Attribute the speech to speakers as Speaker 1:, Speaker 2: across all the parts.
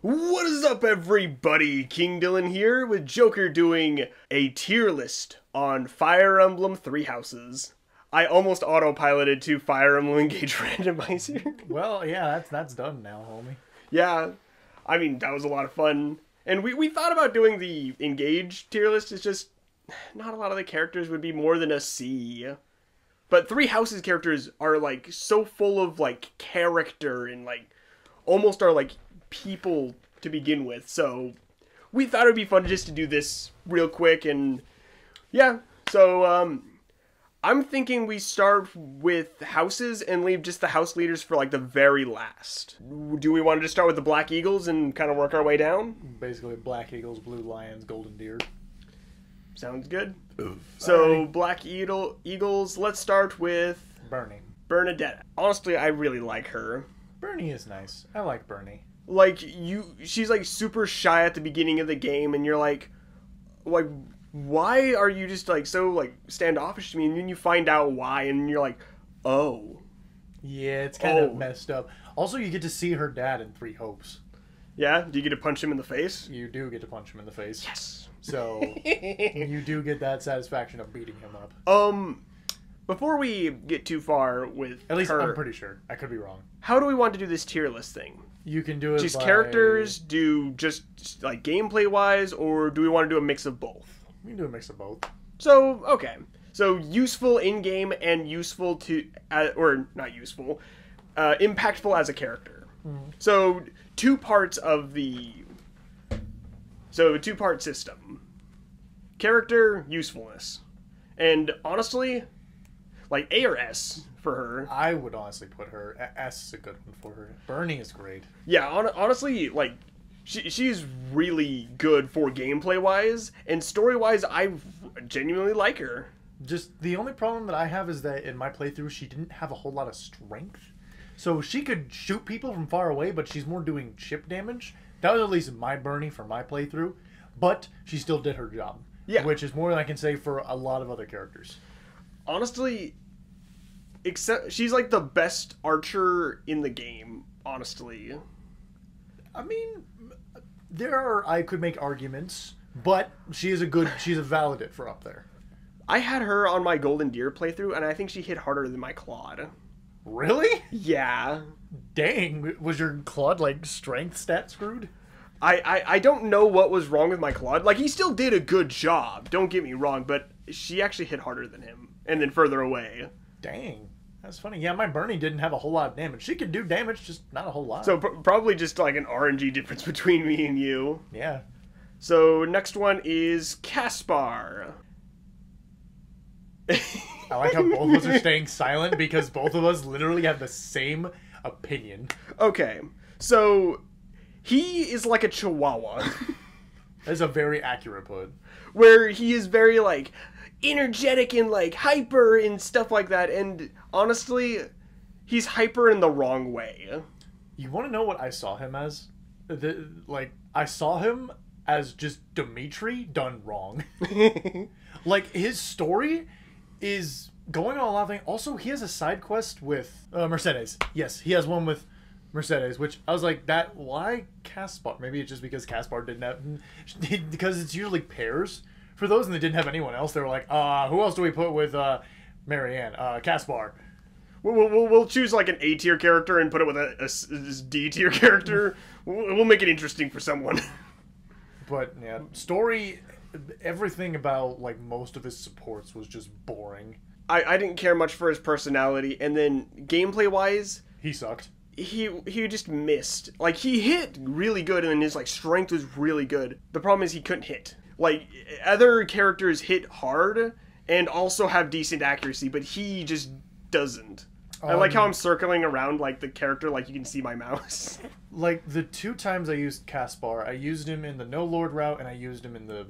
Speaker 1: What is up, everybody? King Dylan here with Joker doing a tier list on Fire Emblem Three Houses. I almost autopiloted to Fire Emblem Engage Randomizer.
Speaker 2: Well, yeah, that's done now, homie.
Speaker 1: Yeah, I mean, that was a lot of fun. And we thought about doing the Engage tier list. It's just not a lot of the characters would be more than a C. But Three Houses characters are, like, so full of, like, character and, like, almost are, like, people to begin with. So we thought it would be fun just to do this real quick. And, yeah, so, I'm thinking we start with houses and leave just the house leaders for, like, the very last. Do we want to just start with the Black Eagles and kind of work our way down?
Speaker 2: Basically, Black Eagles, Blue Lions, Golden Deer.
Speaker 1: Sounds good. So, Black Eagles, let's start with
Speaker 2: Bernie.
Speaker 1: Bernadette. Honestly, I really like her.
Speaker 2: Bernie is nice. I like Bernie.
Speaker 1: Like, she's, like, super shy at the beginning of the game, and you're like, why are you just, like, so, like, standoffish to me? And then you find out why, and you're like, oh.
Speaker 2: Yeah, it's kind of messed up. Also, you get to see her dad in Three Hopes.
Speaker 1: Yeah? Do you get to punch him in the face?
Speaker 2: You do get to punch him in the face.
Speaker 1: Yes!
Speaker 2: So, you do get that satisfaction of beating him up.
Speaker 1: Before we get too far with
Speaker 2: At least
Speaker 1: her,
Speaker 2: I'm pretty sure. I could be wrong.
Speaker 1: how do we want to do this tier list thing?
Speaker 2: You can do it
Speaker 1: Just
Speaker 2: by...
Speaker 1: characters, do just, like, gameplay-wise, or do we want to do a mix of both?
Speaker 2: You can do a mix of both.
Speaker 1: So, okay. So, useful in-game and useful to... or, not useful. Impactful as a character.
Speaker 2: Mm-hmm.
Speaker 1: So, two-part system. Character, usefulness. And, honestly, like, A or S for her.
Speaker 2: I would honestly put her... S is a good one for her. Bernie is great.
Speaker 1: Yeah, honestly, like... She's really good for gameplay-wise, and story-wise, I genuinely like her.
Speaker 2: Just, the only problem that I have is that in my playthrough, she didn't have a whole lot of strength. So she could shoot people from far away, but she's more doing chip damage. That was at least my Bernie for my playthrough. But she still did her job.
Speaker 1: Yeah.
Speaker 2: Which is more than I can say for a lot of other characters.
Speaker 1: Honestly, she's like the best archer in the game, honestly.
Speaker 2: I mean... I could make arguments, but she's a valid for up there.
Speaker 1: I had her on my Golden Deer playthrough, and I think she hit harder than my Claude.
Speaker 2: Really?
Speaker 1: Yeah.
Speaker 2: Dang, was your Claude, like, strength stat screwed?
Speaker 1: I don't know what was wrong with my Claude. Like, he still did a good job, don't get me wrong, but she actually hit harder than him, and then further away.
Speaker 2: Dang. That's funny. Yeah, my Bernie didn't have a whole lot of damage. She could do damage, just not a whole lot.
Speaker 1: So probably just like an RNG difference between me and you.
Speaker 2: Yeah.
Speaker 1: So next one is Caspar.
Speaker 2: I like how both of us are staying silent because both of us literally have the same opinion.
Speaker 1: Okay, so he is like a chihuahua.
Speaker 2: That's a very accurate put.
Speaker 1: Where he is very, like, energetic and, like, hyper and stuff like that, and honestly, he's hyper in the wrong way.
Speaker 2: You want to know what I saw him as? I saw him as just Dimitri done wrong. Like, his story is going on a lot of things. Also, he has a side quest with Mercedes. Yes, he has one with Mercedes, which I was like, why Caspar? Maybe it's just because Caspar didn't have... Because it's usually pairs for those, and they didn't have anyone else. They were like, who else do we put with Marianne? Caspar.
Speaker 1: We'll choose, like, an A tier character and put it with a D tier character. We'll make it interesting for someone.
Speaker 2: But, yeah, story... Everything about, like, most of his supports was just boring.
Speaker 1: I didn't care much for his personality, and then gameplay-wise...
Speaker 2: He sucked.
Speaker 1: He just missed. Like, he hit really good, and then his, like, strength was really good. The problem is he couldn't hit. Like, other characters hit hard and also have decent accuracy, but he just doesn't. I like how I'm circling around, like, the character, like you can see my mouse.
Speaker 2: Like, the 2 times I used Caspar, I used him in the No Lord route, and I used him in the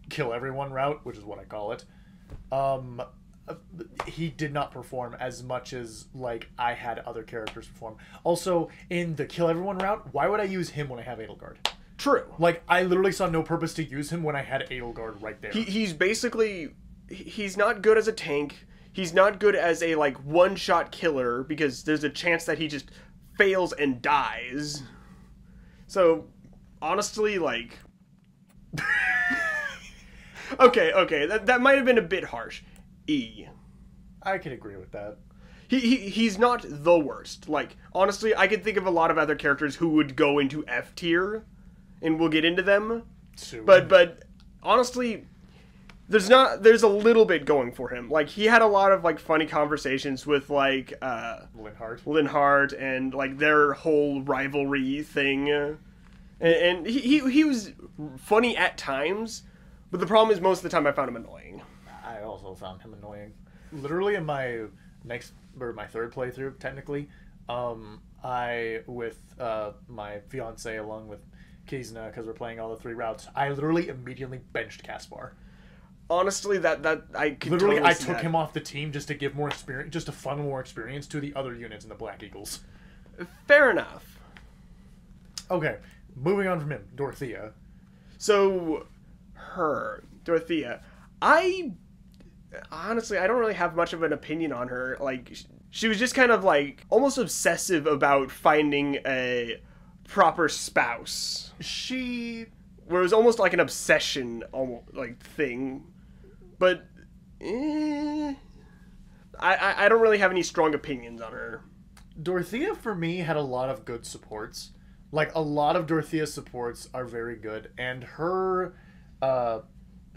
Speaker 2: Kill Everyone route, which is what I call it. He did not perform as much as, like, I had other characters perform. Also, in the Kill Everyone route, why would I use him when I have Edelgard?
Speaker 1: True.
Speaker 2: Like, I literally saw no purpose to use him when I had Edelgard right there.
Speaker 1: He's basically... He's not good as a tank. He's not good as a, like, one-shot killer, because there's a chance that he just fails and dies. So, honestly, like... okay, that might have been a bit harsh. E.
Speaker 2: I can agree with that.
Speaker 1: He's not the worst. Like, honestly, I could think of a lot of other characters who would go into F tier, and we'll get into them.
Speaker 2: Soon.
Speaker 1: But honestly, there's a little bit going for him. Like, he had a lot of like funny conversations with like Linhardt and like their whole rivalry thing, and he was funny at times, but the problem is most of the time I found him annoying.
Speaker 2: I also found him annoying. Literally in my third playthrough, technically, I with my fiance along with Kizna, because we're playing all the 3 routes, I literally immediately benched Caspar.
Speaker 1: Honestly, that I could
Speaker 2: literally
Speaker 1: totally
Speaker 2: I
Speaker 1: see
Speaker 2: took
Speaker 1: that.
Speaker 2: him off the team just to give more experience, just to funnel more experience to the other units in the Black Eagles.
Speaker 1: Fair enough.
Speaker 2: Okay, moving on from him, Dorothea.
Speaker 1: So, Dorothea, I don't really have much of an opinion on her. Like, she was just kind of like almost obsessive about finding a proper spouse. Where it was almost like an obsession, almost like thing. But I don't really have any strong opinions on her.
Speaker 2: Dorothea for me had a lot of good supports. Like, a lot of Dorothea's supports are very good, and her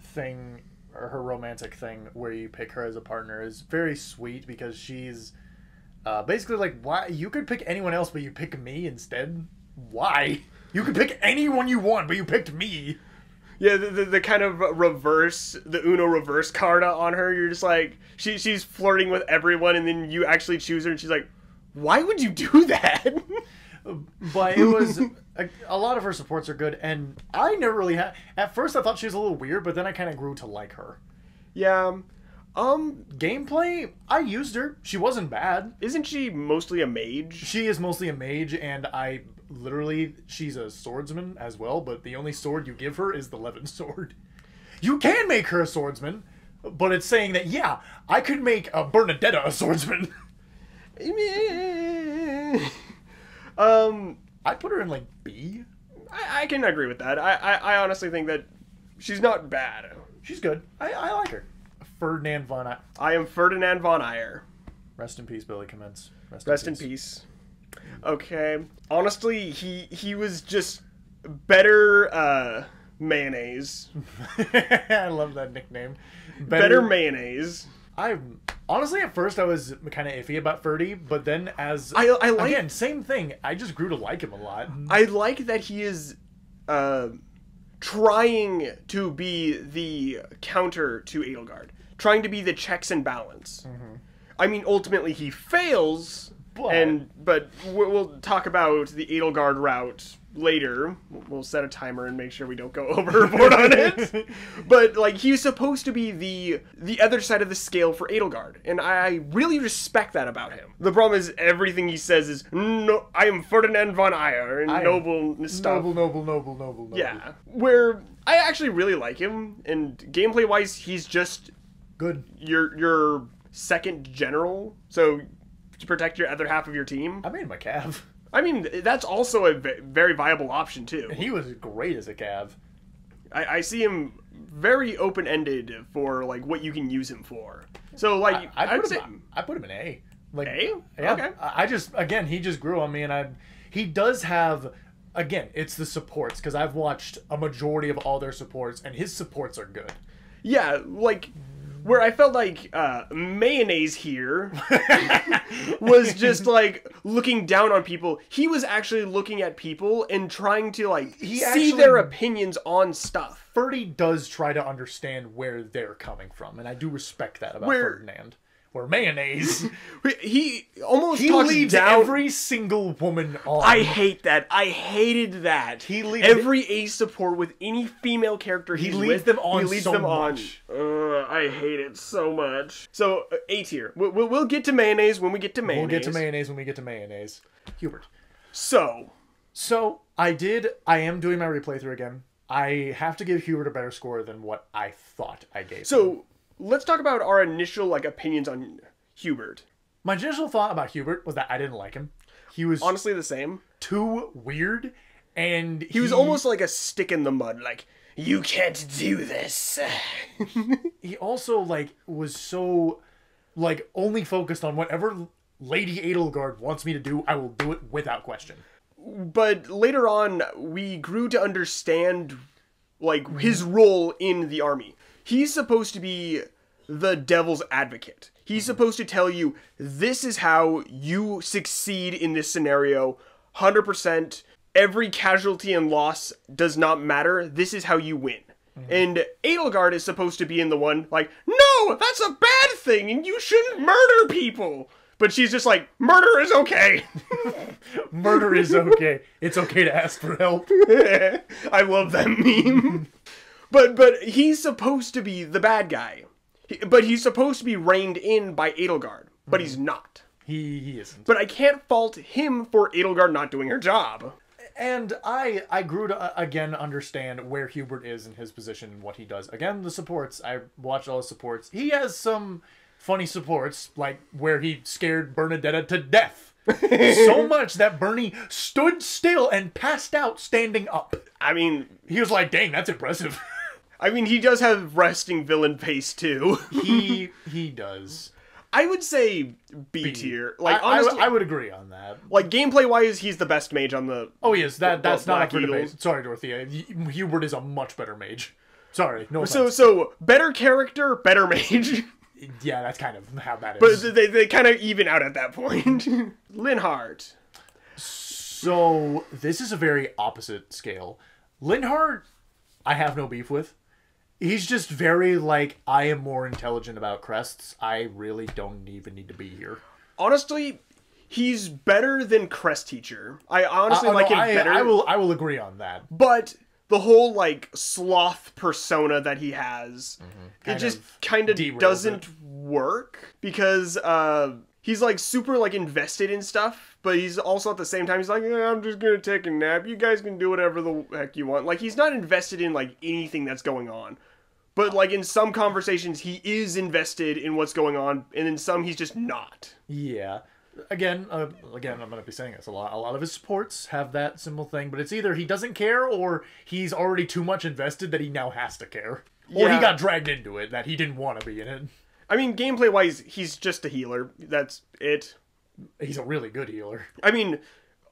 Speaker 2: thing, or her romantic thing where you pick her as a partner is very sweet, because she's basically like, why you could pick anyone else but you pick me instead? Why? You could pick anyone you want but you picked me.
Speaker 1: Yeah, the kind of reverse, the Uno reverse card on her. You're just like, she's flirting with everyone, and then you actually choose her, and she's like, why would you do that?
Speaker 2: But it was a lot of her supports are good, and I never really had. At first, I thought she was a little weird, but then I kind of grew to like her.
Speaker 1: Yeah.
Speaker 2: Gameplay, I used her. She wasn't bad.
Speaker 1: Isn't she mostly a mage?
Speaker 2: She is mostly a mage, and she's a swordsman as well, but the only sword you give her is the Levin sword. You can make her a swordsman, but it's saying that, yeah, I could make a Bernadetta a swordsman. I'd put her in, like, B.
Speaker 1: I can agree with that. I honestly think that she's not bad.
Speaker 2: She's good. I like her. Ferdinand von Eyre.
Speaker 1: I am Ferdinand von Eyre.
Speaker 2: Rest in peace, Billy Commence.
Speaker 1: Rest in peace. Okay. Honestly, he was just better mayonnaise.
Speaker 2: I love that nickname.
Speaker 1: Better mayonnaise.
Speaker 2: Honestly, at first I was kind of iffy about Ferdy, but then as
Speaker 1: I like,
Speaker 2: again, same thing. I just grew to like him a lot.
Speaker 1: I like that he is trying to be the counter to Edelgard, trying to be the checks and balance. Mm-hmm. I mean, ultimately he fails, but we'll talk about the Edelgard route later. We'll set a timer and make sure we don't go overboard on it. But like, he's supposed to be the other side of the scale for Edelgard, and I really respect that about him. The problem is everything he says is, no, I am Ferdinand von Eyre, and noble stuff.
Speaker 2: Noble.
Speaker 1: Yeah, where I actually really like him, and gameplay wise, he's just
Speaker 2: good.
Speaker 1: Your second general, so to protect your other half of your team.
Speaker 2: I made him a cav.
Speaker 1: I mean, that's also a very viable option, too.
Speaker 2: And he was great as a cav.
Speaker 1: I see him very open-ended for, like, what you can use him for. So, like,
Speaker 2: I put him in A. Like,
Speaker 1: A?
Speaker 2: Yeah,
Speaker 1: Okay.
Speaker 2: He just grew on me, and he does have, again, it's the supports, because I've watched a majority of all their supports, and his supports are good.
Speaker 1: Yeah, like, where I felt like mayonnaise here was just like looking down on people. He was actually looking at people and trying to like see their opinions on stuff.
Speaker 2: Ferdy does try to understand where they're coming from, and I do respect that about Ferdinand. Or mayonnaise.
Speaker 1: He almost
Speaker 2: leads
Speaker 1: down
Speaker 2: every single woman on.
Speaker 1: I hate that. I hated that. He leads every ace support with any female character he leads them on. He leads them on. I hate it so much. So A tier. We'll get to mayonnaise when we get to mayonnaise.
Speaker 2: We'll get to mayonnaise when we get to mayonnaise. Hubert.
Speaker 1: So
Speaker 2: I am doing my replay through again. I have to give Hubert a better score than what I thought I gave him.
Speaker 1: Let's talk about our initial like opinions on Hubert.
Speaker 2: My initial thought about Hubert was that I didn't like him. He was
Speaker 1: honestly the same.
Speaker 2: Too weird And
Speaker 1: he was almost like a stick in the mud, like, you can't do this.
Speaker 2: He also, like, was so, like, only focused on whatever Lady Edelgard wants me to do, I will do it without question.
Speaker 1: But later on, we grew to understand, like, his role in the army. He's supposed to be the devil's advocate. He's supposed to tell you, this is how you succeed in this scenario, 100%. Every casualty and loss does not matter. This is how you win. And Edelgard is supposed to be in the one, like, no, that's a bad thing, and you shouldn't murder people. But she's just like, murder is okay.
Speaker 2: Murder is okay. It's okay to ask for help.
Speaker 1: I love that meme. But he's supposed to be the bad guy. But he's supposed to be reined in by Edelgard. But he's not.
Speaker 2: He isn't.
Speaker 1: But I can't fault him for Edelgard not doing her job.
Speaker 2: And I grew to, again, understand where Hubert is in his position and what he does. Again, the supports. I watched all his supports. He has some funny supports, like where he scared Bernadetta to death. So much that Bernie stood still and passed out standing up.
Speaker 1: I mean,
Speaker 2: he was like, dang, that's impressive.
Speaker 1: I mean, he does have resting villain face, too.
Speaker 2: He does.
Speaker 1: I would say B tier. Like, honestly,
Speaker 2: I would agree on that.
Speaker 1: Like, gameplay-wise, he's the best mage on the...
Speaker 2: Oh, he is. That's not up for
Speaker 1: Eagles.
Speaker 2: debate. Sorry, Dorothea. Hubert is a much better mage. Sorry, no offense.
Speaker 1: So better character, better mage.
Speaker 2: Yeah, that's kind of how that is.
Speaker 1: But they kind of even out at that point. Linhardt.
Speaker 2: So, this is a very opposite scale. Linhardt, I have no beef with. He's just very, like, I am more intelligent about crests. I really don't even need to be here.
Speaker 1: Honestly, he's better than Crest Teacher. I honestly like him better.
Speaker 2: I will agree on that.
Speaker 1: But the whole, like, sloth persona that he has, it just kind of doesn't work. Because he's, like, super, like, invested in stuff. But he's also, at the same time, he's like, I'm just gonna take a nap. You guys can do whatever the heck you want. Like, he's not invested in, like, anything that's going on. But, like, in some conversations, he is invested in what's going on, and in some, he's just not.
Speaker 2: Yeah. Again, I'm going to be saying this a lot. A lot of his supports have that simple thing, but it's either he doesn't care, or he's already too much invested that he now has to care. Or he got dragged into it, that he didn't want to be in it.
Speaker 1: I mean, gameplay-wise, he's just a healer. That's it.
Speaker 2: He's a really good healer.
Speaker 1: I mean,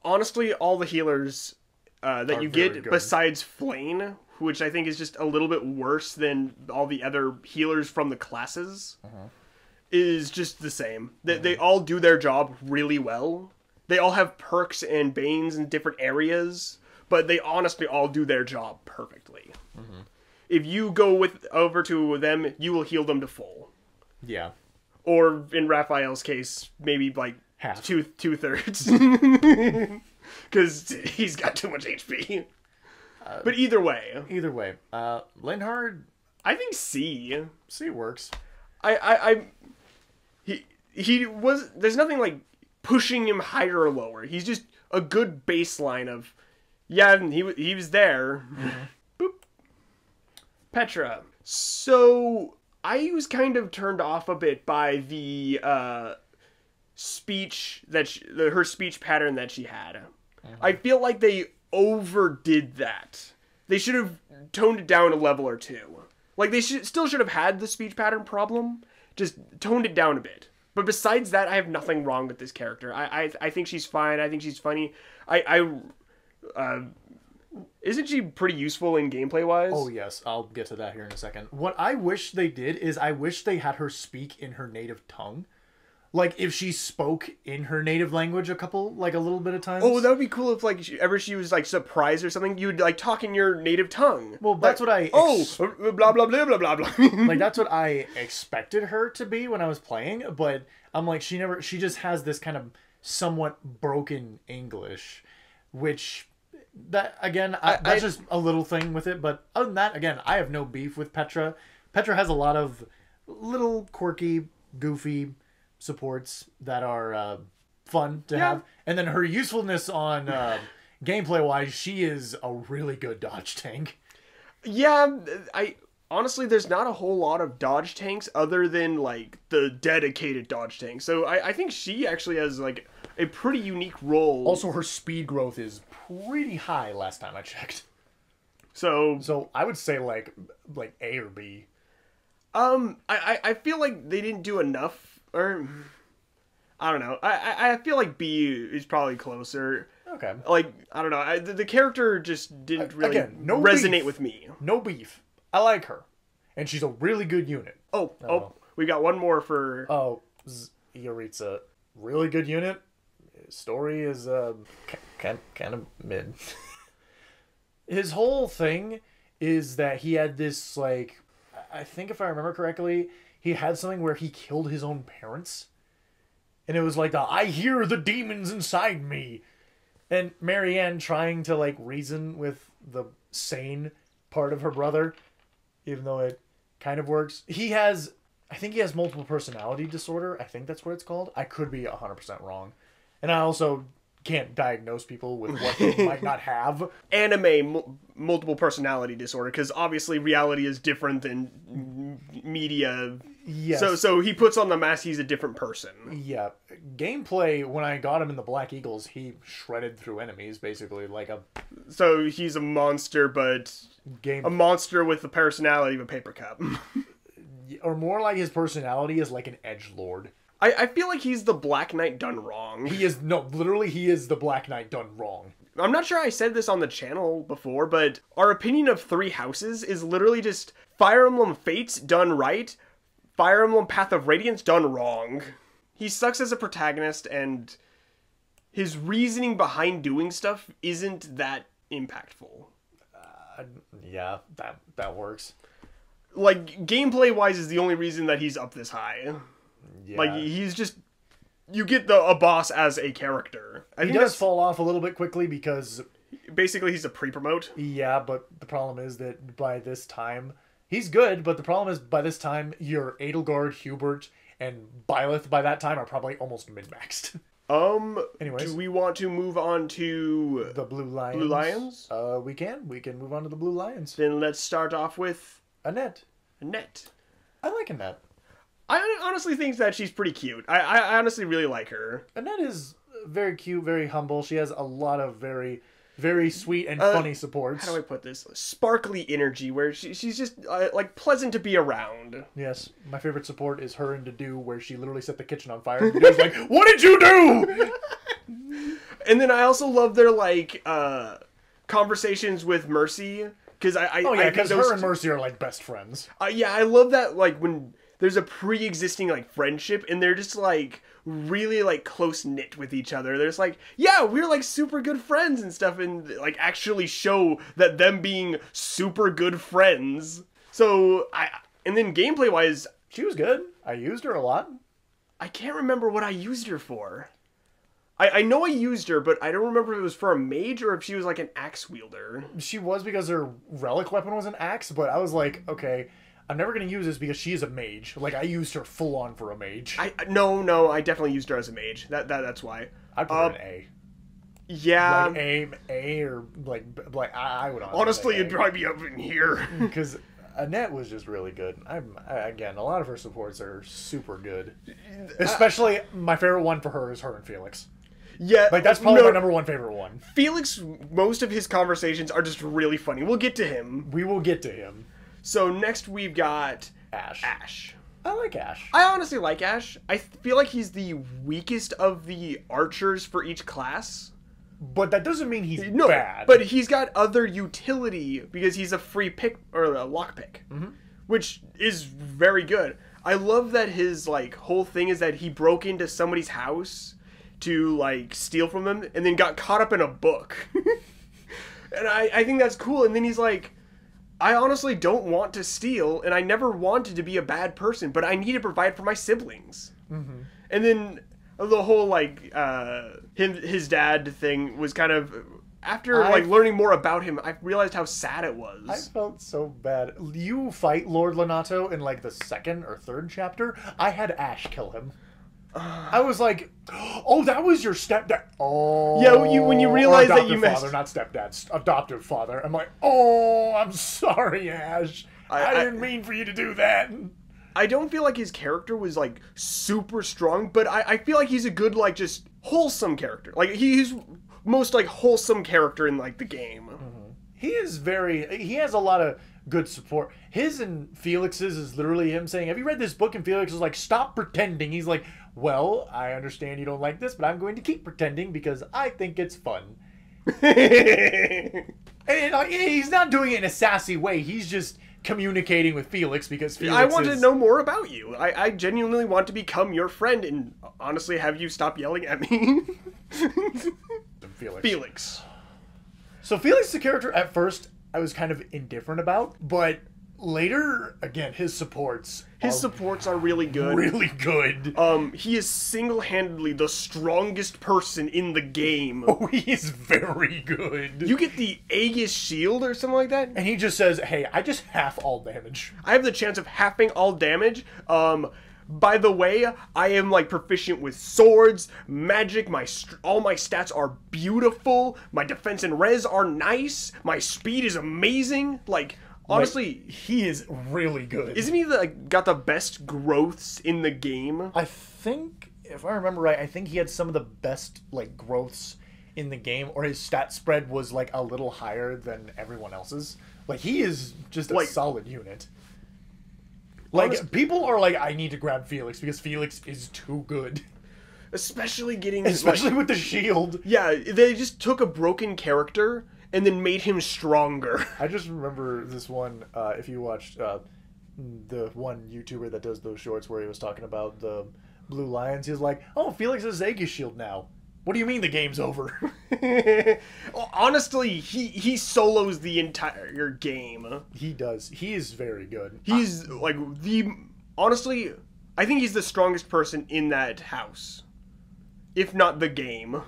Speaker 1: honestly, all the healers that you get, besides Flane, which I think is just a little bit worse than all the other healers from the classes, is just the same. They all do their job really well. They all have perks and banes in different areas, but they honestly all do their job perfectly. If you go over to them, you will heal them to full.
Speaker 2: Yeah.
Speaker 1: Or, in Raphael's case, maybe like
Speaker 2: half.
Speaker 1: Two-thirds. Because he's got too much HP. But either way.
Speaker 2: Linhardt,
Speaker 1: I think C.
Speaker 2: C works.
Speaker 1: He was, there's nothing like pushing him higher or lower. He's just a good baseline of, yeah, he was there. Boop. Petra. So, I was kind of turned off a bit by the speech her speech pattern that she had. I feel like they overdid that. They should have toned it down a level or two. Like, they still should have had the speech pattern problem, just toned it down a bit. But besides that, I have nothing wrong with this character. I think she's fine. I think she's funny. Isn't she pretty useful in gameplay-wise?
Speaker 2: Oh, yes. I'll get to that here in a second. What I wish they did is I wish they had her speak in her native tongue. Like, if she spoke in her native language a little bit of times.
Speaker 1: Oh, that would be cool if, like, she was, like, surprised or something. You'd, like, talk in your native tongue.
Speaker 2: Well, that's what I...
Speaker 1: blah, blah, blah, blah, blah, blah.
Speaker 2: Like, that's what I expected her to be when I was playing, but I'm like, she just has this kind of somewhat broken English, which... That, again, that's just a little thing with it, but other than that, again, I have no beef with Petra. Petra has a lot of little quirky, goofy supports that are fun to have. And then her usefulness on gameplay-wise, she is a really good dodge tank.
Speaker 1: Yeah, honestly, there's not a whole lot of dodge tanks other than, like, the dedicated dodge tank. So I think she actually has, like, a pretty unique role.
Speaker 2: Also, her speed growth is pretty high last time I checked.
Speaker 1: So
Speaker 2: I would say like A or B.
Speaker 1: I feel like they didn't do enough, or I don't know. I feel like B is probably closer.
Speaker 2: Okay.
Speaker 1: Like, I don't know. The character just didn't really
Speaker 2: no
Speaker 1: resonate
Speaker 2: beef.
Speaker 1: with me.
Speaker 2: No beef. I like her, and she's a really good unit.
Speaker 1: Oh, we got one more for.
Speaker 2: Oh, Yoritsa, really good unit. Story is kind of mid. His whole thing is that he had this, like, I think if I remember correctly, he had something where he killed his own parents. And it was like I hear the demons inside me. And Marianne trying to, like, reason with the sane part of her brother, even though it kind of works. I think he has multiple personality disorder. I think that's what it's called. I could be 100% wrong. And I also can't diagnose people with what they might not have.
Speaker 1: Multiple personality disorder, because obviously reality is different than media.
Speaker 2: Yes.
Speaker 1: So he puts on the mask, he's a different person.
Speaker 2: Yeah. Gameplay, when I got him in the Black Eagles, he shredded through enemies, basically,
Speaker 1: So he's a monster, but a monster with the personality of a paper cup.
Speaker 2: Or more like his personality is like an edgelord.
Speaker 1: I feel like he's the Black Knight done wrong.
Speaker 2: He is the Black Knight done wrong.
Speaker 1: I'm not sure I said this on the channel before, but our opinion of Three Houses is literally just Fire Emblem Fates done right, Fire Emblem Path of Radiance done wrong. He sucks as a protagonist, and his reasoning behind doing stuff isn't that impactful.
Speaker 2: Yeah, that works.
Speaker 1: Like, gameplay-wise is the only reason that he's up this high.
Speaker 2: Yeah.
Speaker 1: Like, he's just... You get a boss as a character.
Speaker 2: He does fall off a little bit quickly because...
Speaker 1: Basically, he's a pre-promote.
Speaker 2: Yeah, but the problem is that by this time... He's good, but the problem is by this time, your Edelgard, Hubert, and Byleth by that time are probably almost min-maxed.
Speaker 1: Anyways. Do we want to move on to...
Speaker 2: The Blue Lions?
Speaker 1: Blue Lions?
Speaker 2: We can. We can move on to the Blue Lions.
Speaker 1: Then let's start off with...
Speaker 2: Annette.
Speaker 1: Annette.
Speaker 2: I like Annette.
Speaker 1: I honestly think that she's pretty cute. I honestly really like her.
Speaker 2: Annette is very cute, very humble. She has a lot of very, very sweet and funny supports.
Speaker 1: How do I put this? Sparkly energy, where she's just, like, pleasant to be around.
Speaker 2: Yes. My favorite support is her and Dedue, where she literally set the kitchen on fire. And Dedue's like, what did you do?
Speaker 1: And then I also love their, like, conversations with Mercy. Because
Speaker 2: because her and Mercy are, like, best friends.
Speaker 1: Yeah, I love that, like, when there's a pre-existing, like, friendship, and they're just, like, really, like, close-knit with each other. They're just like, yeah, we're, like, super good friends and stuff, and, like, actually show that them being super good friends. So, and then gameplay-wise...
Speaker 2: She was good. I used her a lot.
Speaker 1: I can't remember what I used her for. I know I used her, but I don't remember if it was for a mage or if she was, like, an axe wielder.
Speaker 2: She was because her relic weapon was an axe, but I was like, okay... I'm never going to use this because she is a mage. Like, I used her full on for a mage.
Speaker 1: No, I definitely used her as a mage. That's why.
Speaker 2: I'd put her an A.
Speaker 1: Yeah.
Speaker 2: Like, A, or, like I would
Speaker 1: honestly, it'd probably be up in here.
Speaker 2: Because Annette was just really good. Again, a lot of her supports are super good. Especially, my favorite one for her is her and Felix.
Speaker 1: Yeah.
Speaker 2: Like, that's probably my number one favorite one.
Speaker 1: Felix, most of his conversations are just really funny. We'll get to him.
Speaker 2: We will get to him.
Speaker 1: So next we've got
Speaker 2: Ash. I like Ash.
Speaker 1: I honestly like Ash. I feel like he's the weakest of the archers for each class.
Speaker 2: But that doesn't mean he's bad.
Speaker 1: But he's got other utility because he's a free pick or a lock pick, which is very good. I love that his like whole thing is that he broke into somebody's house to like steal from them and then got caught up in a book. And I think that's cool. And then he's like, I honestly don't want to steal, and I never wanted to be a bad person, but I need to provide for my siblings. Mm-hmm. And then the whole, like, his dad thing was kind of... After, like, learning more about him, I realized how sad it was.
Speaker 2: I felt so bad. You fight Lord Lonato in, like, the second or third chapter. I had Ash kill him. I was like, oh, that was your stepdad. Oh.
Speaker 1: Yeah, when you realize that you messed...
Speaker 2: Father, not stepdad, adoptive father. I'm like, oh, I'm sorry, Ash. I didn't mean for you to do that.
Speaker 1: I don't feel like his character was, like, super strong, but I feel like he's a good, like, just wholesome character. Like he's most like wholesome character in like the game.
Speaker 2: He has a lot of good support. His and Felix's is literally him saying, "Have you read this book?" And Felix is like, "Stop pretending." He's like, "Well, I understand you don't like this, but I'm going to keep pretending because I think it's fun." And he's not doing it in a sassy way. He's just communicating with Felix because Felix
Speaker 1: I want to know more about you. I genuinely want to become your friend and honestly have you stop yelling at me. Felix.
Speaker 2: So Felix, the character, at first I was kind of indifferent about, but later, again, his supports
Speaker 1: are really good.
Speaker 2: Really good.
Speaker 1: He is single-handedly the strongest person in the game.
Speaker 2: Oh, he is very good.
Speaker 1: You get the Aegis shield or something like that,
Speaker 2: and he just says, "Hey, I just half all damage.
Speaker 1: I have the chance of halving all damage." By the way, I am like proficient with swords, magic, all my stats are beautiful, my defense and res are nice, my speed is amazing, like, honestly...
Speaker 2: Like, he is really good.
Speaker 1: Isn't he got the best growths in the game?
Speaker 2: I think, if I remember right, I think he had some of the best, like, growths in the game, or his stat spread was, like, a little higher than everyone else's. Like, he is just a solid unit. Like, people are like, I need to grab Felix because Felix is too good.
Speaker 1: Especially with
Speaker 2: the shield.
Speaker 1: Yeah, they just took a broken character and then made him stronger.
Speaker 2: I just remember this one, if you watched the one YouTuber that does those shorts where he was talking about the Blue Lions, he was like, "Oh, Felix has Aegis shield now. What do you mean the game's over?"
Speaker 1: Honestly, he solos the entire game.
Speaker 2: He does. He is very good.
Speaker 1: He's like honestly, I think he's the strongest person in that house. If not the game.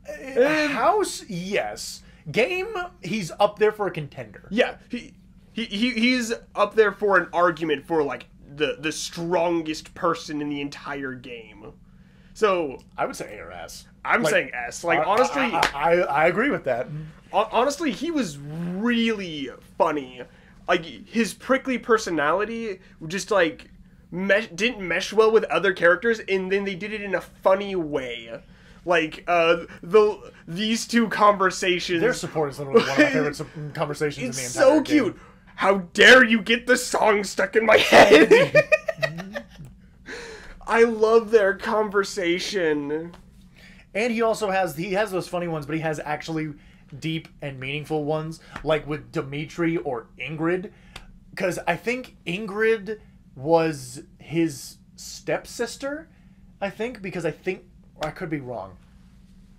Speaker 2: House, yes. Game, he's up there for a contender.
Speaker 1: Yeah, he's up there for an argument for like the strongest person in the entire game. So
Speaker 2: I would say A or S.
Speaker 1: I'm saying S. Like honestly,
Speaker 2: I agree with that.
Speaker 1: Honestly, he was really funny. Like his prickly personality just like didn't mesh well with other characters, and then they did it in a funny way. Like these two conversations.
Speaker 2: Their support is literally one of my favorite conversations in the entire game.
Speaker 1: It's so cute. How dare you get the song stuck in my head? I love their conversation.
Speaker 2: And he also has those funny ones, but he has actually deep and meaningful ones, like with Dimitri or Ingrid. Because I think Ingrid was his stepsister, because I could be wrong.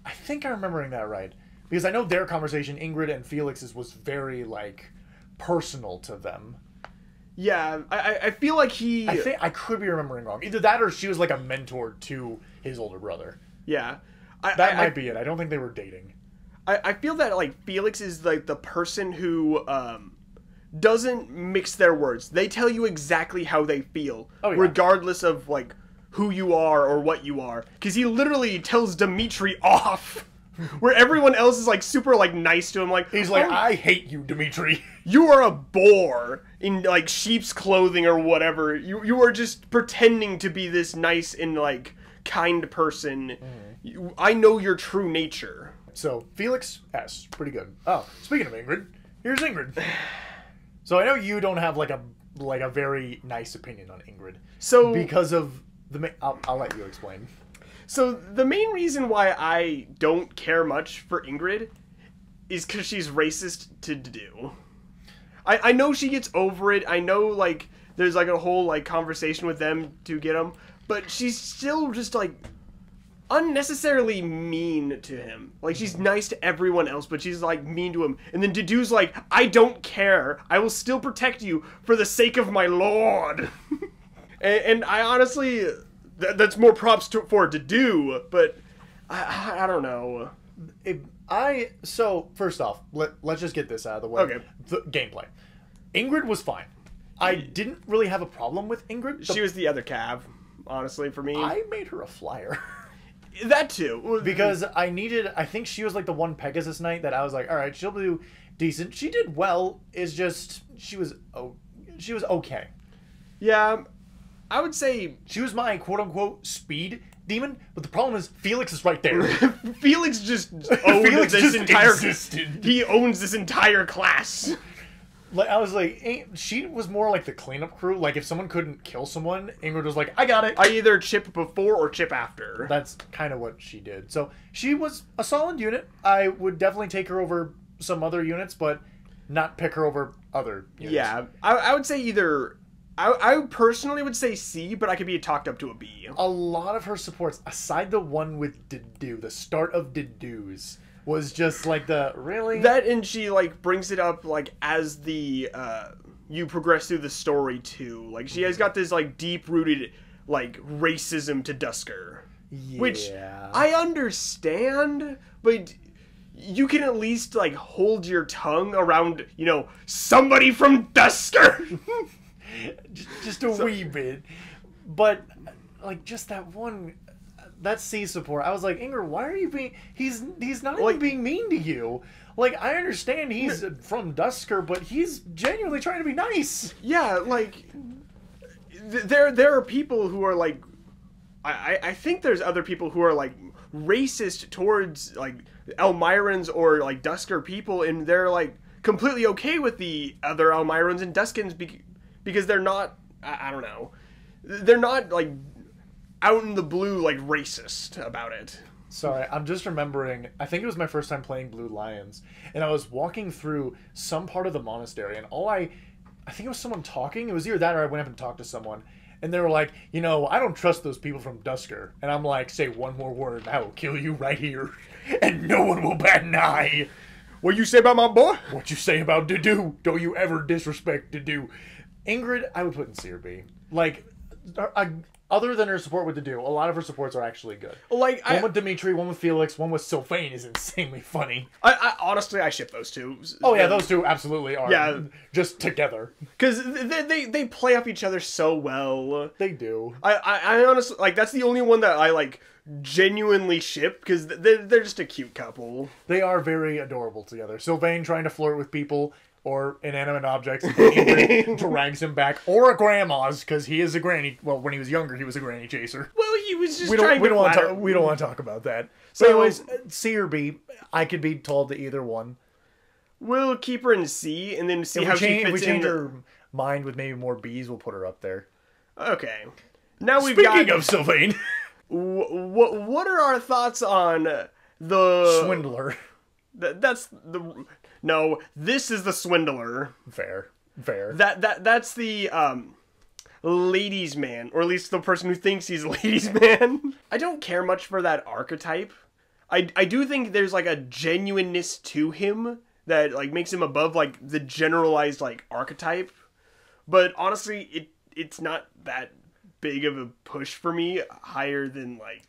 Speaker 2: I think I'm remembering that right. Because I know their conversation, Ingrid and Felix's, was very, like, personal to them.
Speaker 1: Yeah, I feel like
Speaker 2: I think I could be remembering wrong. Either that or she was like a mentor to his older brother.
Speaker 1: Yeah.
Speaker 2: That might be it. I don't think they were dating.
Speaker 1: I feel that like Felix is like the person who doesn't mix their words. They tell you exactly how they feel, regardless of like who you are or what you are. Because he literally tells Dimitri off. Where everyone else is like super like nice to him, like
Speaker 2: he's like, "I hate you, Dimitri.
Speaker 1: You are a boar in like sheep's clothing or whatever. You are just pretending to be this nice and like kind person. I know your true nature."
Speaker 2: So Felix S, pretty good. Oh, speaking of Ingrid, here's Ingrid. So I know you don't have like a very nice opinion on Ingrid.
Speaker 1: So
Speaker 2: because of I'll let you explain.
Speaker 1: So the main reason why I don't care much for Ingrid is because she's racist to do. I know she gets over it. I know like there's like a whole like conversation with them to get him, but she's still just like unnecessarily mean to him. Like she's nice to everyone else, but she's like mean to him. And then Dedue's like, "I don't care. I will still protect you for the sake of my lord." and I honestly. That's more props for Dedue, but I don't know.
Speaker 2: So first off, let's just get this out of the way.
Speaker 1: Okay.
Speaker 2: The gameplay. Ingrid was fine. I didn't really have a problem with Ingrid.
Speaker 1: She was the other Cav, honestly, for me.
Speaker 2: I made her a flyer.
Speaker 1: That too.
Speaker 2: Because I think she was like the one Pegasus Knight that I was like, alright, she'll do decent. She did well, it's just, she was okay.
Speaker 1: Yeah, I would say
Speaker 2: she was my quote-unquote speed demon, but the problem is Felix is right there.
Speaker 1: Felix just owned
Speaker 2: Felix
Speaker 1: this
Speaker 2: just
Speaker 1: entire.
Speaker 2: existed.
Speaker 1: He owns this entire class.
Speaker 2: Like, I was like, she was more like the cleanup crew. Like, if someone couldn't kill someone, Ingrid was like, I got it.
Speaker 1: I either chip before or chip after.
Speaker 2: That's kind of what she did. So she was a solid unit. I would definitely take her over some other units, but not pick her over other units.
Speaker 1: Yeah, I would say either. I personally would say C, but I could be talked up to a B.
Speaker 2: A lot of her supports, aside the one with Dedu, the start of Dedu's, was just like the really
Speaker 1: that, and she like brings it up like as the you progress through the story too. Like she has got this like deep rooted like racism to Dusker, which I understand, but you can at least like hold your tongue around, you know, somebody from Dusker.
Speaker 2: just a wee bit, but like just that one. That C support, I was like, Ingrid, why are you being... He's not even being mean to you. Like, I understand he's from Dusker, but he's genuinely trying to be nice.
Speaker 1: Yeah, like... There are people who are, like... I think there's other people who are, like, racist towards, like, Elmirans or, like, Dusker people, and they're, like, completely okay with the other Elmirans and Duskins because they're not... I don't know. They're not, like... out in the blue, like, racist about it.
Speaker 2: Sorry, I'm just remembering, I think it was my first time playing Blue Lions, and I was walking through some part of the monastery, and I think it was someone talking, it was either that or I went up and talked to someone, and they were like, you know, I don't trust those people from Dusker, and I'm like, say one more word, and I will kill you right here, and no one will bat an eye.
Speaker 1: What you say about my boy?
Speaker 2: What you say about Dedu? Don't you ever disrespect Dedu. Ingrid, I would put in C or B. Like, other than her support with Dedu, a lot of her supports are actually good.
Speaker 1: Like
Speaker 2: one with Dimitri, one with Felix, one with Sylvain is insanely funny.
Speaker 1: I honestly, I ship those two.
Speaker 2: Oh yeah, those two absolutely are.
Speaker 1: Yeah,
Speaker 2: just together
Speaker 1: because they play off each other so well.
Speaker 2: They do.
Speaker 1: I honestly like that's the only one that I like genuinely ship because they're just a cute couple.
Speaker 2: They are very adorable together. Sylvain trying to flirt with people. Or inanimate objects, and drags him back, or a grandma's, because he is a granny. Well, when he was younger, he was a granny chaser.
Speaker 1: Well, he was just
Speaker 2: we don't want to talk about that. So, anyways, C or B, I could be told to either one.
Speaker 1: We'll keep her in C, and then see how she fits in.
Speaker 2: If we change her mind with maybe more B's, we'll put her up there.
Speaker 1: Okay. Now we've
Speaker 2: Speaking of Sylvain,
Speaker 1: what are our thoughts on the
Speaker 2: Swindler?
Speaker 1: That's the. No, this is the Swindler.
Speaker 2: Fair.
Speaker 1: That's the ladies' man, or at least the person who thinks he's a ladies' man. I don't care much for that archetype. I do think there's like a genuineness to him that like makes him above like the generalized like archetype. But honestly, it's not that big of a push for me higher than like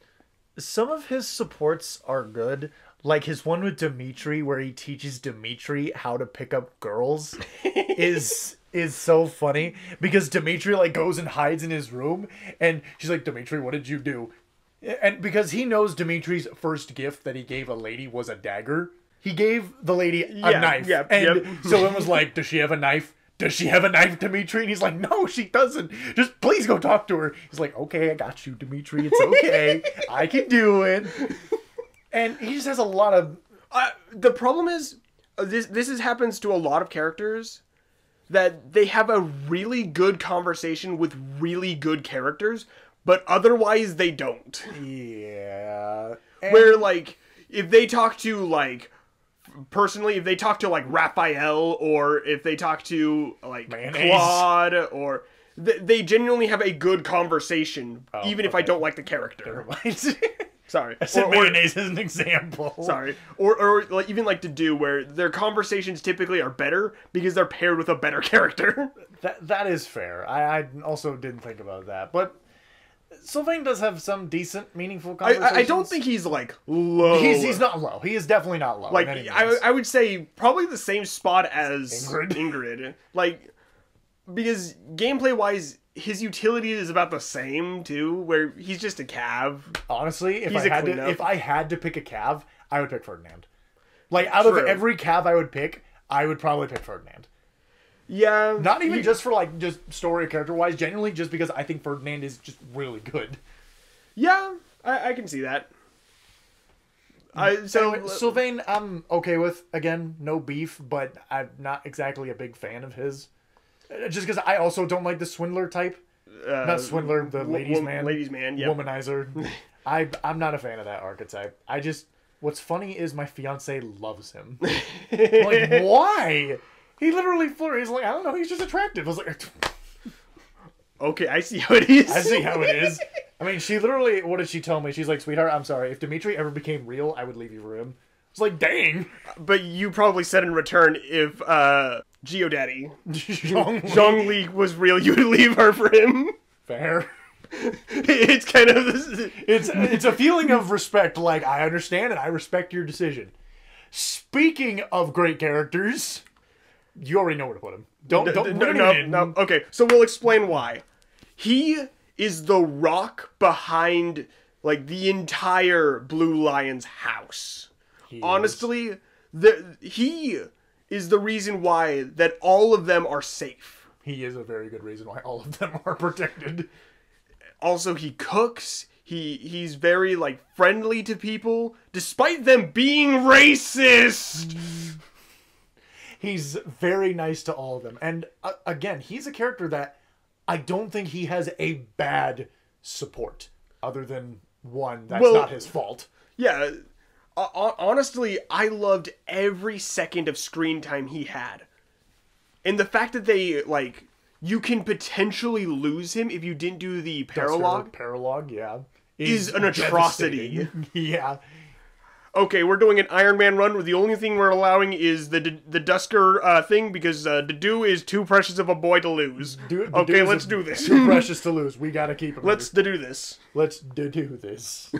Speaker 2: some of his supports are good. Like his one with Dimitri where he teaches Dimitri how to pick up girls is so funny because Dimitri like goes and hides in his room and she's like, Dimitri, what did you do? And because he knows Dimitri's first gift that he gave a lady was a dagger, he gave the lady a knife. Sylvain was like, does she have a knife? Does she have a knife, Dimitri? And he's like, no, she doesn't. Just please go talk to her. He's like, okay, I got you, Dimitri. It's okay. I can do it. And he just has a lot of...
Speaker 1: the problem is, this happens to a lot of characters, that they have a really good conversation with really good characters, but otherwise they don't.
Speaker 2: Yeah.
Speaker 1: Where, like, if they talk to, like... Personally, if they talk to, like, Raphael, or if they talk to, like, Claude, or... They genuinely have a good conversation, even if I don't like the character.
Speaker 2: Never mind.
Speaker 1: Sorry.
Speaker 2: I said mayonnaise as an example.
Speaker 1: Sorry. Or like, even like Dedu, where their conversations typically are better because they're paired with a better character.
Speaker 2: That is fair. I also didn't think about that. But Sylvain does have some decent, meaningful conversations.
Speaker 1: I don't think he's like low.
Speaker 2: He's not low. He is definitely not low.
Speaker 1: Like, I would say probably the same spot as Ingrid. Like, because gameplay-wise... His utility is about the same too, where he's just a cav.
Speaker 2: Honestly, if I had to pick a cav, I would pick Ferdinand. Like out of every cav I would pick, I would probably pick Ferdinand.
Speaker 1: Yeah,
Speaker 2: not even just for like just story character wise, genuinely just because I think Ferdinand is just really good.
Speaker 1: Yeah, I can see that.
Speaker 2: Anyway, Sylvain, I'm okay with. Again, no beef, but I'm not exactly a big fan of his. Just because I also don't like the swindler type. Not swindler, the ladies man.
Speaker 1: Ladies man, yeah.
Speaker 2: Womanizer. I'm not a fan of that archetype. What's funny is my fiance loves him. Like, why? He literally flirts. He's like, I don't know, he's just attractive. I was like,
Speaker 1: okay, I see how it is.
Speaker 2: I see how it is. I mean, she literally, what did she tell me? She's like, sweetheart, I'm sorry. If Dimitri ever became real, I would leave you for him. It's like, dang.
Speaker 1: But you probably said in return, if Geodaddy Zhongli was real, you would leave her for him.
Speaker 2: Fair.
Speaker 1: It's kind of this.
Speaker 2: It's a feeling of respect. Like, I understand and I respect your decision. Speaking of great characters, you already know where to put him.
Speaker 1: No. Okay, so we'll explain why. He is the rock behind like the entire Blue Lion's house. Honestly, he is the reason why that all of them are safe.
Speaker 2: He is a very good reason why all of them are protected.
Speaker 1: Also, he cooks. He's very like friendly to people, despite them being racist.
Speaker 2: He's very nice to all of them. And again, he's a character that I don't think he has a bad support, other than one that's not his fault.
Speaker 1: Yeah, honestly, I loved every second of screen time he had. And the fact that they, like, you can potentially lose him if you didn't do the paralogue.
Speaker 2: Paralogue, yeah.
Speaker 1: Is an atrocity.
Speaker 2: Yeah.
Speaker 1: Okay, we're doing an Iron Man run where the only thing we're allowing is the Dusker thing because Dedue is too precious of a boy to lose. Okay, let's do this.
Speaker 2: Too precious to lose. We gotta keep him.
Speaker 1: Let's do this.
Speaker 2: Let's do this.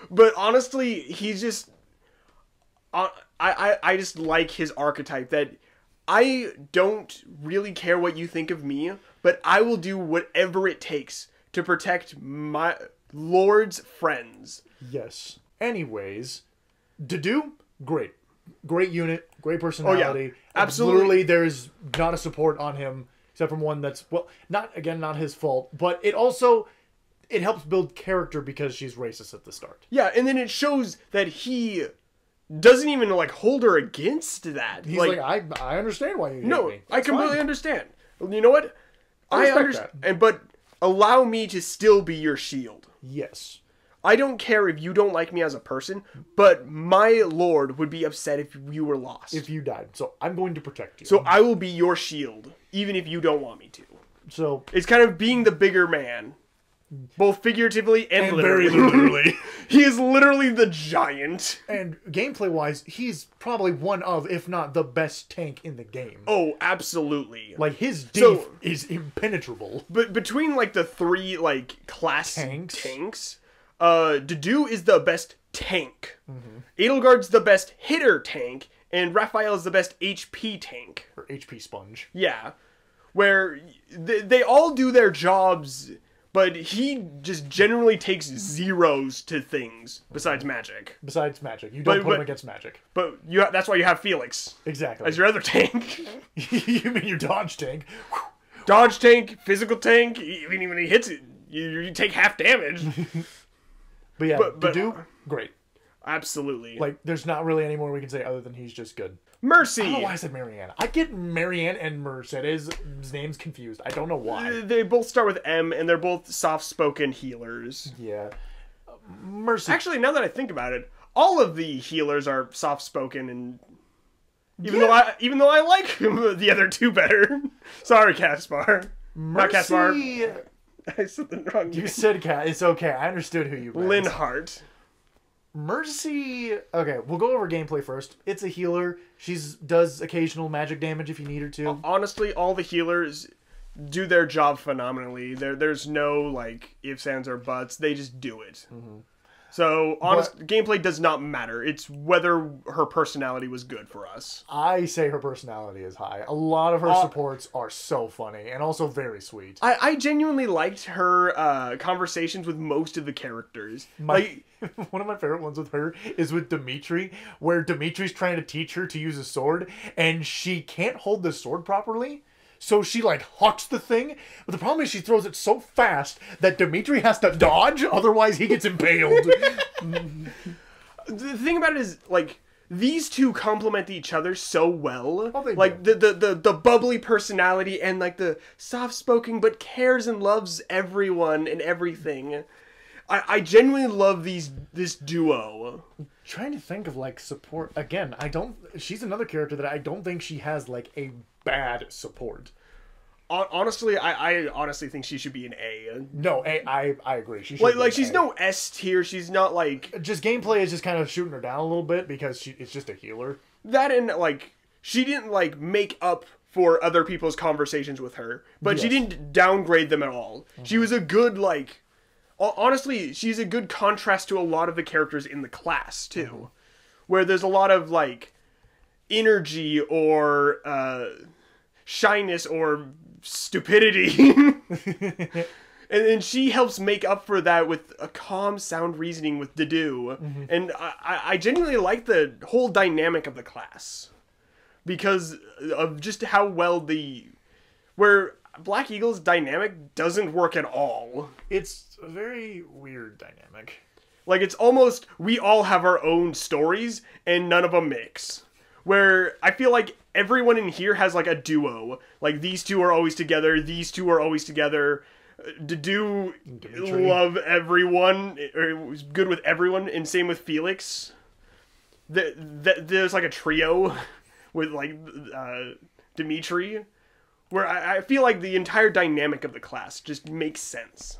Speaker 1: But honestly, he's just... I just like his archetype that I don't really care what you think of me, but I will do whatever it takes to protect my Lord's friends.
Speaker 2: Yes. Anyways, Dedue, great. Great unit, great personality.
Speaker 1: Oh, yeah. Absolutely.
Speaker 2: Literally, there's not a support on him, except from one that's, well, not his fault, but it helps build character because she's racist at the start.
Speaker 1: Yeah, and then it shows that he doesn't even, like, hold her against that.
Speaker 2: He's like I understand why you hate me.
Speaker 1: No, I completely understand. You know what?
Speaker 2: I understand.
Speaker 1: But allow me to still be your shield.
Speaker 2: Yes.
Speaker 1: I don't care if you don't like me as a person, but my lord would be upset if you were lost.
Speaker 2: If you died. So I'm going to protect you.
Speaker 1: So I will be your shield, even if you don't want me to.
Speaker 2: So
Speaker 1: it's kind of being the bigger man. Both figuratively and literally.
Speaker 2: Very literally.
Speaker 1: He is literally the giant.
Speaker 2: And gameplay-wise, he's probably one of, if not the best tank in the game.
Speaker 1: Oh, absolutely.
Speaker 2: Like, his def is impenetrable.
Speaker 1: But between, like, the three, like, class tanks Dedue is the best tank. Mm-hmm. Edelgard's the best hitter tank. And Raphael is the best HP tank.
Speaker 2: Or HP sponge.
Speaker 1: Yeah. Where they all do their jobs... But he just generally takes zeros to things besides magic.
Speaker 2: Besides magic. You don't put him against magic.
Speaker 1: But that's why you have Felix.
Speaker 2: Exactly.
Speaker 1: As your other tank.
Speaker 2: You mean your dodge tank?
Speaker 1: Dodge tank, physical tank. Even when he hits it, you take half damage.
Speaker 2: But yeah, Dedue, great.
Speaker 1: Absolutely.
Speaker 2: Like, there's not really any more we can say other than he's just good.
Speaker 1: Mercy.
Speaker 2: I don't know why I said Marianne. I get Marianne and Mercedes' names confused. I don't know why.
Speaker 1: They both start with M, and they're both soft-spoken healers.
Speaker 2: Yeah. Mercy.
Speaker 1: Actually, now that I think about it, all of the healers are soft-spoken, and even though I like the other two better. Sorry, Caspar.
Speaker 2: Mercy...
Speaker 1: Not Caspar. I said the wrong name.
Speaker 2: You said Cat. It's okay. I understood who you meant.
Speaker 1: Linhardt.
Speaker 2: Mercy... Okay, we'll go over gameplay first. It's a healer. She does occasional magic damage if you need her to.
Speaker 1: Honestly, all the healers do their job phenomenally. There's no, like, ifs, ands, or buts. They just do it. Mm-hmm. So, gameplay does not matter. It's whether her personality was good for us.
Speaker 2: I say her personality is high. A lot of her supports are so funny and also very sweet.
Speaker 1: I genuinely liked her conversations with most of the characters.
Speaker 2: One of my favorite ones with her is with Dimitri, where Dimitri's trying to teach her to use a sword, and she can't hold the sword properly. So she like hucks the thing, but the problem is she throws it so fast that Dimitri has to dodge, otherwise he gets impaled.
Speaker 1: The thing about it is, like, these two complement each other so well.
Speaker 2: Oh, they
Speaker 1: like
Speaker 2: do.
Speaker 1: the bubbly personality and like the soft spoken but cares and loves everyone and everything. I genuinely love this duo.
Speaker 2: Trying to think of like support again. She's another character that I don't think she has like a bad support.
Speaker 1: Honestly, I honestly think she should be an A.
Speaker 2: No, I agree. She should
Speaker 1: Like
Speaker 2: be
Speaker 1: she's
Speaker 2: A.
Speaker 1: no S tier. She's not like
Speaker 2: Just gameplay is just kind of shooting her down a little bit because it's just a healer.
Speaker 1: that, and like she didn't like make up for other people's conversations with her, but she
Speaker 2: Yes.
Speaker 1: didn't downgrade them at all. She was a good like. Honestly, she's a good contrast to a lot of the characters in the class too, where there's a lot of like energy or shyness or stupidity. And she helps make up for that with a calm, sound reasoning with Dedu. And I genuinely like the whole dynamic of the class. Because of just how well where Black Eagle's dynamic doesn't work at all.
Speaker 2: It's a very weird dynamic.
Speaker 1: Like, it's almost, we all have our own stories, and none of them mix. Where I feel like everyone in here has, like, a duo. Like, these two are always together, these two are always together. Dedu
Speaker 2: Dimitri.
Speaker 1: love everyone, or was good with everyone, and same with Felix. There's, like, a trio with, like, Dimitri, where I feel like the entire dynamic of the class just makes sense.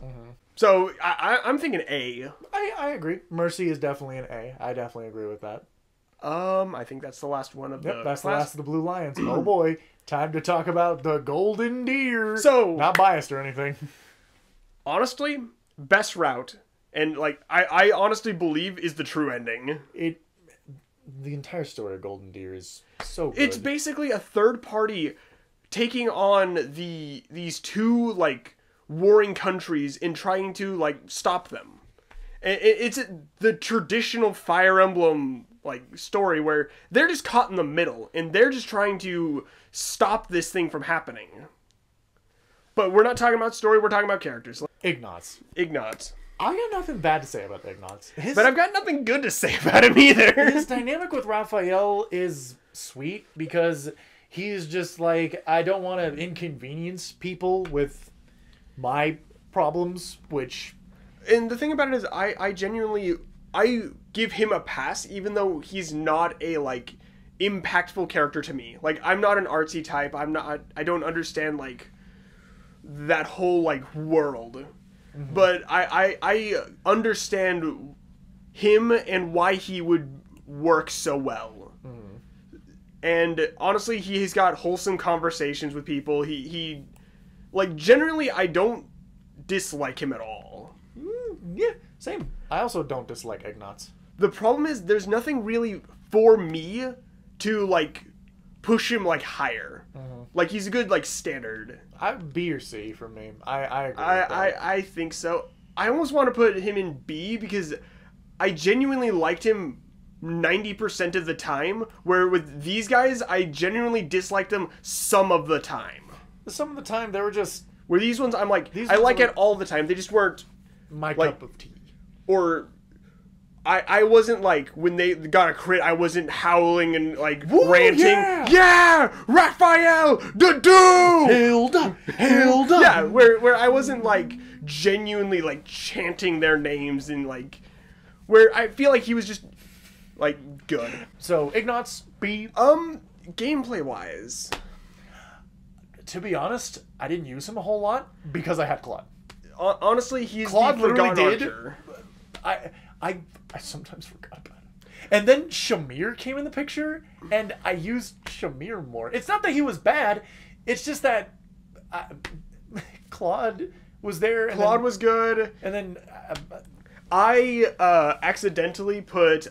Speaker 1: So, I'm thinking A.
Speaker 2: I agree. Mercy is definitely an A. I definitely agree with that.
Speaker 1: I think that's the last one of the
Speaker 2: Yep, that's the
Speaker 1: class.
Speaker 2: last of the Blue Lions. Oh boy, time to talk about the Golden Deer.
Speaker 1: So-
Speaker 2: not biased or anything.
Speaker 1: Honestly, best route, and like I honestly believe is the true ending.
Speaker 2: The entire story of Golden Deer is so good.
Speaker 1: It's basically a third party taking on these two like warring countries and trying to like stop them. It's the traditional Fire Emblem like story where they're just caught in the middle and they're just trying to stop this thing from happening. But we're not talking about story, we're talking about characters.
Speaker 2: Ignatz.
Speaker 1: Ignatz.
Speaker 2: I got nothing bad to say about Ignatz.
Speaker 1: But I've got nothing good to say about him either.
Speaker 2: His dynamic with Raphael is sweet because he's just like, I don't want to inconvenience people with my problems, which...
Speaker 1: And the thing about it is, I genuinely, I give him a pass, even though he's not a, like, impactful character to me. Like, I'm not an artsy type, I don't understand, like, that whole, like, world. But I understand him and why he would work so well. And honestly, he's got wholesome conversations with people. He like, generally, I don't dislike him at all.
Speaker 2: Yeah, same. I also don't dislike Ignatz.
Speaker 1: The problem is there's nothing really for me to, like, push him, like, higher. Like, he's a good, like, standard.
Speaker 2: B or C for me. I agree with that.
Speaker 1: I think so. I almost want to put him in B because I genuinely liked him 90% of the time, where with these guys, I genuinely disliked them some of the time.
Speaker 2: Some of the time, they were just
Speaker 1: Where these ones, I'm like,
Speaker 2: These
Speaker 1: I
Speaker 2: ones
Speaker 1: like
Speaker 2: are
Speaker 1: it all the time. They just weren't,
Speaker 2: my
Speaker 1: like-
Speaker 2: cup of tea.
Speaker 1: or... I wasn't like, when they got a crit, I wasn't howling and like
Speaker 2: Woo,
Speaker 1: ranting.
Speaker 2: yeah!
Speaker 1: Yeah! Raphael! Dedu!
Speaker 2: Hilda! Hilda!
Speaker 1: Yeah, where I wasn't like genuinely like chanting their names and like, where I feel like he was just like good.
Speaker 2: So, Ignatz, B.
Speaker 1: Gameplay wise,
Speaker 2: To be honest, I didn't use him a whole lot because I had Claude.
Speaker 1: honestly, he's
Speaker 2: Claude
Speaker 1: the
Speaker 2: literally
Speaker 1: Forgotten
Speaker 2: did.
Speaker 1: Archer.
Speaker 2: I sometimes forgot about him. And then Shamir came in the picture, and I used Shamir more. It's not that he was bad, it's just that Claude was there. And
Speaker 1: Claude
Speaker 2: then,
Speaker 1: was good.
Speaker 2: And then...
Speaker 1: I accidentally put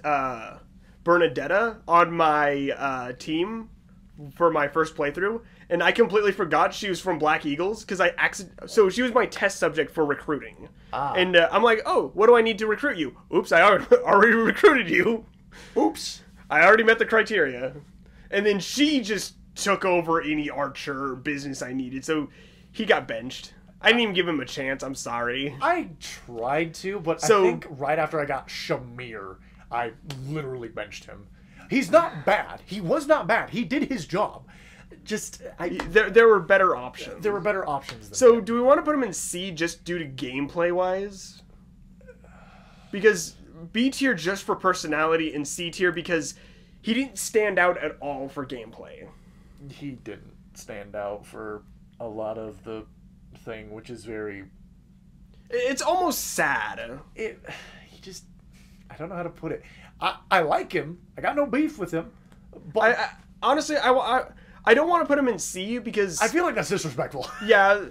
Speaker 1: Bernadetta on my team for my first playthrough, and I completely forgot she was from Black Eagles because so she was my test subject for recruiting. And I'm like, oh, what do I need to recruit you? Oops, I already recruited you.
Speaker 2: Oops.
Speaker 1: I already met the criteria. And then she just took over any Archer business I needed, so he got benched. I didn't even give him a chance. I'm sorry.
Speaker 2: I tried to, but I think right after I got Shamir, I literally benched him. He's not bad. He was not bad. He did his job. Just
Speaker 1: there were better options.
Speaker 2: There were better options than
Speaker 1: so
Speaker 2: him.
Speaker 1: do we want to put him in C just due to gameplay wise? Because B tier just for personality and C tier because he didn't stand out at all for gameplay.
Speaker 2: He didn't stand out for a lot of the thing, which is very...
Speaker 1: It's almost sad.
Speaker 2: He just... I don't know how to put it. I like him. I got no beef with him. But
Speaker 1: honestly, I don't want to put him in C because...
Speaker 2: I feel like that's disrespectful.
Speaker 1: Yeah.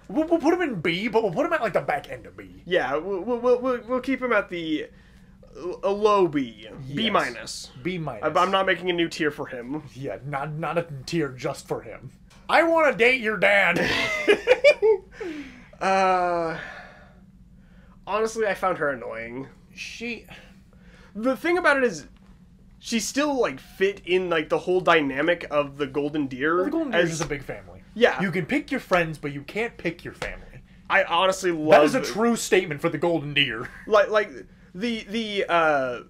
Speaker 2: We'll put him in B, but we'll put him at like the back end of B.
Speaker 1: Yeah, we'll keep him at a low B.
Speaker 2: Yes.
Speaker 1: B minus.
Speaker 2: B minus.
Speaker 1: I'm not making a new tier for him.
Speaker 2: Yeah, not a tier just for him. I want to date your dad.
Speaker 1: Honestly, I found her annoying. The thing about it is, she still like fit in like the whole dynamic of the Golden Deer.
Speaker 2: Well, the Golden Deer is just a big family.
Speaker 1: Yeah,
Speaker 2: you can pick your friends, but you can't pick your family.
Speaker 1: I honestly love
Speaker 2: that is a true statement for the Golden Deer.
Speaker 1: Like the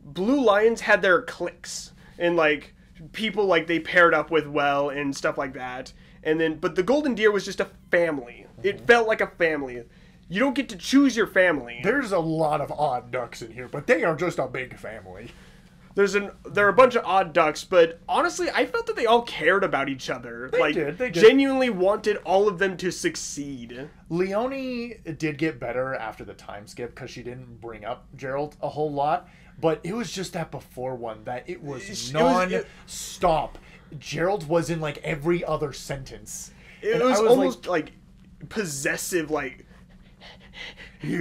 Speaker 1: Blue Lions had their cliques and like people like they paired up with well and stuff like that. And then, but the Golden Deer was just a family. It felt like a family. You don't get to choose your family.
Speaker 2: There's a lot of odd ducks in here, but they are just a big family.
Speaker 1: There are a bunch of odd ducks, but honestly, I felt that they all cared about each other.
Speaker 2: They did.
Speaker 1: Genuinely wanted all of them to succeed.
Speaker 2: Leonie did get better after the time skip because she didn't bring up Gerald a whole lot, but it was just that before one that it was non-stop. Gerald was in like every other sentence.
Speaker 1: It was almost like possessive, like...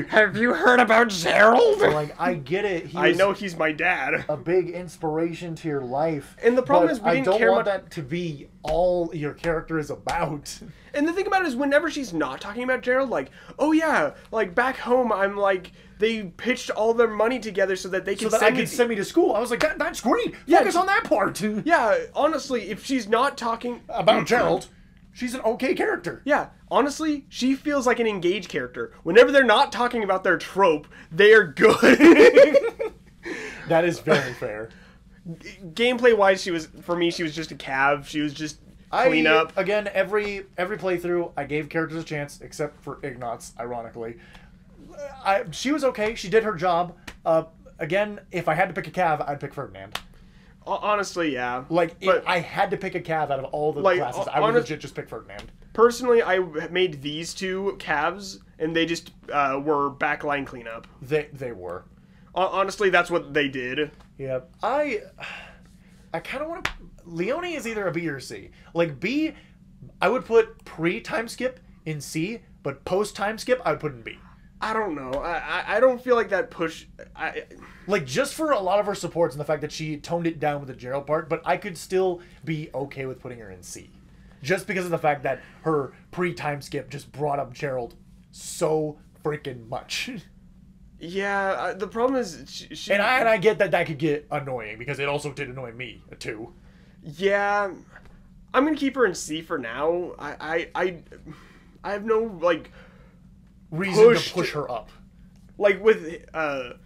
Speaker 1: Have you heard about Gerald?
Speaker 2: Like, I get it.
Speaker 1: I know he's my dad.
Speaker 2: A big inspiration to your life.
Speaker 1: And the problem is,
Speaker 2: I don't want that to be all your character is about.
Speaker 1: And the thing about it is, whenever she's not talking about Gerald, like, oh yeah, like back home, I'm like, they pitched all their money together so that they could
Speaker 2: send me to school. I was like, that's great. Focus on that part.
Speaker 1: Yeah, honestly, if she's not talking
Speaker 2: about Gerald, she's an okay character.
Speaker 1: Yeah, honestly, she feels like an engaged character. Whenever they're not talking about their trope, they are good.
Speaker 2: That is very fair.
Speaker 1: Gameplay-wise, for me, she was just a cav. She was just clean up.
Speaker 2: Again, every playthrough, I gave characters a chance, except for Ignatz, ironically. She was okay. She did her job. Again, if I had to pick a cav, I'd pick Ferdinand.
Speaker 1: Honestly, yeah.
Speaker 2: Like, if I had to pick a cav out of all the classes, I would legit just pick Ferdinand.
Speaker 1: Personally, I made these two calves, and they just were backline cleanup.
Speaker 2: They were.
Speaker 1: Honestly, that's what they did.
Speaker 2: Yeah. I kind of want to... Leonie is either a B or a C. Like, B, I would put pre-time skip in C, but post-time skip, I would put in B.
Speaker 1: I don't know. I don't feel like that push...
Speaker 2: Like, just for a lot of her supports and the fact that she toned it down with the Gerald part, but I could still be okay with putting her in C. Just because of the fact that her pre-time skip just brought up Gerald so freaking much.
Speaker 1: Yeah, the problem is... She
Speaker 2: and I get that could get annoying, because it also did annoy me, too.
Speaker 1: Yeah, I'm going to keep her in C for now. I have no, like...
Speaker 2: reason to push her up.
Speaker 1: Like with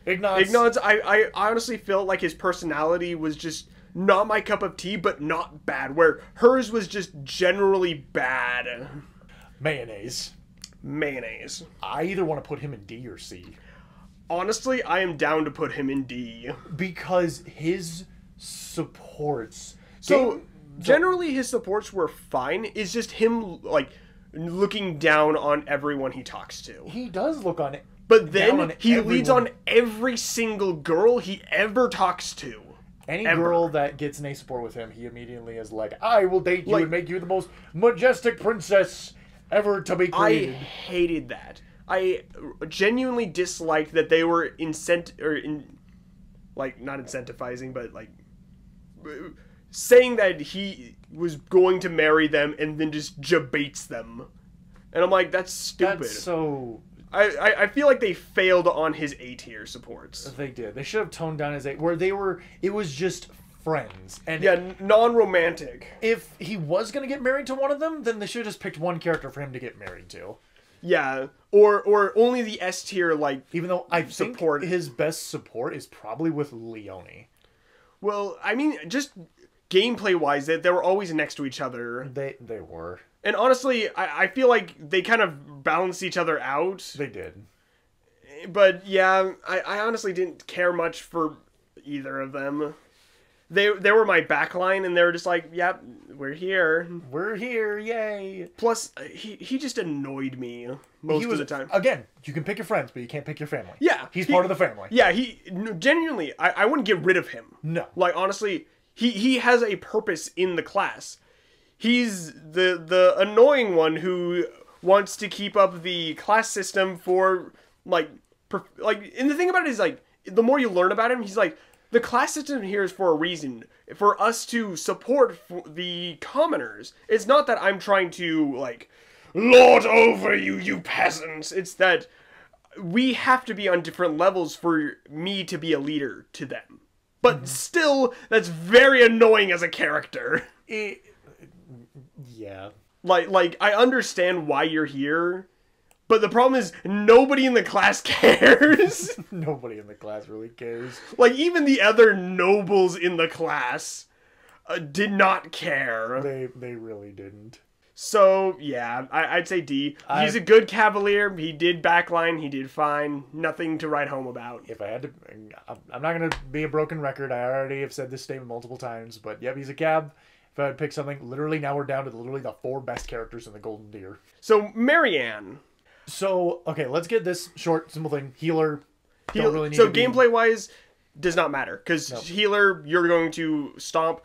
Speaker 2: Ignatz,
Speaker 1: I honestly felt like his personality was just not my cup of tea, but not bad. Where hers was just generally bad.
Speaker 2: Mayonnaise.
Speaker 1: I
Speaker 2: either want to put him in D or C.
Speaker 1: Honestly, I am down to put him in D.
Speaker 2: Because his supports...
Speaker 1: So, generally his supports were fine. It's just him, like... looking down on everyone he talks to.
Speaker 2: He does look on it.
Speaker 1: But then he leads on every single girl he ever talks to.
Speaker 2: Any girl that gets an A support with him, he immediately is like, I will date you and make you the most majestic princess ever to be created.
Speaker 1: I hated that. I genuinely disliked that they were not incentivizing, but like saying that he was going to marry them and then just jabates them. And I'm like, that's stupid.
Speaker 2: That's so...
Speaker 1: I feel like they failed on his A tier supports.
Speaker 2: They did. They should have toned down his A, where they were... It was just friends. And
Speaker 1: Yeah, non-romantic.
Speaker 2: if he was going to get married to one of them, then they should have just picked one character for him to get married to.
Speaker 1: Yeah, or only the S tier, like,
Speaker 2: Even though I
Speaker 1: support.
Speaker 2: think his best support is probably with Leone.
Speaker 1: Well, I mean, just gameplay-wise, they were always next to each other.
Speaker 2: They were.
Speaker 1: And honestly, I feel like they kind of balanced each other out.
Speaker 2: They did.
Speaker 1: But yeah, I honestly didn't care much for either of them. They were my backline, and they were just like, yep, we're here.
Speaker 2: We're here, yay!
Speaker 1: Plus, he just annoyed me most of the time.
Speaker 2: Again, you can pick your friends, but you can't pick your family.
Speaker 1: Yeah.
Speaker 2: He's part of the family.
Speaker 1: Yeah, genuinely, I wouldn't get rid of him.
Speaker 2: No.
Speaker 1: Like, honestly, he has a purpose in the class. He's the annoying one who wants to keep up the class system for, like, and the thing about it is, like, the more you learn about him, he's like, the class system here is for a reason. For us to support the commoners. It's not that I'm trying to, like, lord over you, you peasants. It's that we have to be on different levels for me to be a leader to them. But still, that's very annoying as a character.
Speaker 2: Yeah.
Speaker 1: Like, I understand why you're here, but the problem is nobody in the class cares.
Speaker 2: Nobody in the class really cares.
Speaker 1: Like, even the other nobles in the class did not care.
Speaker 2: They really didn't.
Speaker 1: So, yeah, I'd say D. He's a good cavalier. He did backline. He did fine. Nothing to write home about.
Speaker 2: If I had to... I'm not going to be a broken record. I already have said this statement multiple times. But, yep, he's a cab. If I had to pick something, literally now we're down to literally the 4 best characters in the Golden Deer.
Speaker 1: So, Marianne.
Speaker 2: So, okay, let's get this short, simple thing. Healer. Don't really need
Speaker 1: so,
Speaker 2: to be...
Speaker 1: gameplay-wise, does not matter. Because healer, you're going to stomp.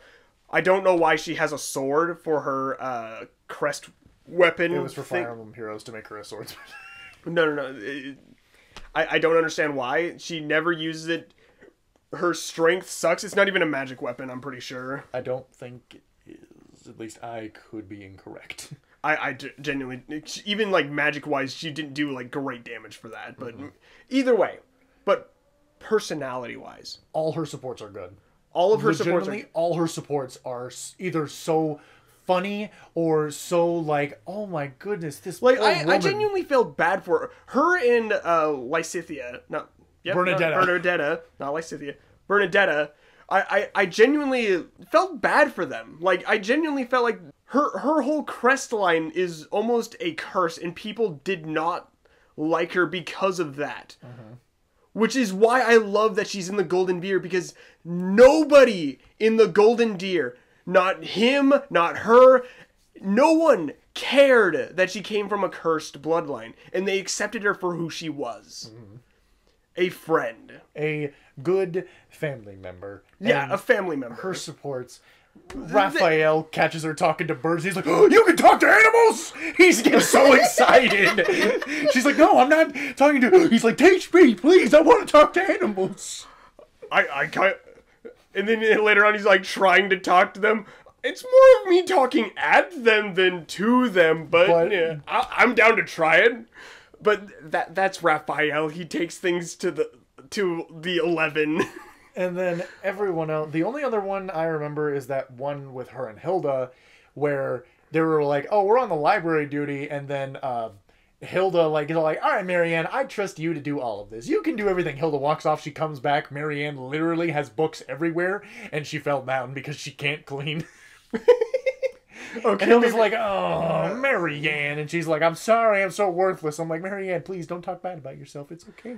Speaker 1: I don't know why she has a sword for her crest weapon.
Speaker 2: It was for Fire Emblem Heroes to make her a swordsman.
Speaker 1: No. I don't understand why. She never uses it. Her strength sucks. It's not even a magic weapon, I'm pretty sure.
Speaker 2: I don't think it is. At least I could be incorrect.
Speaker 1: I genuinely... Even, like, magic-wise, she didn't do, like, great damage for that. But either way. But personality-wise.
Speaker 2: All her supports are good.
Speaker 1: All of her supports
Speaker 2: all her supports are either so funny or so like, oh my goodness, this
Speaker 1: like I genuinely felt bad for her and Lysithea, Bernadetta, not Lysithea, Bernadetta. I genuinely felt bad for them. Like, I genuinely felt like her whole crest line is almost a curse, and people did not like her because of that. Which is why I love that she's in the Golden Deer, because nobody in the Golden Deer, not him, not her, no one cared that she came from a cursed bloodline. And they accepted her for who she was. A friend.
Speaker 2: A good family member.
Speaker 1: Yeah, a family member.
Speaker 2: Her supports... Raphael catches her talking to birds. He's like, oh, you can talk to animals! He gets so excited. She's like, no, I'm not talking to... He's like, teach me, please. I want to talk to animals.
Speaker 1: I can't... And then later on, he's like trying to talk to them. It's more of me talking at them than to them, but yeah, I'm down to try it. But that's Raphael. He takes things to the 11.
Speaker 2: And then everyone else, the only other one I remember is that one with her and Hilda, where they were like, oh, we're on the library duty, and then Hilda, like, all right, Marianne, I trust you to do all of this. You can do everything. Hilda walks off, she comes back, Marianne literally has books everywhere, and she fell down because she can't clean. Okay, and Hilda's like, oh, Marianne, and she's like, I'm sorry, I'm so worthless. I'm like, Marianne, please don't talk bad about yourself. It's okay.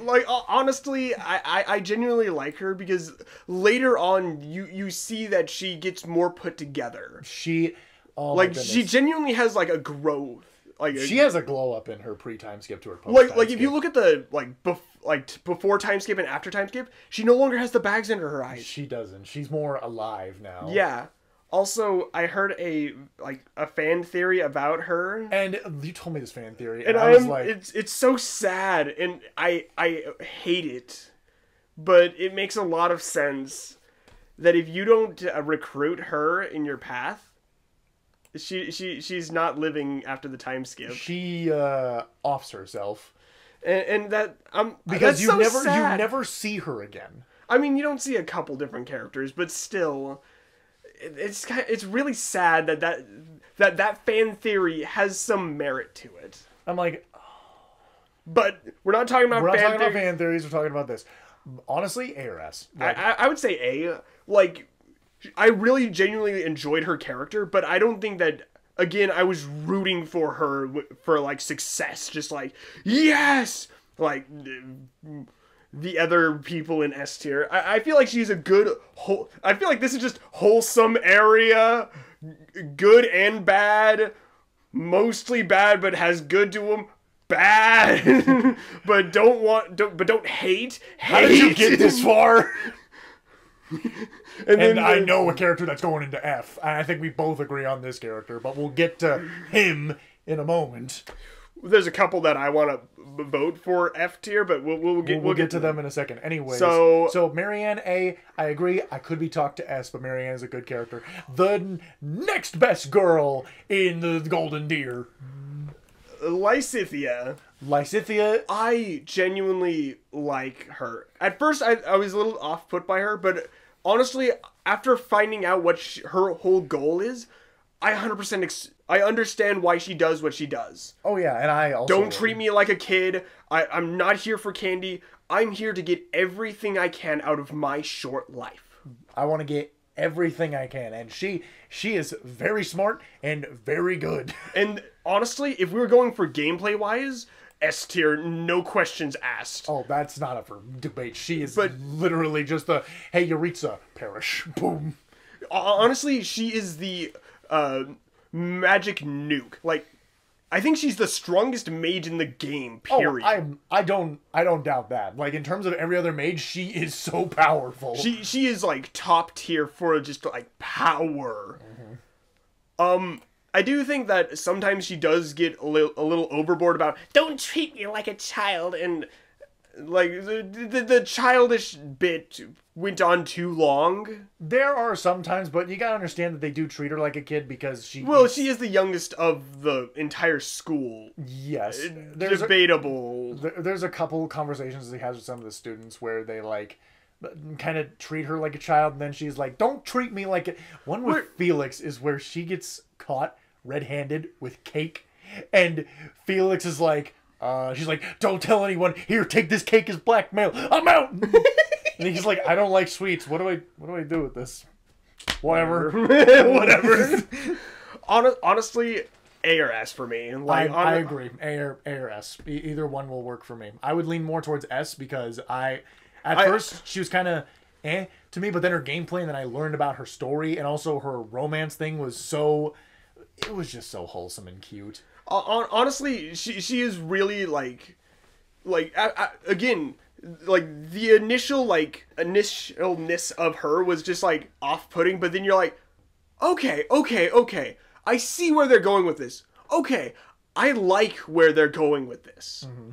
Speaker 1: Like, honestly, I genuinely like her because later on, you see that she gets more put together.
Speaker 2: She
Speaker 1: genuinely has like a growth. Like
Speaker 2: she has a glow up in her pre-time skip to her post.
Speaker 1: Like if you look at the before time skip and after time skip, she no longer has the bags under her eyes.
Speaker 2: She doesn't. She's more alive now.
Speaker 1: Yeah. Also, I heard a fan theory about her,
Speaker 2: and you told me this fan theory,
Speaker 1: and
Speaker 2: I was like,
Speaker 1: it's so sad, and I hate it, but it makes a lot of sense that if you don't recruit her in your path, she's not living after the time skip.
Speaker 2: She offs herself,
Speaker 1: and that
Speaker 2: because
Speaker 1: you
Speaker 2: never see her again.
Speaker 1: I mean, you don't see a couple different characters, but still, it's really sad that fan theory has some merit to it.
Speaker 2: I'm like,
Speaker 1: but we're not talking about
Speaker 2: we're not talking about fan theories. We're talking about this. Honestly, A or S. Like,
Speaker 1: I would say A. Like, I really genuinely enjoyed her character, but I don't think that. Again, I was rooting for her for like success, just like yes, like the other people in S tier. I feel like she's a good whole. I feel like this is just wholesome area, good and bad, mostly bad, but has good to them. Bad, but don't hate.
Speaker 2: How did you get this far?
Speaker 1: And
Speaker 2: I know a character that's going into F. I think we both agree on this character, but we'll get to him in a moment.
Speaker 1: There's a couple that I want to vote for F tier, but we'll get
Speaker 2: to them in a second. Anyways,
Speaker 1: so
Speaker 2: Marianne A, I agree. I could be talked to S, but Marianne is a good character. The next best girl in the Golden Deer.
Speaker 1: Lysithea. I genuinely like her. At first, I was a little off-put by her, but honestly, after finding out what her whole goal is, I 100% I understand why she does what she does.
Speaker 2: Oh yeah, and I also...
Speaker 1: Don't treat me like a kid. I'm not here for candy. I'm here to get everything I can out of my short life.
Speaker 2: I want to get everything I can, and she is very smart and very good.
Speaker 1: And honestly, if we were going for gameplay wise, S tier, no questions asked.
Speaker 2: Oh, that's not up for debate. She is literally just the hey Yaritza, perish, boom.
Speaker 1: Honestly, she is the magic nuke. Like, I think she's the strongest mage in the game. Period.
Speaker 2: Oh, I don't doubt that. Like, in terms of every other mage, she is so powerful.
Speaker 1: She is like top tier for just like power. Mm-hmm. I do think that sometimes she does get a little overboard about don't treat me like a child, and like the childish bit went on too long.
Speaker 2: There are some times, but you gotta understand that they do treat her like a kid because she
Speaker 1: she is the youngest of the entire school.
Speaker 2: Yes,
Speaker 1: debatable.
Speaker 2: There's a couple conversations he has with some of the students where they like kind of treat her like a child, and then she's like, don't treat me like it. One with Felix is where she gets caught red-handed with cake, and Felix is like, she's like, don't tell anyone, here, take this cake as blackmail, I'm out. And he's like, I don't like sweets, what do I do with this? Whatever.
Speaker 1: Whatever. Honestly, A or S for me. Like,
Speaker 2: I agree. A or S. Either one will work for me. I would lean more towards S because at first she was kind of to me, but then her gameplay, and then I learned about her story, and also her romance thing was it was just so wholesome and cute.
Speaker 1: Honestly, she is really like again, like the initialness of her was just like off-putting, but then you're like, okay, I see where they're going with this. Okay, I like where they're going with this. Mm-hmm.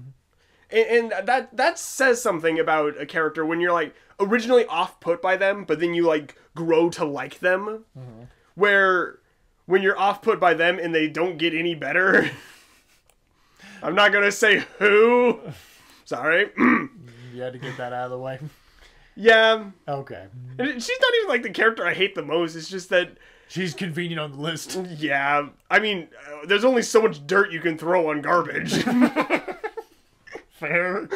Speaker 1: And that says something about a character when you're like originally off-put by them, but then you like grow to like them. Mm-hmm. Where when you're off-put by them and they don't get any better, I'm not gonna say who. Sorry.
Speaker 2: You had to get that out of the way.
Speaker 1: Yeah.
Speaker 2: Okay.
Speaker 1: And she's not even like the character I hate the most. It's just that
Speaker 2: she's convenient on the list.
Speaker 1: Yeah. I mean, there's only so much dirt you can throw on garbage.
Speaker 2: Fair.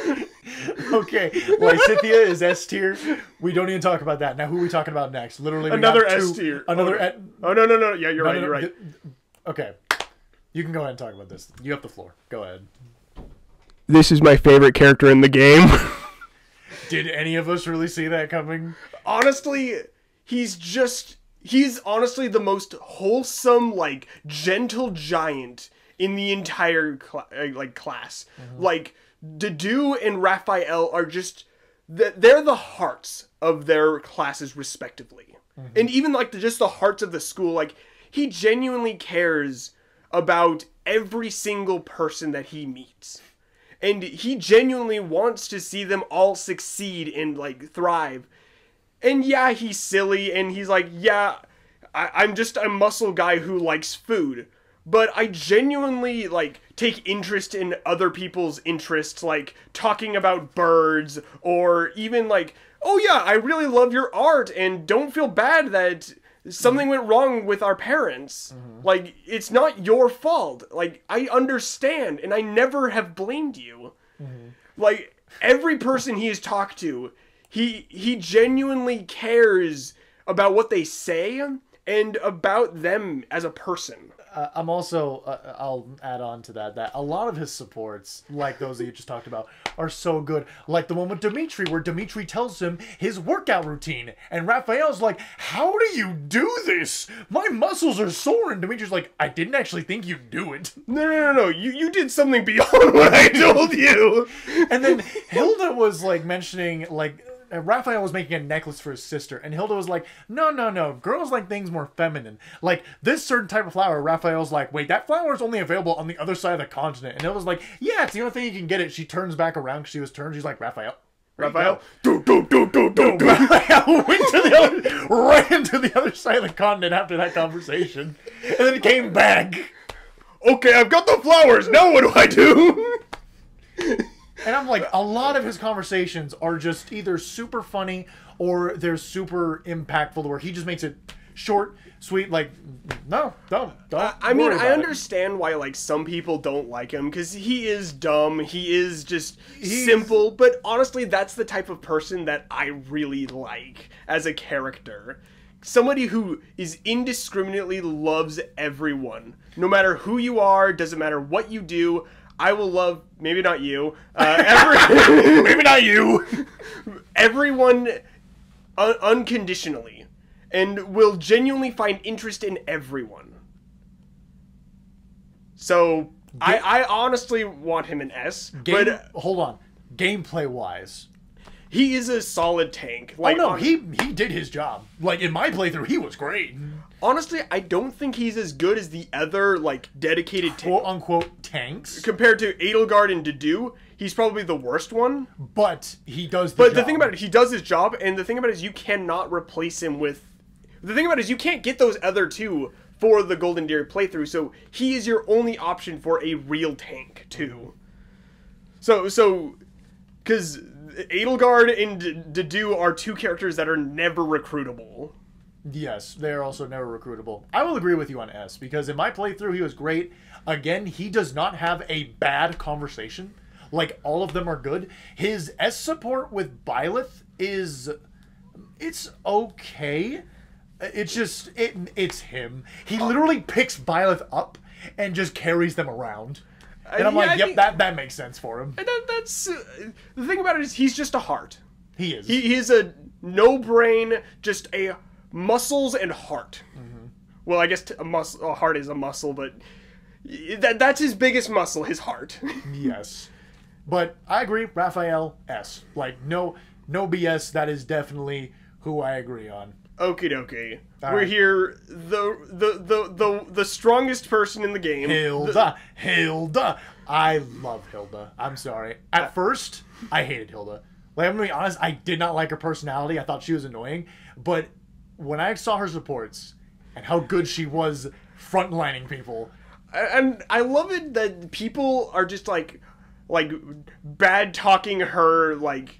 Speaker 2: Okay. Lysithea is S tier. We don't even talk about that. Now, who are we talking about next? Literally,
Speaker 1: another S tier.
Speaker 2: Another.
Speaker 1: Oh no. Yeah, you're right. You're right.
Speaker 2: Okay. You can go ahead and talk about this. You have the floor. Go ahead.
Speaker 1: This is my favorite character in the game.
Speaker 2: Did any of us really see that coming?
Speaker 1: Honestly, he's honestly the most wholesome, like, gentle giant in the entire class. Mm-hmm. Like, Dedu and Raphael are just they're the hearts of their classes respectively. Mm-hmm. And even like just the hearts of the school. Like, he genuinely cares about every single person that he meets. And he genuinely wants to see them all succeed and, like, thrive. And yeah, he's silly, and he's like, yeah, I'm just a muscle guy who likes food. But I genuinely, like, take interest in other people's interests, like, talking about birds, or even, like, oh yeah, I really love your art, and don't feel bad that something went wrong with our parents. Like, it's not your fault. Like, I understand, and I never have blamed you. Like, every person he has talked to, he genuinely cares about what they say and about them as a person.
Speaker 2: I'm also, I'll add on to that a lot of his supports, like those that you just talked about, are so good. Like the one with Dimitri, where Dimitri tells him his workout routine, and Raphael's like, how do you do this? My muscles are sore. And Dimitri's like, I didn't actually think you'd do it.
Speaker 1: No. You did something beyond what I told you.
Speaker 2: And then Hilda was like mentioning, like, Raphael was making a necklace for his sister, and Hilda was like, no, girls like things more feminine. Like, this certain type of flower, Raphael's like, wait, that flower is only available on the other side of the continent. And Hilda's like, yeah, it's the only thing you can get it. She turns back around because she was turned. She's like, Raphael.
Speaker 1: Raphael?
Speaker 2: Raphael went to the other, ran to the other side of the continent after that conversation, and then came back.
Speaker 1: Okay, I've got the flowers. Now what do I do?
Speaker 2: And I'm like, a lot of his conversations are just either super funny or they're super impactful, where he just makes it short, sweet, like, no, don't.
Speaker 1: I mean, I understand why, like, some people don't like him, because he is dumb, he is just simple, but honestly, that's the type of person that I really like as a character. Somebody who is indiscriminately loves everyone. No matter who you are, doesn't matter what you do, I will love, maybe not you,
Speaker 2: maybe not you,
Speaker 1: everyone unconditionally, and will genuinely find interest in everyone. So, I honestly want him an S, but...
Speaker 2: Hold on. Gameplay-wise,
Speaker 1: he is a solid tank. Like,
Speaker 2: oh no, he did his job. Like, in my playthrough, he was great.
Speaker 1: Honestly, I don't think he's as good as the other, like, dedicated
Speaker 2: quote-unquote tanks.
Speaker 1: Compared to Edelgard and Dedue, he's probably the worst one.
Speaker 2: But he does the job.
Speaker 1: But the thing about it, he does his job, and the thing about it is you cannot replace him with... The thing about it is you can't get those other two for the Golden Deer playthrough, so he is your only option for a real tank, too. So... Because Edelgard and Dedue are two characters that are never recruitable.
Speaker 2: Yes, they are also never recruitable. I will agree with you on S, because in my playthrough, he was great. Again, he does not have a bad conversation. Like, all of them are good. His S support with Byleth is... It's okay. It's just... It's him. He literally picks Byleth up and just carries them around. And I'm like, yep, that makes sense for him.
Speaker 1: And that's... the thing about it is he's just a heart.
Speaker 2: He is.
Speaker 1: He is a no-brain, just a muscles and heart. Well, I guess a heart is a muscle, but that's his biggest muscle, his heart.
Speaker 2: Yes. But I agree, Raphael, S. Like, no BS, that is definitely who I agree on.
Speaker 1: Okie dokie. We're here, the strongest person in the game.
Speaker 2: Hilda. I love Hilda. I'm sorry. At first, I hated Hilda. Like, I'm gonna be honest, I did not like her personality. I thought she was annoying. But when I saw her supports and how good she was frontlining people,
Speaker 1: and I love it that people are just like bad talking her, like,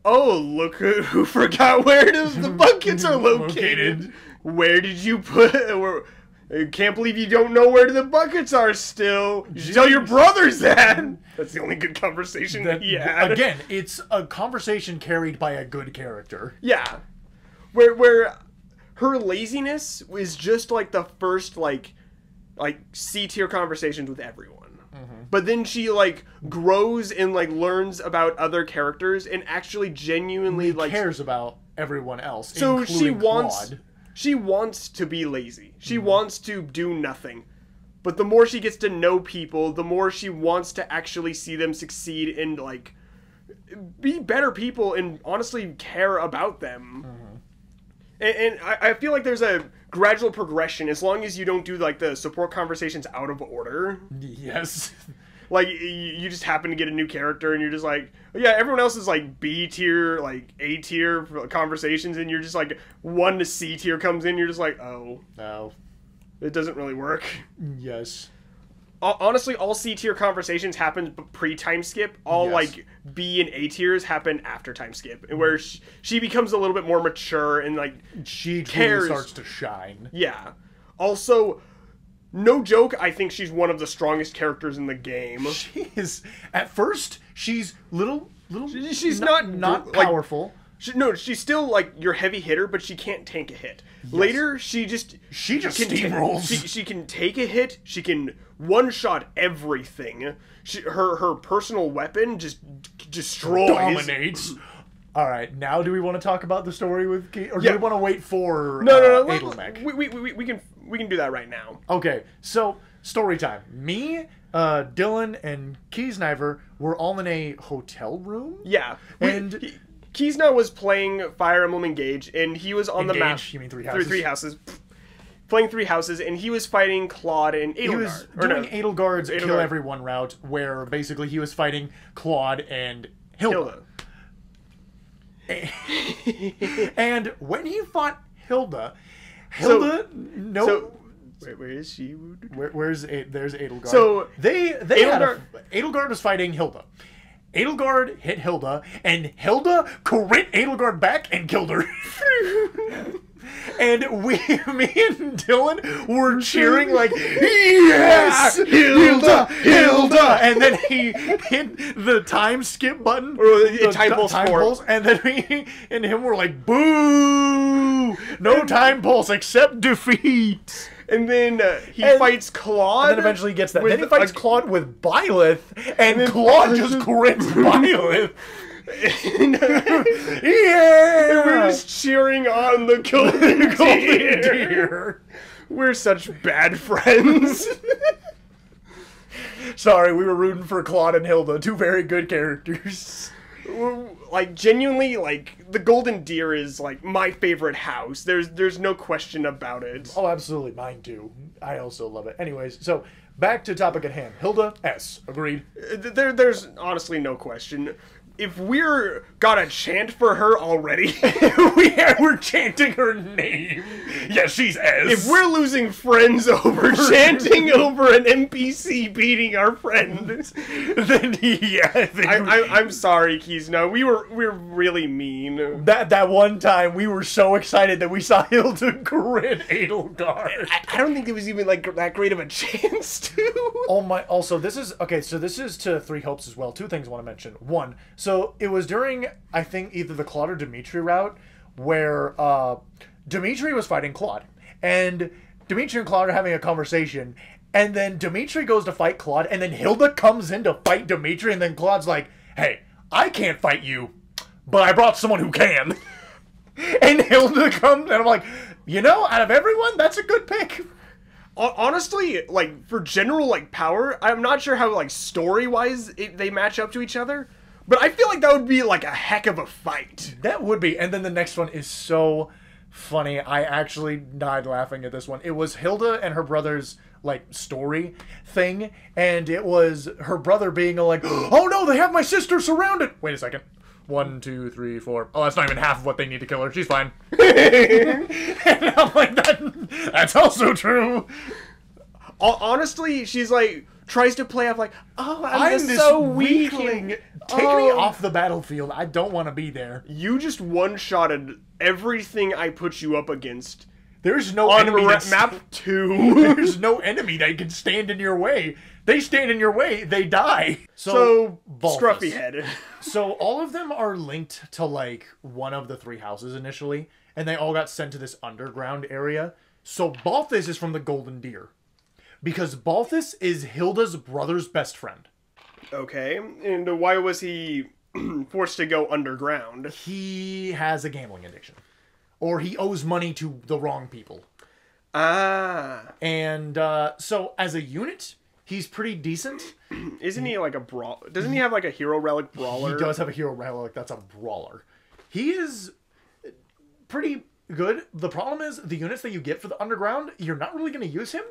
Speaker 1: oh, look who forgot where the buckets are located. Where did you put... I can't believe you don't know where the buckets are still. You should tell your brothers that. That's the only good conversation that he had.
Speaker 2: Again, it's a conversation carried by a good character.
Speaker 1: Yeah. Where her laziness is just like the first, like C-tier conversations with everyone. But then she, like, grows and, like, learns about other characters and actually genuinely, like...
Speaker 2: cares about everyone else,
Speaker 1: so
Speaker 2: including Claude.
Speaker 1: She wants to be lazy. She wants to do nothing. But the more she gets to know people, the more she wants to actually see them succeed and, like, be better people and honestly care about them. And I feel like there's a gradual progression as long as you don't do, like, the support conversations out of order.
Speaker 2: Yes.
Speaker 1: Like, you just happen to get a new character and you're just like, yeah, everyone else is like B tier, like A tier conversations, and you're just like 1 to C tier comes in, you're just like, oh.
Speaker 2: No.
Speaker 1: It doesn't really work.
Speaker 2: Yes.
Speaker 1: honestly, all C tier conversations happen pre-time skip. All
Speaker 2: Yes.
Speaker 1: like B and A tiers happen after time skip, and where she becomes a little bit more mature and like
Speaker 2: She
Speaker 1: cares.
Speaker 2: truly starts to shine.
Speaker 1: Yeah. Also, no joke, I think she's one of the strongest characters in the game.
Speaker 2: She is, at first, she's little.
Speaker 1: She's
Speaker 2: not
Speaker 1: like,
Speaker 2: powerful.
Speaker 1: She's still like your heavy hitter, but she can't tank a hit. Later, she just
Speaker 2: steamrolls.
Speaker 1: She can take a hit. She can one shot everything. Her personal weapon just destroys.
Speaker 2: Dominates. All right, now do we want to talk about the story with Key, or do we want to wait for
Speaker 1: No.
Speaker 2: Edelmech?
Speaker 1: We can do that right now.
Speaker 2: Okay, so story time. Me, Dylan, and Kiesniver were all in a hotel room.
Speaker 1: Yeah,
Speaker 2: And
Speaker 1: Kiesna was playing Fire Emblem Engage, and he was on the map.
Speaker 2: You mean Three Houses?
Speaker 1: Three houses. Playing Three Houses, and he was fighting Claude and Edelgard.
Speaker 2: He was doing Edelgard's Kill Everyone route, where basically he was fighting Claude and Hilda. And when he fought Hilda,
Speaker 1: wait, where is she?
Speaker 2: There's Edelgard.
Speaker 1: So
Speaker 2: Edelgard was fighting Hilda. Edelgard hit Hilda, and Hilda crit Edelgard back and killed her. And me and Dylan were cheering like, yes, Hilda, Hilda, and then he hit the time skip button,
Speaker 1: or the time pulse,
Speaker 2: and then me and him were like, boo, no time pulse except defeat.
Speaker 1: And then he fights Claude.
Speaker 2: And then eventually he gets that. Then he fights Claude with Byleth, and Claude just crits Byleth.
Speaker 1: Yeah! And we're just cheering on the Golden Deer. We're such bad friends.
Speaker 2: Sorry, we were rooting for Claude and Hilda, two very good characters.
Speaker 1: Like, genuinely, like, the Golden Deer is, like, my favorite house. There's no question about it.
Speaker 2: Oh, absolutely. Mine too. I also love it. Anyways, so, back to topic at hand. Hilda, S. Agreed.
Speaker 1: There's honestly no question. If we're gotta chant for her already,
Speaker 2: we're chanting her name. Yeah, she's S.
Speaker 1: If we're losing friends over chanting over an NPC beating our friend,
Speaker 2: then yeah,
Speaker 1: I'm sorry, Kiesna. We're really mean.
Speaker 2: That one time we were so excited that we saw Hilda crit Edelgard.
Speaker 1: I don't think it was even like that great of a chance to.
Speaker 2: Oh my! Also, this is okay. So this is to Three Hopes as well. Two things I want to mention. One, so it was during, I think, either the Claude or Dimitri route where Dimitri was fighting Claude, and Dimitri and Claude are having a conversation, and then Dimitri goes to fight Claude, and then Hilda comes in to fight Dimitri, and then Claude's like, "Hey, I can't fight you, but I brought someone who can." And Hilda comes, and I'm like, you know, out of everyone, that's a good pick.
Speaker 1: Honestly, like, for general, like, power, I'm not sure how, like, story-wise they match up to each other, but I feel like that would be, like, a heck of a fight.
Speaker 2: That would be. And then the next one is so funny. I actually died laughing at this one. It was Hilda and her brother's, like, story thing, and it was her brother being like, oh no, they have my sister surrounded! Wait a second. 1, 2, 3, 4. Oh, that's not even half of what they need to kill her. She's fine. And I'm like, that's also true.
Speaker 1: Honestly, she's like, tries to play off like, oh, I'm
Speaker 2: this
Speaker 1: so
Speaker 2: weakling. Take me off the battlefield. I don't want to be there.
Speaker 1: You just one-shotted everything I put you up against.
Speaker 2: There's no
Speaker 1: on
Speaker 2: enemy
Speaker 1: map 2.
Speaker 2: There's no enemy that can stand in your way. They stand in your way, they die.
Speaker 1: So scruffy head.
Speaker 2: So all of them are linked to like one of the three houses initially, and they all got sent to this underground area. So Balthus is from the Golden Deer, because Balthus is Hilda's brother's best friend.
Speaker 1: Okay, and why was he forced to go underground?
Speaker 2: He has a gambling addiction, or he owes money to the wrong people.
Speaker 1: Ah.
Speaker 2: And so as a unit, he's pretty decent.
Speaker 1: Isn't he like a brawl? Doesn't he have like a hero relic brawler?
Speaker 2: He does have a hero relic that's a brawler. He is pretty good. The problem is the units that you get for the underground, you're not really going to use him.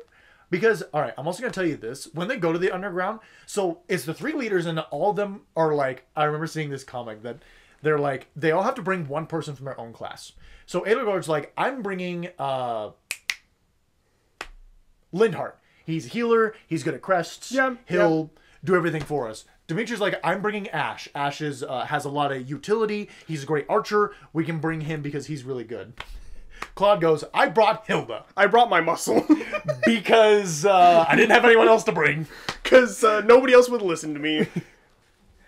Speaker 2: Because, alright, I'm also going to tell you this. When they go to the underground, so it's the three leaders and all of them are like, I remember seeing this comic that they're like, they all have to bring one person from their own class. So Edelgard's like, I'm bringing Lindhart. He's a healer. He's good at crests.
Speaker 1: Yeah,
Speaker 2: He'll do everything for us. Dimitri's like, I'm bringing Ash. Ash is, has a lot of utility. He's a great archer. We can bring him because he's really good. Claude goes, I brought Hilda.
Speaker 1: I brought my muscle.
Speaker 2: Because I didn't have anyone else to bring.
Speaker 1: Because nobody else would listen to me.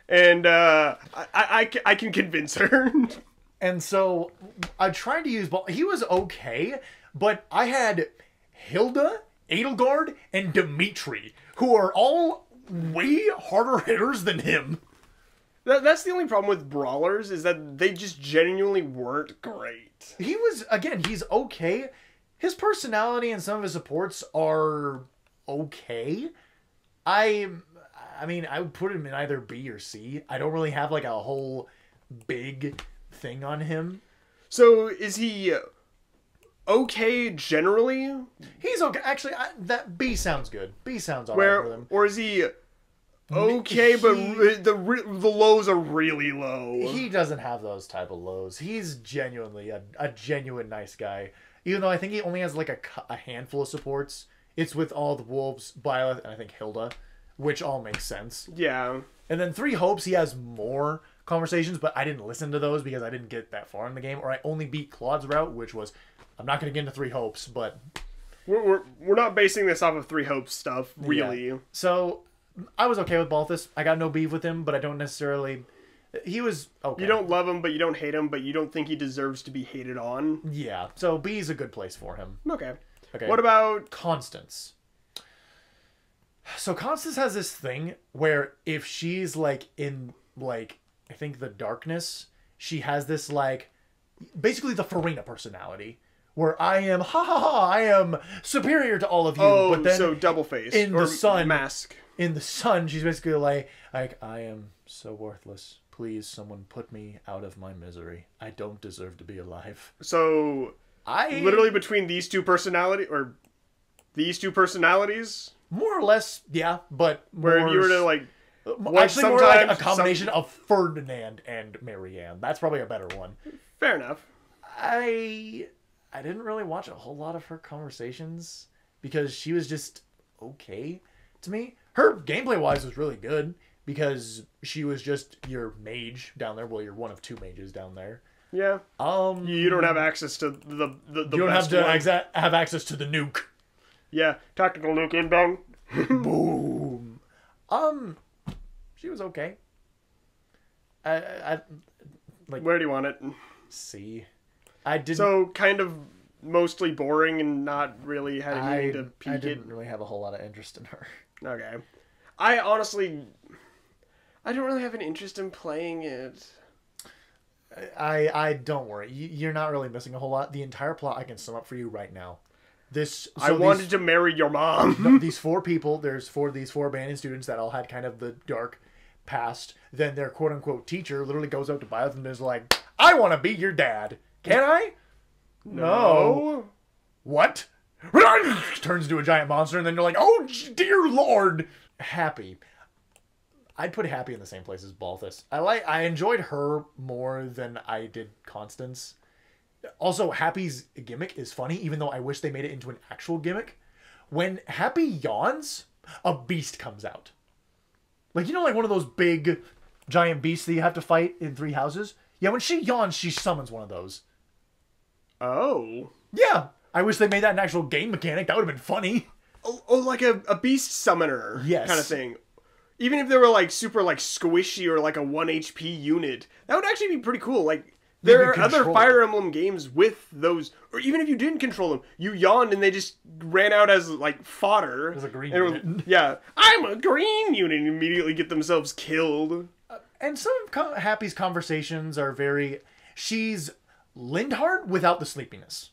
Speaker 1: And I can convince her.
Speaker 2: And so I tried to use ball. He was okay, but I had Hilda, Edelgard, and Dimitri, who are all way harder hitters than him.
Speaker 1: That's the only problem with brawlers, is that they just genuinely weren't great.
Speaker 2: He was, again, he's okay. His personality and some of his supports are okay. I mean, I would put him in either B or C. I don't really have like a whole big thing on him.
Speaker 1: So is he okay generally?
Speaker 2: He's okay. Actually, that B sounds good. B sounds alright with him.
Speaker 1: Or is he okay, but the lows are really low?
Speaker 2: He doesn't have those type of lows. He's genuinely a genuine nice guy. Even though I think he only has like a handful of supports. It's with all the wolves, Byleth, and I think Hilda, which all makes sense.
Speaker 1: Yeah.
Speaker 2: And then Three Hopes, he has more conversations, but I didn't listen to those because I didn't get that far in the game, or I only beat Claude's route, which was, I'm not going to get into Three Hopes, but
Speaker 1: we're not basing this off of Three Hopes stuff, really.
Speaker 2: Yeah. So I was okay with Balthus. I got no beef with him, but I don't necessarily. He was okay.
Speaker 1: You don't love him, but you don't hate him, but you don't think he deserves to be hated on.
Speaker 2: Yeah. So B is a good place for him.
Speaker 1: Okay.
Speaker 2: Okay.
Speaker 1: What about
Speaker 2: Constance? So Constance has this thing where if she's like in like I think the darkness, she has this like basically the Farina personality where I am I am superior to all of you.
Speaker 1: Oh,
Speaker 2: but then
Speaker 1: so double face
Speaker 2: in the sun
Speaker 1: mask.
Speaker 2: In the sun, she's basically like I am so worthless. Please, someone put me out of my misery. I don't deserve to be alive.
Speaker 1: So literally between these two personalities.
Speaker 2: More or less, yeah, but
Speaker 1: where if you were to like,
Speaker 2: actually more like a combination of Ferdinand and Marianne. That's probably a better one.
Speaker 1: Fair enough.
Speaker 2: I didn't really watch a whole lot of her conversations because she was just okay to me. Her gameplay wise was really good because she was just your mage down there. Well, you're one of two mages down there.
Speaker 1: Yeah. You don't have access to the you
Speaker 2: don't have to have access to the nuke.
Speaker 1: Yeah, tactical nuke inbound.
Speaker 2: Boom. She was okay. I like.
Speaker 1: Where do you want it?
Speaker 2: C. I didn't.
Speaker 1: So kind of mostly boring and not really had anything to peak
Speaker 2: I didn't really have a whole lot of interest in her.
Speaker 1: Okay. I honestly, I don't really have an interest in playing it.
Speaker 2: I don't worry. You're not really missing a whole lot. The entire plot I can sum up for you right now.
Speaker 1: I wanted to marry your mom.
Speaker 2: No, these four people, these four abandoned students that all had kind of the dark past. Then their quote-unquote teacher literally goes out to Byleth and is like, I want to be your dad. Can I? No. What? Turns into a giant monster and then you're like, oh, dear Lord. Happy. I'd put Happy in the same place as Balthus. I enjoyed her more than I did Constance. Also, Happy's gimmick is funny, even though I wish they made it into an actual gimmick. When Happy yawns, a beast comes out. Like, you know, like one of those big, giant beasts that you have to fight in Three Houses? Yeah, when she yawns, she summons one of those.
Speaker 1: Oh.
Speaker 2: Yeah. I wish they made that an actual game mechanic. That would have been funny.
Speaker 1: Oh, like a beast summoner.
Speaker 2: Yes.
Speaker 1: Kind of thing. Even if they were, like, super, like, squishy or, like, a 1 HP unit, that would actually be pretty cool. Like, there are other Fire Emblem games with those, or even if you didn't control them, you yawned and they just ran out as, like, fodder.
Speaker 2: As a green unit.
Speaker 1: Yeah. I'm a green unit and immediately get themselves killed.
Speaker 2: And some of Happy's conversations are very... She's Lindhard without the sleepiness.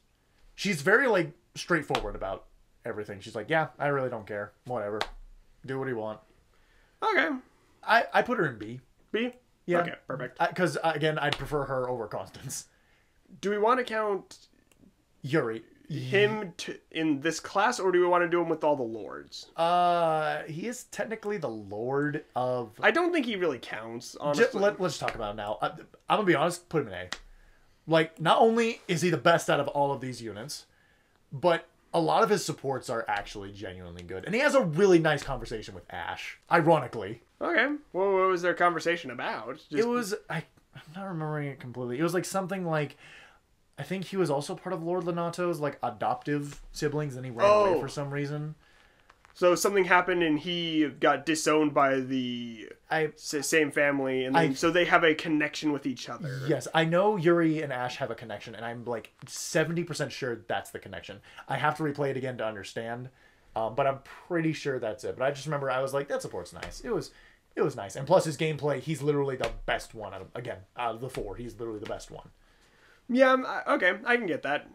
Speaker 2: She's very, like, straightforward about everything. She's like, yeah, I really don't care. Whatever. Do what you want.
Speaker 1: Okay.
Speaker 2: I put her in B.
Speaker 1: B?
Speaker 2: Yeah.
Speaker 1: Okay, perfect.
Speaker 2: Because, again, I'd prefer her over Constance.
Speaker 1: Do we want to count
Speaker 2: Yuri.
Speaker 1: him in this class, or do we want to do him with all the lords?
Speaker 2: He is technically the lord of...
Speaker 1: I don't think he really counts, honestly.
Speaker 2: Let's talk about him now. I'm going to be honest, put him in A. Like, not only is he the best out of all of these units, but a lot of his supports are actually genuinely good. And he has a really nice conversation with Ash, ironically.
Speaker 1: Okay. Well, what was their conversation about?
Speaker 2: It was... I'm not remembering it completely. It was like something like... I think he was also part of Lord Lenato's like adoptive siblings, and he ran away for some reason.
Speaker 1: So something happened and he got disowned by the same family, and then, so they have a connection with each other.
Speaker 2: Yes, I know Yuri and Ash have a connection, and I'm like 70% sure that's the connection. I have to replay it again to understand, but I'm pretty sure that's it. But I just remember I was like, that support's nice. It was nice, and plus his gameplay, he's literally the best one out of the four. He's literally the best one.
Speaker 1: Yeah, okay, I can get that.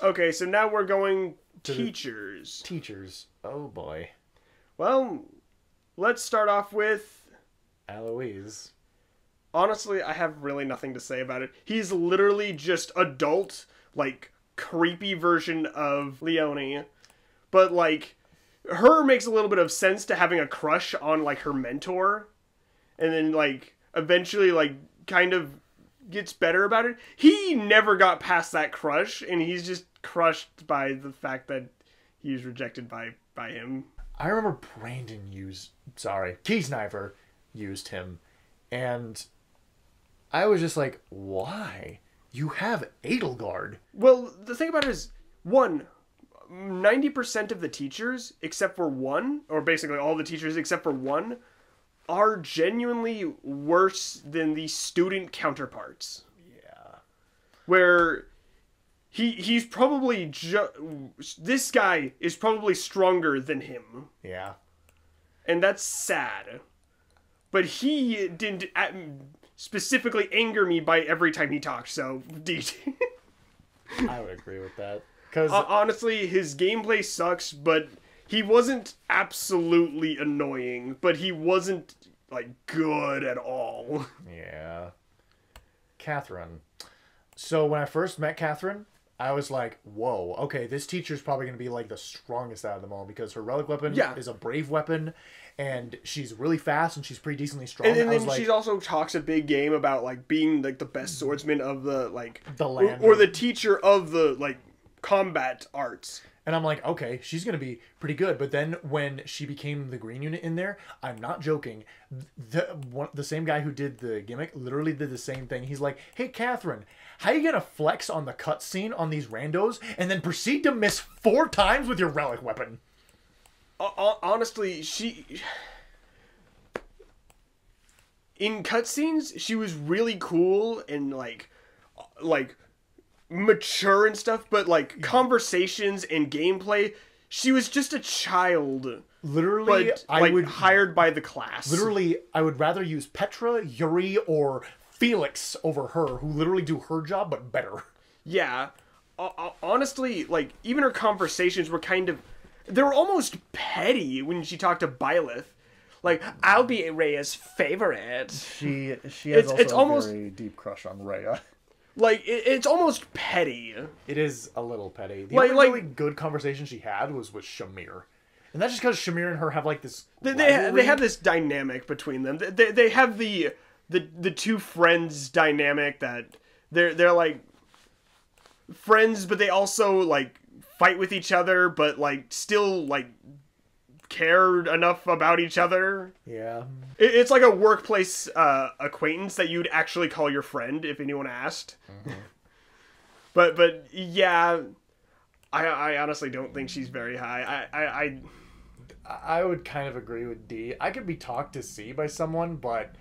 Speaker 1: Okay, so now we're going teachers.
Speaker 2: Teachers. Oh boy.
Speaker 1: Well, let's start off with
Speaker 2: Eloise.
Speaker 1: Honestly, I have really nothing to say about it. He's literally just adult, like, creepy version of Leonie. But, like, her makes a little bit of sense to having a crush on, like, her mentor. And then, like, eventually, like, kind of gets better about it. He never got past that crush, and he's just crushed by the fact that he was rejected by him.
Speaker 2: I remember Kiesniver used him, and I was just like, why? You have Edelgard.
Speaker 1: Well, the thing about it is, 90% of the teachers, except for one, or basically all the teachers except for one, are genuinely worse than the student counterparts.
Speaker 2: Yeah.
Speaker 1: Where he's probably this guy is probably stronger than him.
Speaker 2: Yeah.
Speaker 1: And that's sad. But he didn't specifically anger me by every time he talked, so
Speaker 2: I would agree with that. Cuz
Speaker 1: honestly, his gameplay sucks, but he wasn't absolutely annoying, but he wasn't, like, good at all.
Speaker 2: Yeah. Catherine. So when I first met Catherine, I was like, whoa, okay, this teacher's probably going to be, like, the strongest out of them all, because her relic weapon is a brave weapon, and she's really fast, and she's pretty decently strong.
Speaker 1: And then she also talks a big game about, like, being, like, the best swordsman of the, like...
Speaker 2: the land.
Speaker 1: Or the teacher of the, like, combat arts.
Speaker 2: And I'm like, okay, she's going to be pretty good. But then when she became the green unit in there, I'm not joking. The same guy who did the gimmick literally did the same thing. He's like, hey, Catherine, how you going to flex on the cutscene on these randos and then proceed to miss 4 times with your relic weapon?
Speaker 1: Honestly, in cutscenes, she was really cool and, like... mature and stuff, but like conversations and gameplay, she was just a child.
Speaker 2: Literally,
Speaker 1: but, like, hired by the class.
Speaker 2: Literally, I would rather use Petra, Yuri, or Felix over her, who literally do her job but better.
Speaker 1: Yeah, honestly, like even her conversations were they were almost petty when she talked to Byleth. Like, I'll be Rhea's favorite.
Speaker 3: She has it's almost a very deep crush on Rhea.
Speaker 1: Like, it's almost petty.
Speaker 2: It is a little petty. The only really good conversation she had was with Shamir. And that's just because Shamir and her have, like, this...
Speaker 1: They have this dynamic between them. They have the two friends dynamic that they're, like, friends, but they also, like, fight with each other, but, like, still, like... cared enough about each other.
Speaker 2: Yeah.
Speaker 1: It's like a workplace acquaintance that you'd actually call your friend if anyone asked. Mm-hmm. But yeah, I honestly don't think she's very high.
Speaker 2: I would kind of agree with D. I could be talked to C by someone, but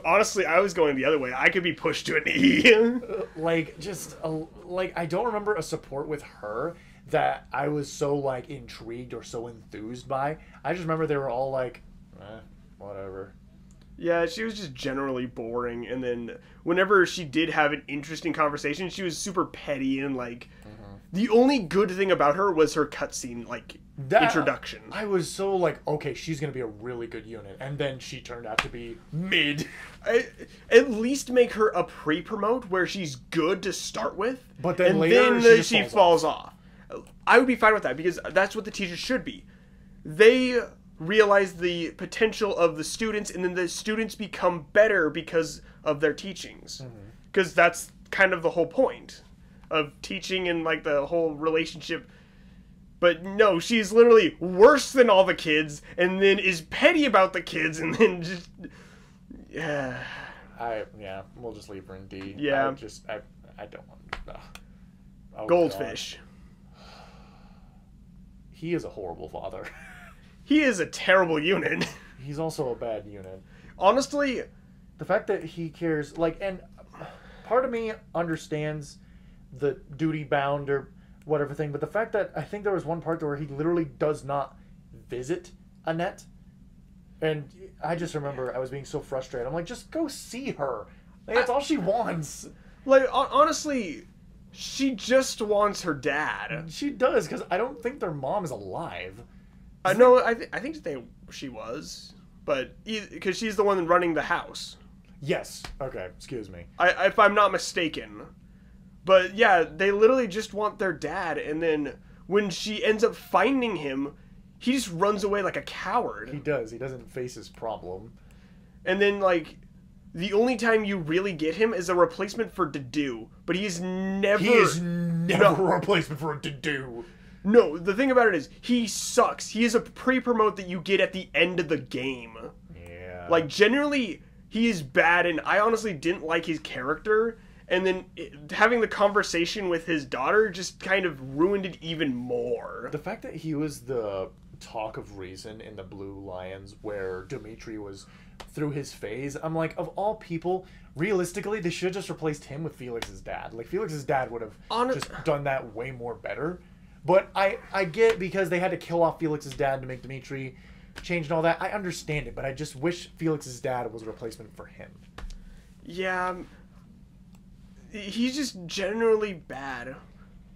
Speaker 1: honestly, I was going the other way. I could be pushed to an E.
Speaker 2: I don't remember a support with her that I was so, like, intrigued or so enthused by. I just remember they were all like, whatever.
Speaker 1: Yeah, she was just generally boring, and then whenever she did have an interesting conversation, she was super petty, and, like, the only good thing about her was her cutscene, like, introduction.
Speaker 2: I was so, like, okay, she's gonna be a really good unit, and then she turned out to be mid.
Speaker 1: At least make her a pre-promote where she's good to start with,
Speaker 2: but then
Speaker 1: and
Speaker 2: later
Speaker 1: then she falls off. I would be fine with that, because that's what the teachers should be. They realize the potential of the students, and then the students become better because of their teachings. Because that's kind of the whole point of teaching, and, like, the whole relationship But no, she's literally worse than all the kids, and then is petty about the kids, and then just... Yeah.
Speaker 2: We'll just leave her in D.
Speaker 1: Yeah.
Speaker 2: I don't want... Oh,
Speaker 1: Goldfish.
Speaker 2: God. He is a horrible father.
Speaker 1: He is a terrible unit.
Speaker 2: He's also a bad unit.
Speaker 1: Honestly...
Speaker 2: The fact that he cares... and part of me understands the duty-bound or whatever thing, but the fact that I think there was one part where he literally does not visit Annette, and I just remember I was being so frustrated. I'm like, just go see her. That's all she wants.
Speaker 1: Honestly, she just wants her dad.
Speaker 2: She does, because I don't think their mom is alive.
Speaker 1: I think she was, but because she's the one running the house.
Speaker 2: Yes. Okay. Excuse me.
Speaker 1: If I'm not mistaken. But yeah, they literally just want their dad, and then when she ends up finding him, he just runs away like a coward.
Speaker 2: He does. He doesn't face his problem.
Speaker 1: And then, the only time you really get him is a replacement for Dedue, but he is never
Speaker 2: a replacement for a Dedue.
Speaker 1: No, the thing about it is, he sucks. He is a pre-promote that you get at the end of the game.
Speaker 2: Yeah.
Speaker 1: Generally, he is bad, and I honestly didn't like his character. And then having the conversation with his daughter just kind of ruined it even more.
Speaker 2: The fact that he was the talk of reason in the Blue Lions where Dimitri was through his phase, I'm like, of all people, realistically, they should have just replaced him with Felix's dad. Felix's dad would have just done that way more better. But I get because they had to kill off Felix's dad to make Dimitri change and all that. I understand it, but I just wish Felix's dad was a replacement for him.
Speaker 1: Yeah... He's just generally bad.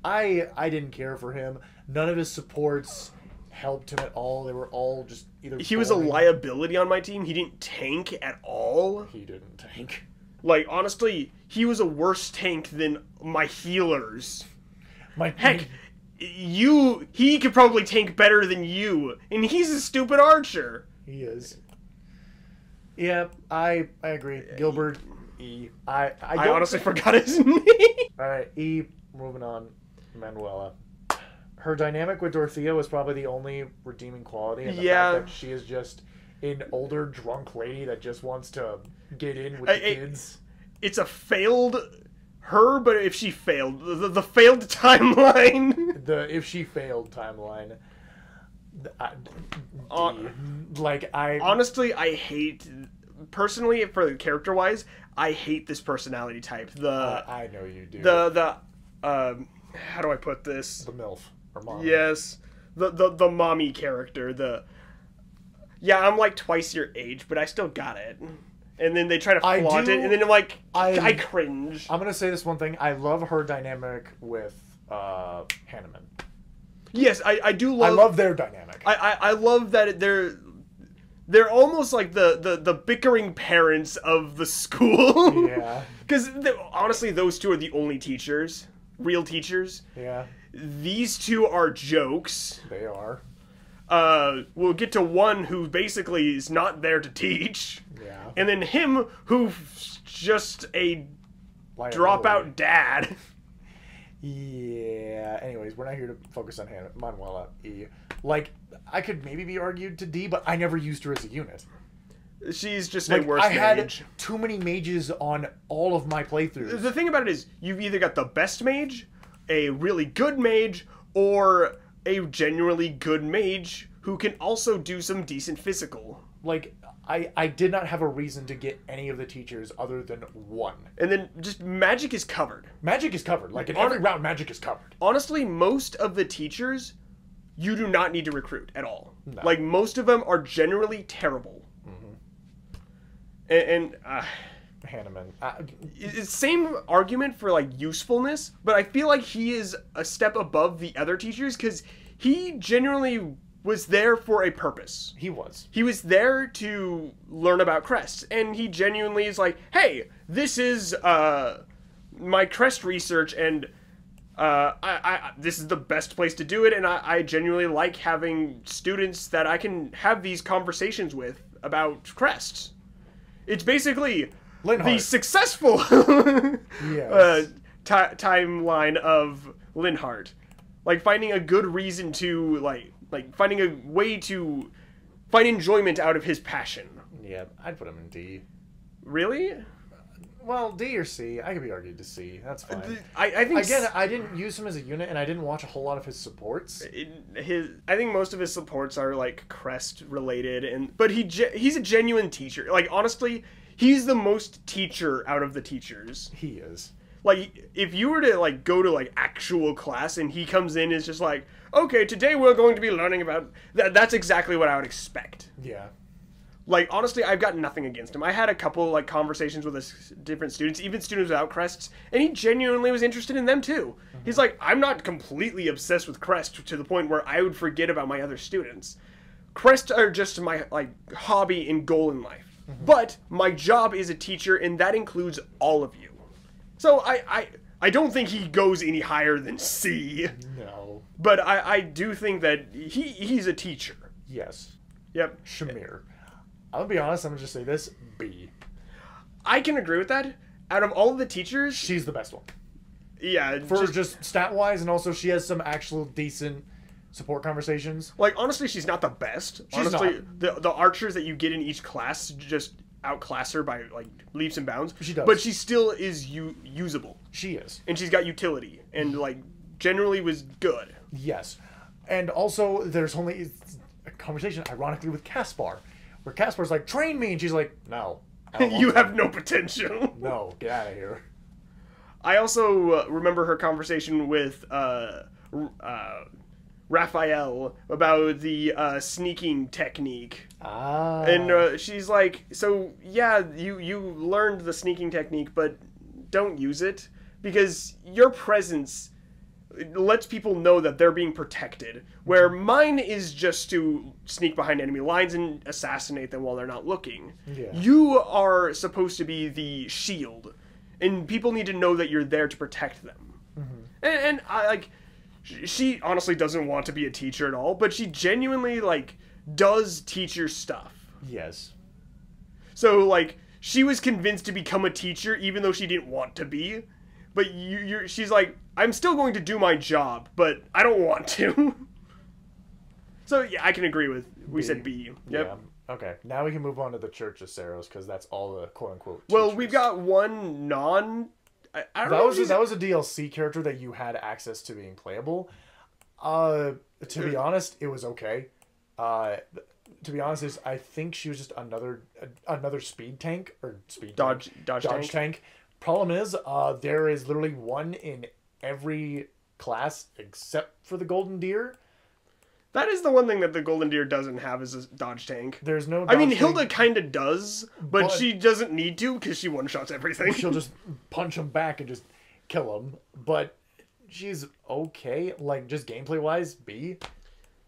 Speaker 2: I didn't care for him. None of his supports helped him at all. They were all just either...
Speaker 1: He was a liability on my team. He didn't tank at all.
Speaker 2: He didn't tank.
Speaker 1: Honestly, he was a worse tank than my healers. Heck, he could probably tank better than you. And he's a stupid archer.
Speaker 2: He is. Yeah, I agree. Gilbert... E. I
Speaker 1: honestly forgot his name.
Speaker 2: Alright, E. Moving on. Manuela. Her dynamic with Dorothea was probably the only redeeming quality. And the fact that she is just an older, drunk lady that just wants to get in with the kids.
Speaker 1: It's a failed her, but if she failed. The failed timeline.
Speaker 2: If she failed timeline.
Speaker 1: Honestly, I hate... Personally, for character-wise, I hate this personality type.
Speaker 2: I know you do.
Speaker 1: How do I put this?
Speaker 2: The MILF or mommy.
Speaker 1: Yes, the mommy character. I'm like twice your age, but I still got it. And then they try to flaunt it, and then I cringe.
Speaker 2: I'm gonna say this one thing. I love her dynamic with Hanneman.
Speaker 1: Yes, I do love.
Speaker 2: I love their dynamic.
Speaker 1: I love that they're almost like the bickering parents of the school. Yeah. Because honestly, those two are the only teachers. Real teachers.
Speaker 2: Yeah.
Speaker 1: These two are jokes.
Speaker 2: They are.
Speaker 1: We'll get to one who basically is not there to teach.
Speaker 2: Yeah. And
Speaker 1: then him who's just a dropout dad.
Speaker 2: Yeah. Anyways, we're not here to focus on Manuela E. I could maybe be argued to D, but I never used her as a unit.
Speaker 1: She's just a worse mage.
Speaker 2: I had too many mages on all of my playthroughs.
Speaker 1: The thing about it is, you've either got the best mage, a really good mage, or a genuinely good mage who can also do some decent physical.
Speaker 2: I did not have a reason to get any of the teachers other than one.
Speaker 1: And then just magic is covered.
Speaker 2: Magic is covered. In every round, magic is covered.
Speaker 1: Honestly, most of the teachers, you do not need to recruit at all.
Speaker 2: No.
Speaker 1: Most of them are generally terrible. And
Speaker 2: Hanneman.
Speaker 1: It's same argument for usefulness, but I feel like he is a step above the other teachers because he genuinely was there for a purpose.
Speaker 2: He was.
Speaker 1: He was there to learn about crests, and he genuinely is like, hey, this is my crest research, and this is the best place to do it, and I genuinely like having students that I can have these conversations with about crests. It's basically the successful timeline of Linhardt. Like finding a good reason to like finding a way to find enjoyment out of his passion.
Speaker 2: Yeah, I'd put him in D.
Speaker 1: Really?
Speaker 2: Well, D or C. I could be argued to C. That's fine.
Speaker 1: I think
Speaker 2: again, I didn't use him as a unit, and I didn't watch a whole lot of his supports.
Speaker 1: I think most of his supports are like Crest related, but he's a genuine teacher. Like honestly, he's the most teacher out of the teachers.
Speaker 2: He is.
Speaker 1: Like if you were to like go to like actual class and he comes in and is just like, okay, today we're going to be learning about that. That's exactly what I would expect.
Speaker 2: Yeah.
Speaker 1: Like, honestly, I've got nothing against him. I had a couple, like, conversations with different students, even students without crests, and he genuinely was interested in them, too. Mm-hmm. He's like, I'm not completely obsessed with crest to the point where I would forget about my other students. Crests are just my, like, hobby and goal in life. Mm-hmm. But my job is a teacher, and that includes all of you. So I don't think he goes any higher than C.
Speaker 2: No.
Speaker 1: But I do think that he's a teacher.
Speaker 2: Yes.
Speaker 1: Yep.
Speaker 2: Shamir. I'll be honest, I'm going to just say this, B.
Speaker 1: I can agree with that. Out of all of the teachers...
Speaker 2: She's the best one.
Speaker 1: Yeah.
Speaker 2: For just stat-wise, and also she has some actual decent support conversations.
Speaker 1: Like, honestly, she's not the best.
Speaker 2: She's
Speaker 1: honestly,
Speaker 2: not.
Speaker 1: The archers that you get in each class just outclass her by, like, leaps and bounds.
Speaker 2: She does.
Speaker 1: But she still is usable.
Speaker 2: She is.
Speaker 1: And she's got utility. And, like, generally was good.
Speaker 2: Yes. And also, there's only a conversation, ironically, with Caspar. Where Caspar's like, train me, and she's like, no.
Speaker 1: You have no potential.
Speaker 2: No, get out of here.
Speaker 1: I also remember her conversation with Raphael about the sneaking technique.
Speaker 2: Ah.
Speaker 1: And she's like, so yeah, you learned the sneaking technique, but don't use it because your presence lets people know that they're being protected, where mine is just to sneak behind enemy lines and assassinate them while they're not looking.
Speaker 2: Yeah.
Speaker 1: You are supposed to be the shield, and people need to know that you're there to protect them. Mm-hmm. And I like, she honestly doesn't want to be a teacher at all, but she genuinely like does teacher stuff.
Speaker 2: Yes.
Speaker 1: So like, she was convinced to become a teacher even though she didn't want to be. But she's like, I'm still going to do my job, but I don't want to. So, yeah, I can agree with, we said B. Yep.
Speaker 2: Yeah. Okay, now we can move on to the Church of Saros, because that's all the quote-unquote
Speaker 1: Well,
Speaker 2: teachers.
Speaker 1: we've got one I don't
Speaker 2: that
Speaker 1: know.
Speaker 2: That was a DLC character that you had access to being playable. To be honest, it was okay. To be honest, I think she was just another speed tank, or
Speaker 1: Dodge tank.
Speaker 2: Problem is, there is literally one in every class except for the Golden Deer.
Speaker 1: That is the one thing that the Golden Deer doesn't have is a dodge tank.
Speaker 2: There's no dodge
Speaker 1: I mean,
Speaker 2: tank.
Speaker 1: Hilda kind of does, but she doesn't need to because she one-shots everything.
Speaker 2: She'll just punch him back and just kill him. But she's okay, like, just gameplay-wise, B.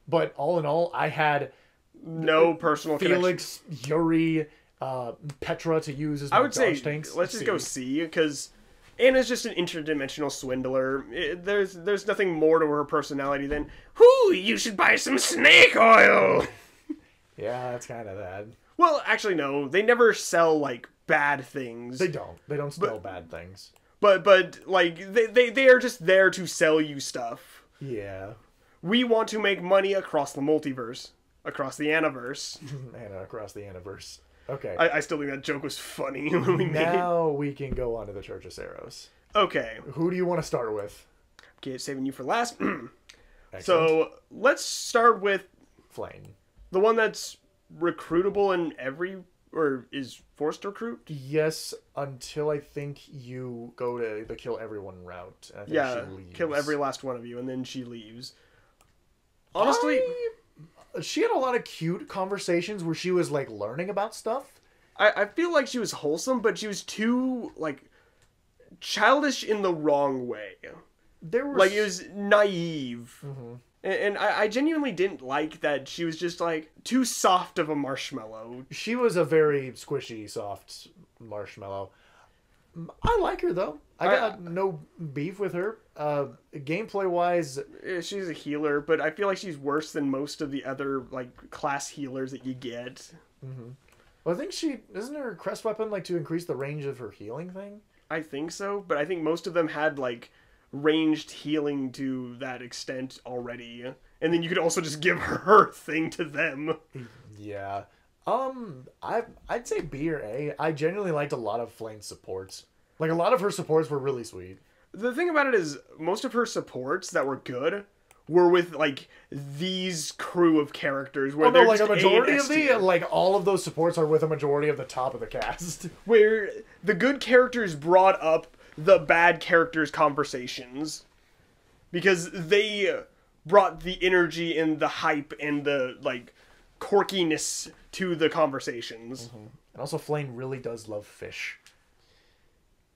Speaker 2: But all in all, I had...
Speaker 1: no personal
Speaker 2: Felix, connection. Yuri... Petra to use as my dodge tanks.
Speaker 1: Let's just go C, because Anna's just an interdimensional swindler. There's nothing more to her personality than, "Whoo, you should buy some snake oil."
Speaker 2: Yeah, that's kind of that.
Speaker 1: Well, actually, no. They never sell like bad things.
Speaker 2: They don't. They don't sell bad things.
Speaker 1: But like they are just there to sell you stuff.
Speaker 2: Yeah.
Speaker 1: We want to make money across the multiverse, across the Annaverse.
Speaker 2: Anna across the Annaverse. Okay.
Speaker 1: I still think that joke was funny when we made it.
Speaker 2: Now we can go on to the Church of Saros.
Speaker 1: Okay.
Speaker 2: Who do you want to start with?
Speaker 1: Okay, saving you for last. So let's start with
Speaker 2: Flame.
Speaker 1: The one that's recruitable in or is forced to recruit?
Speaker 2: Yes, until I think you go to the kill everyone route. And I think she leaves.
Speaker 1: Kill every last one of you, and then she leaves. Honestly...
Speaker 2: She had a lot of cute conversations where she was, like, learning about stuff.
Speaker 1: I feel like she was wholesome, but she was too, like, childish in the wrong way.
Speaker 2: There was...
Speaker 1: Like, it was naive. Mm-hmm. And I genuinely didn't like that she was just, like, too soft of a marshmallow.
Speaker 2: She was a very squishy, soft marshmallow. I like her, though. I got no beef with her. Gameplay-wise...
Speaker 1: She's a healer, but I feel like she's worse than most of the other, like, class healers that you get.
Speaker 2: Mm-hmm. Well, I think isn't her crest weapon, like, to increase the range of her healing thing?
Speaker 1: I think so, but I think most of them had, like, ranged healing to that extent already. And then you could also just give her thing to them.
Speaker 2: Yeah. I'd say B or A. I genuinely liked a lot of Flane's supports. Like, a lot of her supports were really sweet.
Speaker 1: The thing about it is, most of her supports that were good were with, like, these crew of characters. Where
Speaker 2: like a majority of like, all of those supports are with a majority of the top of the cast.
Speaker 1: Where the good characters brought up the bad characters' conversations. Because they brought the energy and the hype and the, like, quirkiness to the conversations.
Speaker 2: Mm-hmm. And also, Flane really does love fish.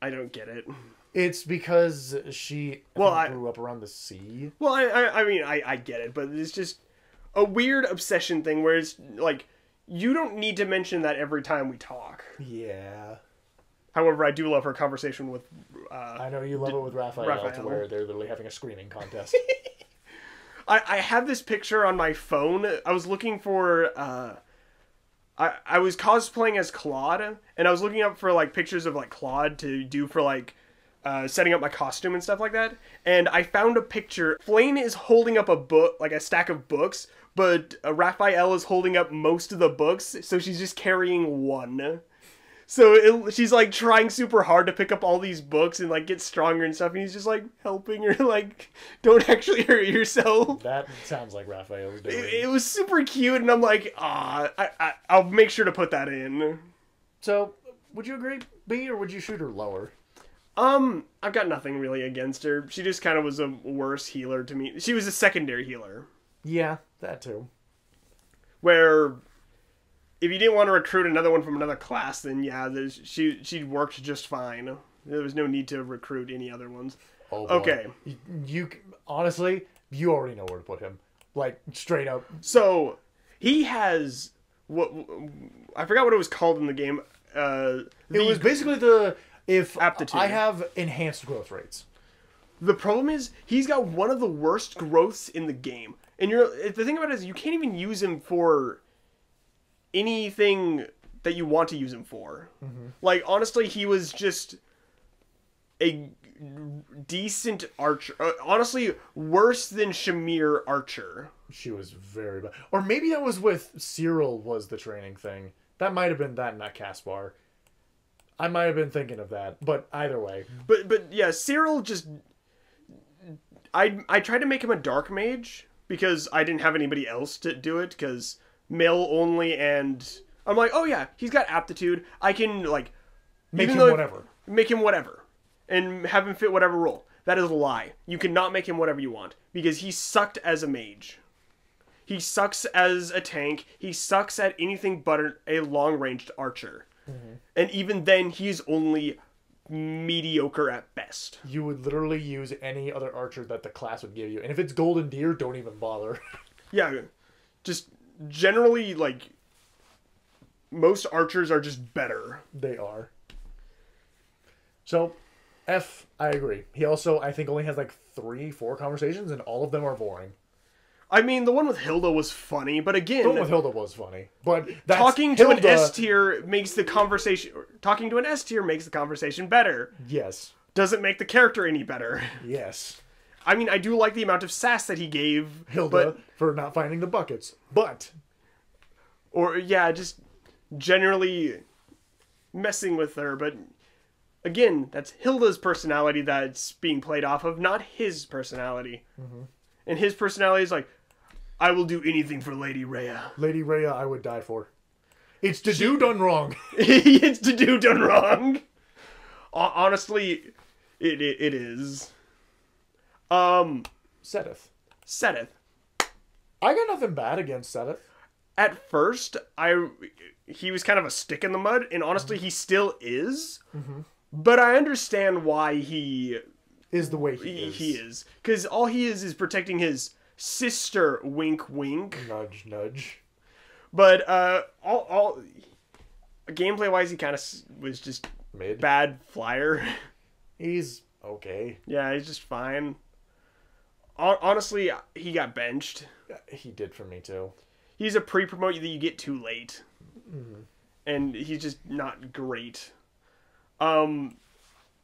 Speaker 1: I don't get it.
Speaker 2: It's because she grew up around the sea.
Speaker 1: Well, I mean, I get it, but it's just a weird obsession thing where it's like, you don't need to mention that every time we talk.
Speaker 2: Yeah.
Speaker 1: However, I do love her conversation with...
Speaker 2: I know you love it with Raphael, to where they're literally having a screaming contest.
Speaker 1: I have this picture on my phone. I was looking for... I was cosplaying as Claude, and I was looking up for, like, pictures of, like, Claude to do for, like, setting up my costume and stuff like that. And I found a picture. Flane is holding up a book, like a stack of books, but Raphael is holding up most of the books, so she's just carrying one. So she's, like, trying super hard to pick up all these books and, like, get stronger and stuff, and he's just, like, helping her, like, don't actually hurt yourself.
Speaker 2: That sounds like Raphael's doing.
Speaker 1: It was super cute, and I'm like, I'll make sure to put that in.
Speaker 2: So, would you agree B, or would you shoot her lower?
Speaker 1: I've got nothing really against her. She just kind of was a worse healer to me. She was a secondary healer.
Speaker 2: Yeah, that too.
Speaker 1: Where... if you didn't want to recruit another one from another class, then yeah, she worked just fine. There was no need to recruit any other ones.
Speaker 2: Oh boy. Okay. You honestly, you already know where to put him. Like, straight up.
Speaker 1: So, he has... what I forgot what it was called in the game.
Speaker 2: It was basically
Speaker 1: aptitude.
Speaker 2: I have enhanced growth rates.
Speaker 1: The problem is, he's got one of the worst growths in the game. And the thing about it is, you can't even use him for... anything that you want to use him for. Mm-hmm. Like, honestly, he was just a decent archer. Honestly, worse than Shamir Archer.
Speaker 2: She was very bad. Or maybe that was with Cyril was the training thing. That might have been that, not Caspar. I might have been thinking of that, but either way.
Speaker 1: But yeah, Cyril just... I tried to make him a dark mage, because I didn't have anybody else to do it, because... male only, and I'm like, oh yeah, he's got aptitude. I can, like...
Speaker 2: Make him whatever.
Speaker 1: And have him fit whatever role. That is a lie. You cannot make him whatever you want. Because he sucked as a mage. He sucks as a tank. He sucks at anything but a long-ranged archer. Mm-hmm. And even then, he's only mediocre at best.
Speaker 2: You would literally use any other archer that the class would give you. And if it's Golden Deer, don't even bother.
Speaker 1: Yeah, just... generally, like, most archers are just better.
Speaker 2: They are. So, F, I agree. He also, I think, only has like 3-4 conversations, and all of them are boring.
Speaker 1: I mean, the one with Hilda was funny, but again...
Speaker 2: the one with Hilda was funny, but that's
Speaker 1: talking to an S tier makes the conversation... talking to an S tier makes the conversation better.
Speaker 2: Yes.
Speaker 1: Doesn't make the character any better.
Speaker 2: Yes.
Speaker 1: I mean, I do like the amount of sass that he gave
Speaker 2: Hilda for not finding the buckets, but...
Speaker 1: or, yeah, just generally messing with her, but... again, that's Hilda's personality that's being played off of, not his personality. Mm-hmm. And his personality is like, I will do anything for Lady Rhea.
Speaker 2: Lady Rhea, I would die for. It's to do done wrong.
Speaker 1: It's to do done wrong. Honestly, it is.
Speaker 2: Seteth.
Speaker 1: I
Speaker 2: got nothing bad against Seteth.
Speaker 1: At first, he was kind of a stick in the mud, and honestly, he still is. Mm-hmm. But I understand why he
Speaker 2: is the way he is.
Speaker 1: He is, because all he is protecting his sister. Wink, wink.
Speaker 2: Nudge, nudge.
Speaker 1: But all gameplay wise, he kind of was just
Speaker 2: mid,
Speaker 1: bad flyer.
Speaker 2: He's okay.
Speaker 1: Yeah, he's just fine. Honestly, he got benched.
Speaker 2: He did for me too.
Speaker 1: He's a pre-promote that you get too late. Mm-hmm. And he's just not great.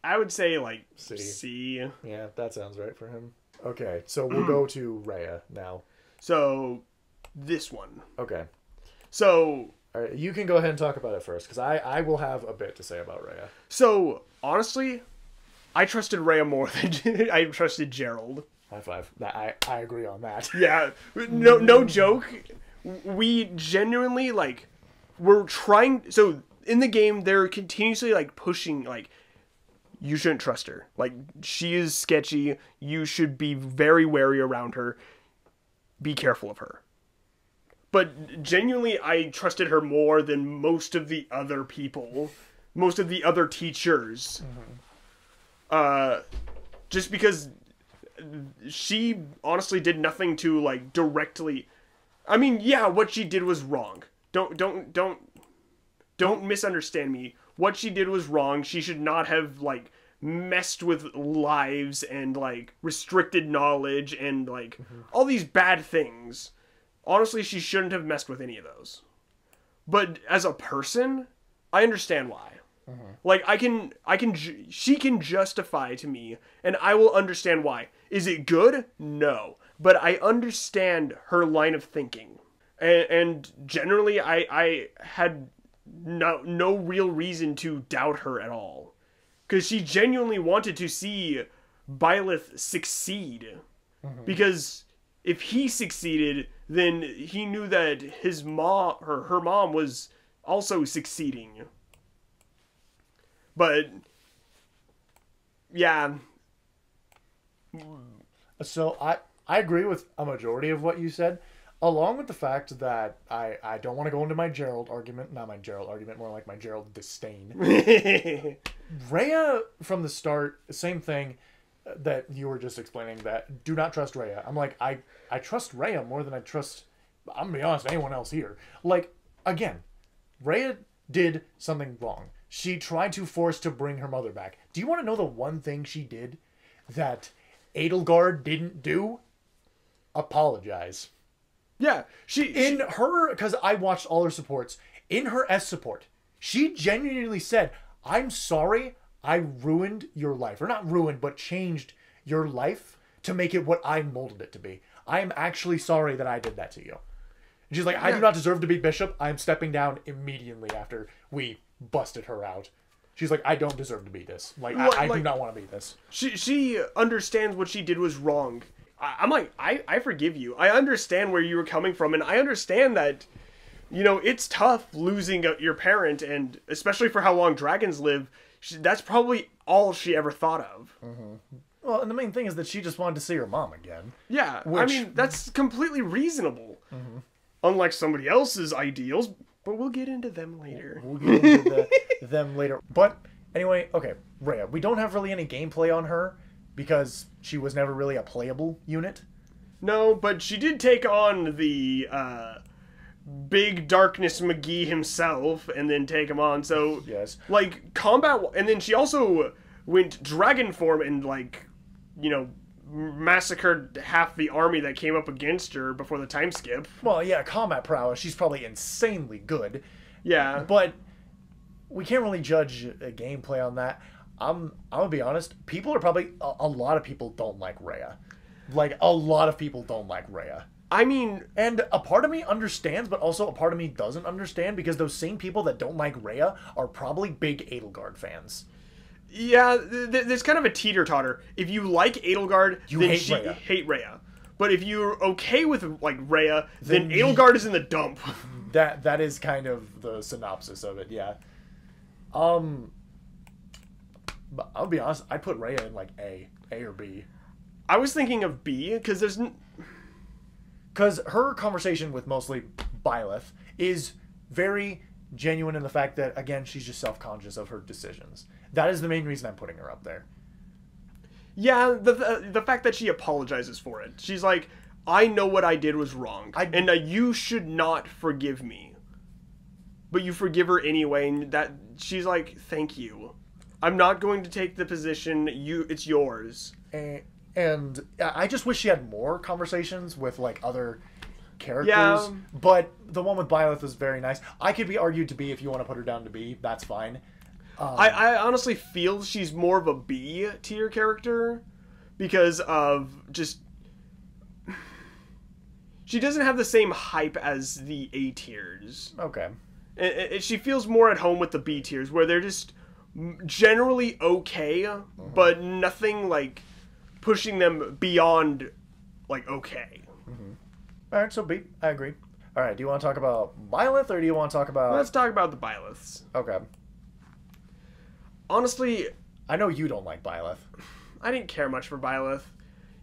Speaker 1: I would say like
Speaker 2: C.
Speaker 1: C.
Speaker 2: Yeah, that sounds right for him. Okay, so we'll go to Rhea now.
Speaker 1: So this one.
Speaker 2: Okay.
Speaker 1: So
Speaker 2: all right, you can go ahead and talk about it first, because I will have a bit to say about Rhea.
Speaker 1: So honestly, I trusted Rhea more than I trusted Gerald.
Speaker 2: High five. I agree on that.
Speaker 1: Yeah, no joke. We genuinely like we're trying. So in the game, they're continuously like pushing like you shouldn't trust her. Like she is sketchy. You should be very wary around her. Be careful of her. But genuinely, I trusted her more than most of the other people, most of the other teachers. Just because she honestly did nothing to like directly. I mean, yeah, what she did was wrong. Don't misunderstand me. What she did was wrong. She should not have like messed with lives and like restricted knowledge and like all these bad things. Honestly, she shouldn't have messed with any of those. But as a person, I understand why. Like she can justify to me, and I will understand why. Is it good? No. But I understand her line of thinking. And generally, I had no real reason to doubt her at all. Because she genuinely wanted to see Byleth succeed. Because if he succeeded, then he knew that his mom, her mom, was also succeeding. But yeah.
Speaker 2: So I agree with a majority of what you said, along with the fact that I don't want to go into my Gerald argument. Not my Gerald argument, more like my Gerald disdain. Rhea, from the start, same thing that you were just explaining, that do not trust Rhea. I'm like, I trust Rhea more than I trust, I'm gonna be honest, anyone else here. Like, again, Rhea did something wrong. She tried to force to bring her mother back. Do you want to know the one thing she did that Edelgard didn't do? Apologize.
Speaker 1: Yeah,
Speaker 2: in her, because I watched all her supports, in her S support, she genuinely said, I'm sorry I ruined your life. Or not ruined, but changed your life to make it what I molded it to be. I am actually sorry that I did that to you. And she's like, I do not deserve to be bishop. I'm stepping down immediately after we busted her out. She's like, I don't deserve to be this. Like, I do not want to be this.
Speaker 1: She understands what she did was wrong. I'm like, I forgive you. I understand where you were coming from, and I understand that, you know, it's tough losing your parent, and especially for how long dragons live, that's probably all she ever thought of.
Speaker 2: Well, and the main thing is that she just wanted to see her mom again.
Speaker 1: Yeah, I mean, that's completely reasonable. Unlike somebody else's ideals, but we'll get into them later.
Speaker 2: We'll get into them later. But anyway, okay, Rhea, we don't have really any gameplay on her because she was never really a playable unit.
Speaker 1: No, but she did take on the big Darkness McGee himself and then take him on. So,
Speaker 2: yes,
Speaker 1: like, combat... And then she also went dragon form and, like, you know, massacred half the army that came up against her before the time skip.
Speaker 2: Well, yeah, combat prowess, she's probably insanely good.
Speaker 1: Yeah.
Speaker 2: But we can't really judge a gameplay on that. I'm gonna be honest, people are probably... A lot of people don't like Rhea. Like, a lot of people don't like Rhea.
Speaker 1: I mean...
Speaker 2: And a part of me understands, but also a part of me doesn't understand, because those same people that don't like Rhea are probably big Edelgard fans.
Speaker 1: Yeah, there's kind of a teeter-totter. If you like Edelgard,
Speaker 2: you
Speaker 1: then
Speaker 2: hate
Speaker 1: Rhea. But if you're okay with, like, Rhea, then Edelgard is in the dump.
Speaker 2: That is kind of the synopsis of it, yeah. But I'll be honest, I'd put Rhea in, like, A or B.
Speaker 1: I was thinking of B, because there's...
Speaker 2: Because her conversation with mostly Byleth is very genuine in the fact that, again, she's just self-conscious of her decisions. That is the main reason I'm putting her up there.
Speaker 1: Yeah, the fact that she apologizes for it. She's like, I know what I did was wrong, and you should not forgive me. But you forgive her anyway, and that she's like, thank you. I'm not going to take the position. It's yours.
Speaker 2: And I just wish she had more conversations with, like, other characters.
Speaker 1: Yeah.
Speaker 2: But the one with Byleth was very nice. I could be argued to B if you want to put her down to B. That's fine.
Speaker 1: I honestly feel she's more of a B tier character because of just she doesn't have the same hype as the A tiers.
Speaker 3: Okay.
Speaker 1: She feels more at home with the B tiers, where they're just generally okay, but nothing like pushing them beyond like okay.
Speaker 3: All right, so B. I agree. All right, do you want to talk about Byleth, or do you want to talk about...
Speaker 1: Let's talk about the Byleths.
Speaker 3: Okay.
Speaker 1: Honestly,
Speaker 3: I know you don't like Byleth.
Speaker 1: I didn't care much for Byleth.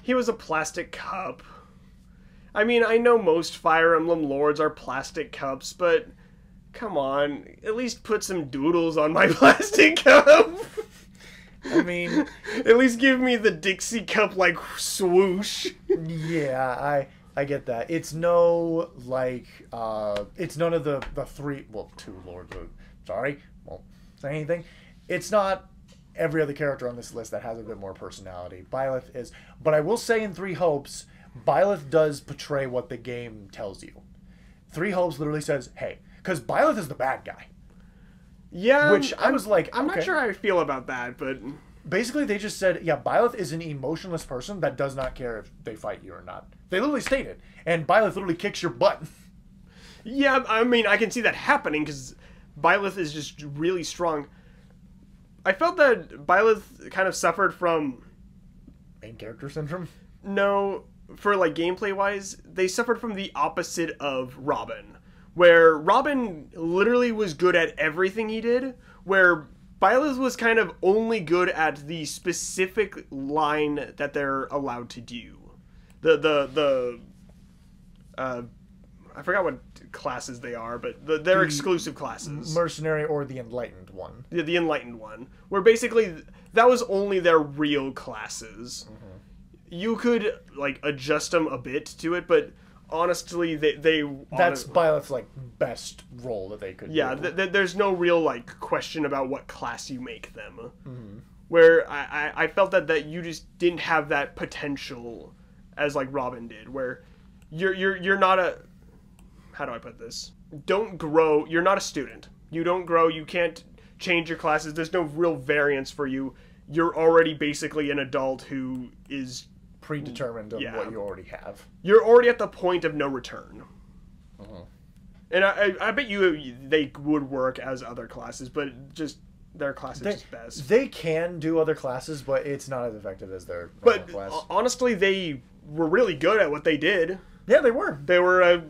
Speaker 1: He was a plastic cup. I mean, I know most Fire Emblem lords are plastic cups, but come on, at least put some doodles on my plastic cup.
Speaker 3: I mean...
Speaker 1: At least give me the Dixie cup, like, swoosh.
Speaker 3: Yeah, I get that. It's no, like, it's none of the three, well, two lords, sorry, won't say anything. It's not every other character on this list that has a bit more personality. Byleth is, but I will say in Three Hopes, Byleth does portray what the game tells you. Three Hopes literally says, hey, because Byleth is the bad guy.
Speaker 1: Yeah,
Speaker 3: which I was like,
Speaker 1: I'm
Speaker 3: okay.
Speaker 1: not sure how I feel about that, but
Speaker 3: basically they just said, yeah, Byleth is an emotionless person that does not care if they fight you or not. They literally stated, and Byleth literally kicks your butt.
Speaker 1: Yeah, I mean, I can see that happening because Byleth is just really strong. I felt that Byleth kind of suffered from
Speaker 3: Main character syndrome?
Speaker 1: No, for like gameplay wise, they suffered from the opposite of Robin, where Robin literally was good at everything he did, where Byleth was kind of only good at the specific line that they're allowed to do. I forgot what classes they are, but they're exclusive classes.
Speaker 3: Mercenary or the Enlightened one.
Speaker 1: The Enlightened one, where basically that was only their real classes. You could like adjust them a bit to it, but honestly,
Speaker 3: that's Byleth's like best role that they could.
Speaker 1: Yeah,
Speaker 3: do.
Speaker 1: There's no real like question about what class you make them. Where I felt that you just didn't have that potential as like Robin did, where you're not a, how do I put this? Don't grow. You're not a student. You don't grow. You can't change your classes. There's no real variance for you. You're already basically an adult who is
Speaker 3: predetermined on what you already have.
Speaker 1: You're already at the point of no return. And I bet you they would work as other classes, but just their class is just best.
Speaker 3: They can do other classes, but it's not as effective as their normal class.
Speaker 1: Honestly, they were really good at what they did.
Speaker 3: Yeah, they were.
Speaker 1: They were a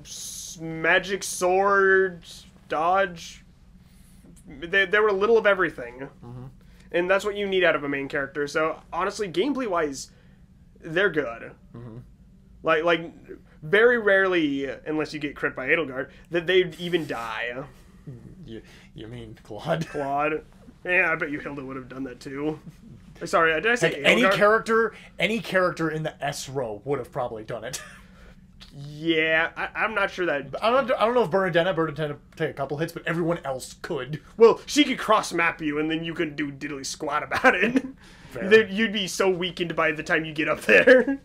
Speaker 1: magic sword, dodge. They were a little of everything. And that's what you need out of a main character. So, honestly, gameplay-wise, they're good. Like, very rarely, unless you get crit by Edelgard, that they'd even die.
Speaker 2: You mean Claude?
Speaker 1: Claude. Yeah, I bet you Hilda would have done that too. Sorry, did I say
Speaker 3: Edelgard? Any character in the S row would have probably done it.
Speaker 1: Yeah, I'm not sure that...
Speaker 3: I don't know if Bernadetta take a couple hits, but everyone else could.
Speaker 1: Well, she could cross-map you, and then you couldn't do diddly squat about it. You'd be so weakened by the time you get up there.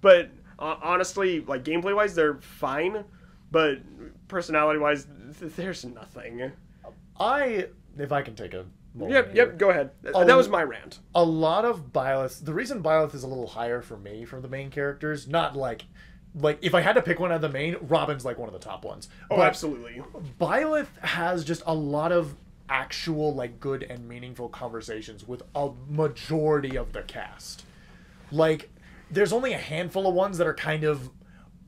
Speaker 1: But honestly, like gameplay-wise, they're fine. But personality-wise, there's nothing.
Speaker 3: If I can take a moment
Speaker 1: Yep, go ahead. That was my rant.
Speaker 3: A lot of Byleth... The reason Byleth is a little higher for me from the main characters, not like if I had to pick one out of the main, Robin's like one of the top ones.
Speaker 1: Oh, but absolutely.
Speaker 3: Byleth has just a lot of actual like good and meaningful conversations with a majority of the cast. Like, there's only a handful of ones that are kind of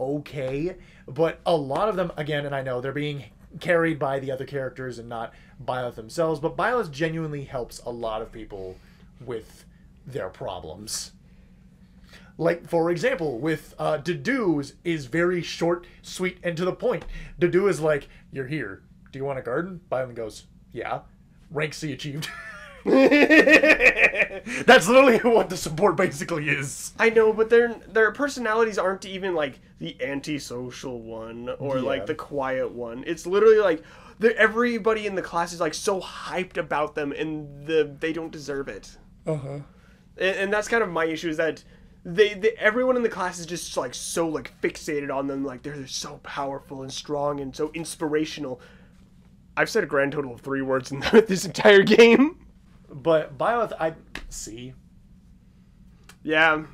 Speaker 3: okay, but a lot of them, again, and I know they're being carried by the other characters and not Byleth themselves, but Byleth genuinely helps a lot of people with their problems. Like, for example, with Dedue's is very short, sweet, and to the point. Dedue is like, you're here. Do you want a garden? Byleth goes, yeah. Rank C achieved. That's literally what the support basically is.
Speaker 1: I know, but their personalities aren't even like the antisocial one or like the quiet one. It's literally like everybody in the class is like so hyped about them, and they don't deserve it. And that's kind of my issue, is that everyone in the class is just like so like fixated on them, like they're so powerful and strong and so inspirational. I've said a grand total of 3 words in this entire game.
Speaker 3: But Byleth, I see.
Speaker 1: Yeah.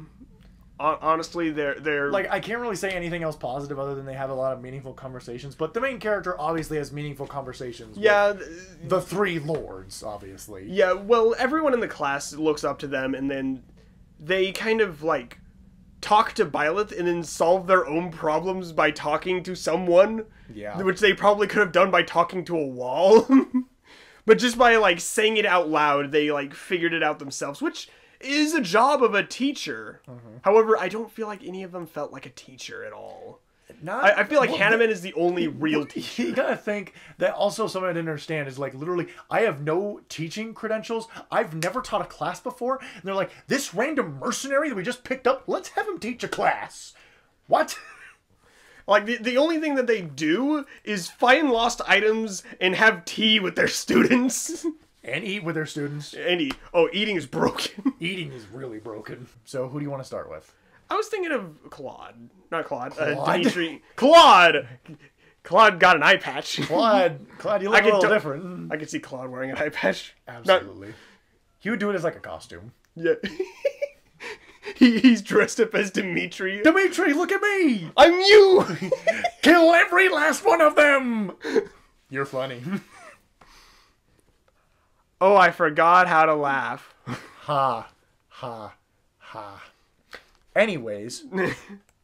Speaker 1: Honestly, they're
Speaker 3: Like, I can't really say anything else positive other than they have a lot of meaningful conversations. But the main character obviously has meaningful conversations.
Speaker 1: yeah.
Speaker 3: With the three lords, obviously.
Speaker 1: Yeah, well, everyone in the class looks up to them, and then they kind of, like, talk to Byleth and then solve their own problems by talking to someone.
Speaker 3: Yeah.
Speaker 1: Which they probably could have done by talking to a wall. But just by, like, saying it out loud, they, like, figured it out themselves, which is a job of a teacher. However, I don't feel like any of them felt like a teacher at all. I feel like Hanneman is the only real teacher.
Speaker 3: You gotta think that also something I didn't understand is like literally I have no teaching credentials. I've never taught a class before. And they're like, this random mercenary that we just picked up, let's have him teach a class. What?
Speaker 1: Like, the only thing that they do is find lost items and have tea with their students.
Speaker 3: And eat with their students.
Speaker 1: And eat. Oh, eating is broken.
Speaker 3: Eating is really broken. So who do you want to start with?
Speaker 1: I was thinking of Claude. Not Claude.
Speaker 3: Claude?
Speaker 1: Dimitri. Claude! Claude got an eye patch.
Speaker 3: Claude, you look a little different.
Speaker 1: I could see Claude wearing an eye patch.
Speaker 3: Absolutely. He would do it as like a costume.
Speaker 1: Yeah. He's dressed up as Dimitri.
Speaker 3: Dimitri, look at me!
Speaker 1: I'm you!
Speaker 3: Kill every last one of them! You're funny.
Speaker 1: Oh, I forgot how to laugh.
Speaker 3: Ha. Ha. Ha. Anyways,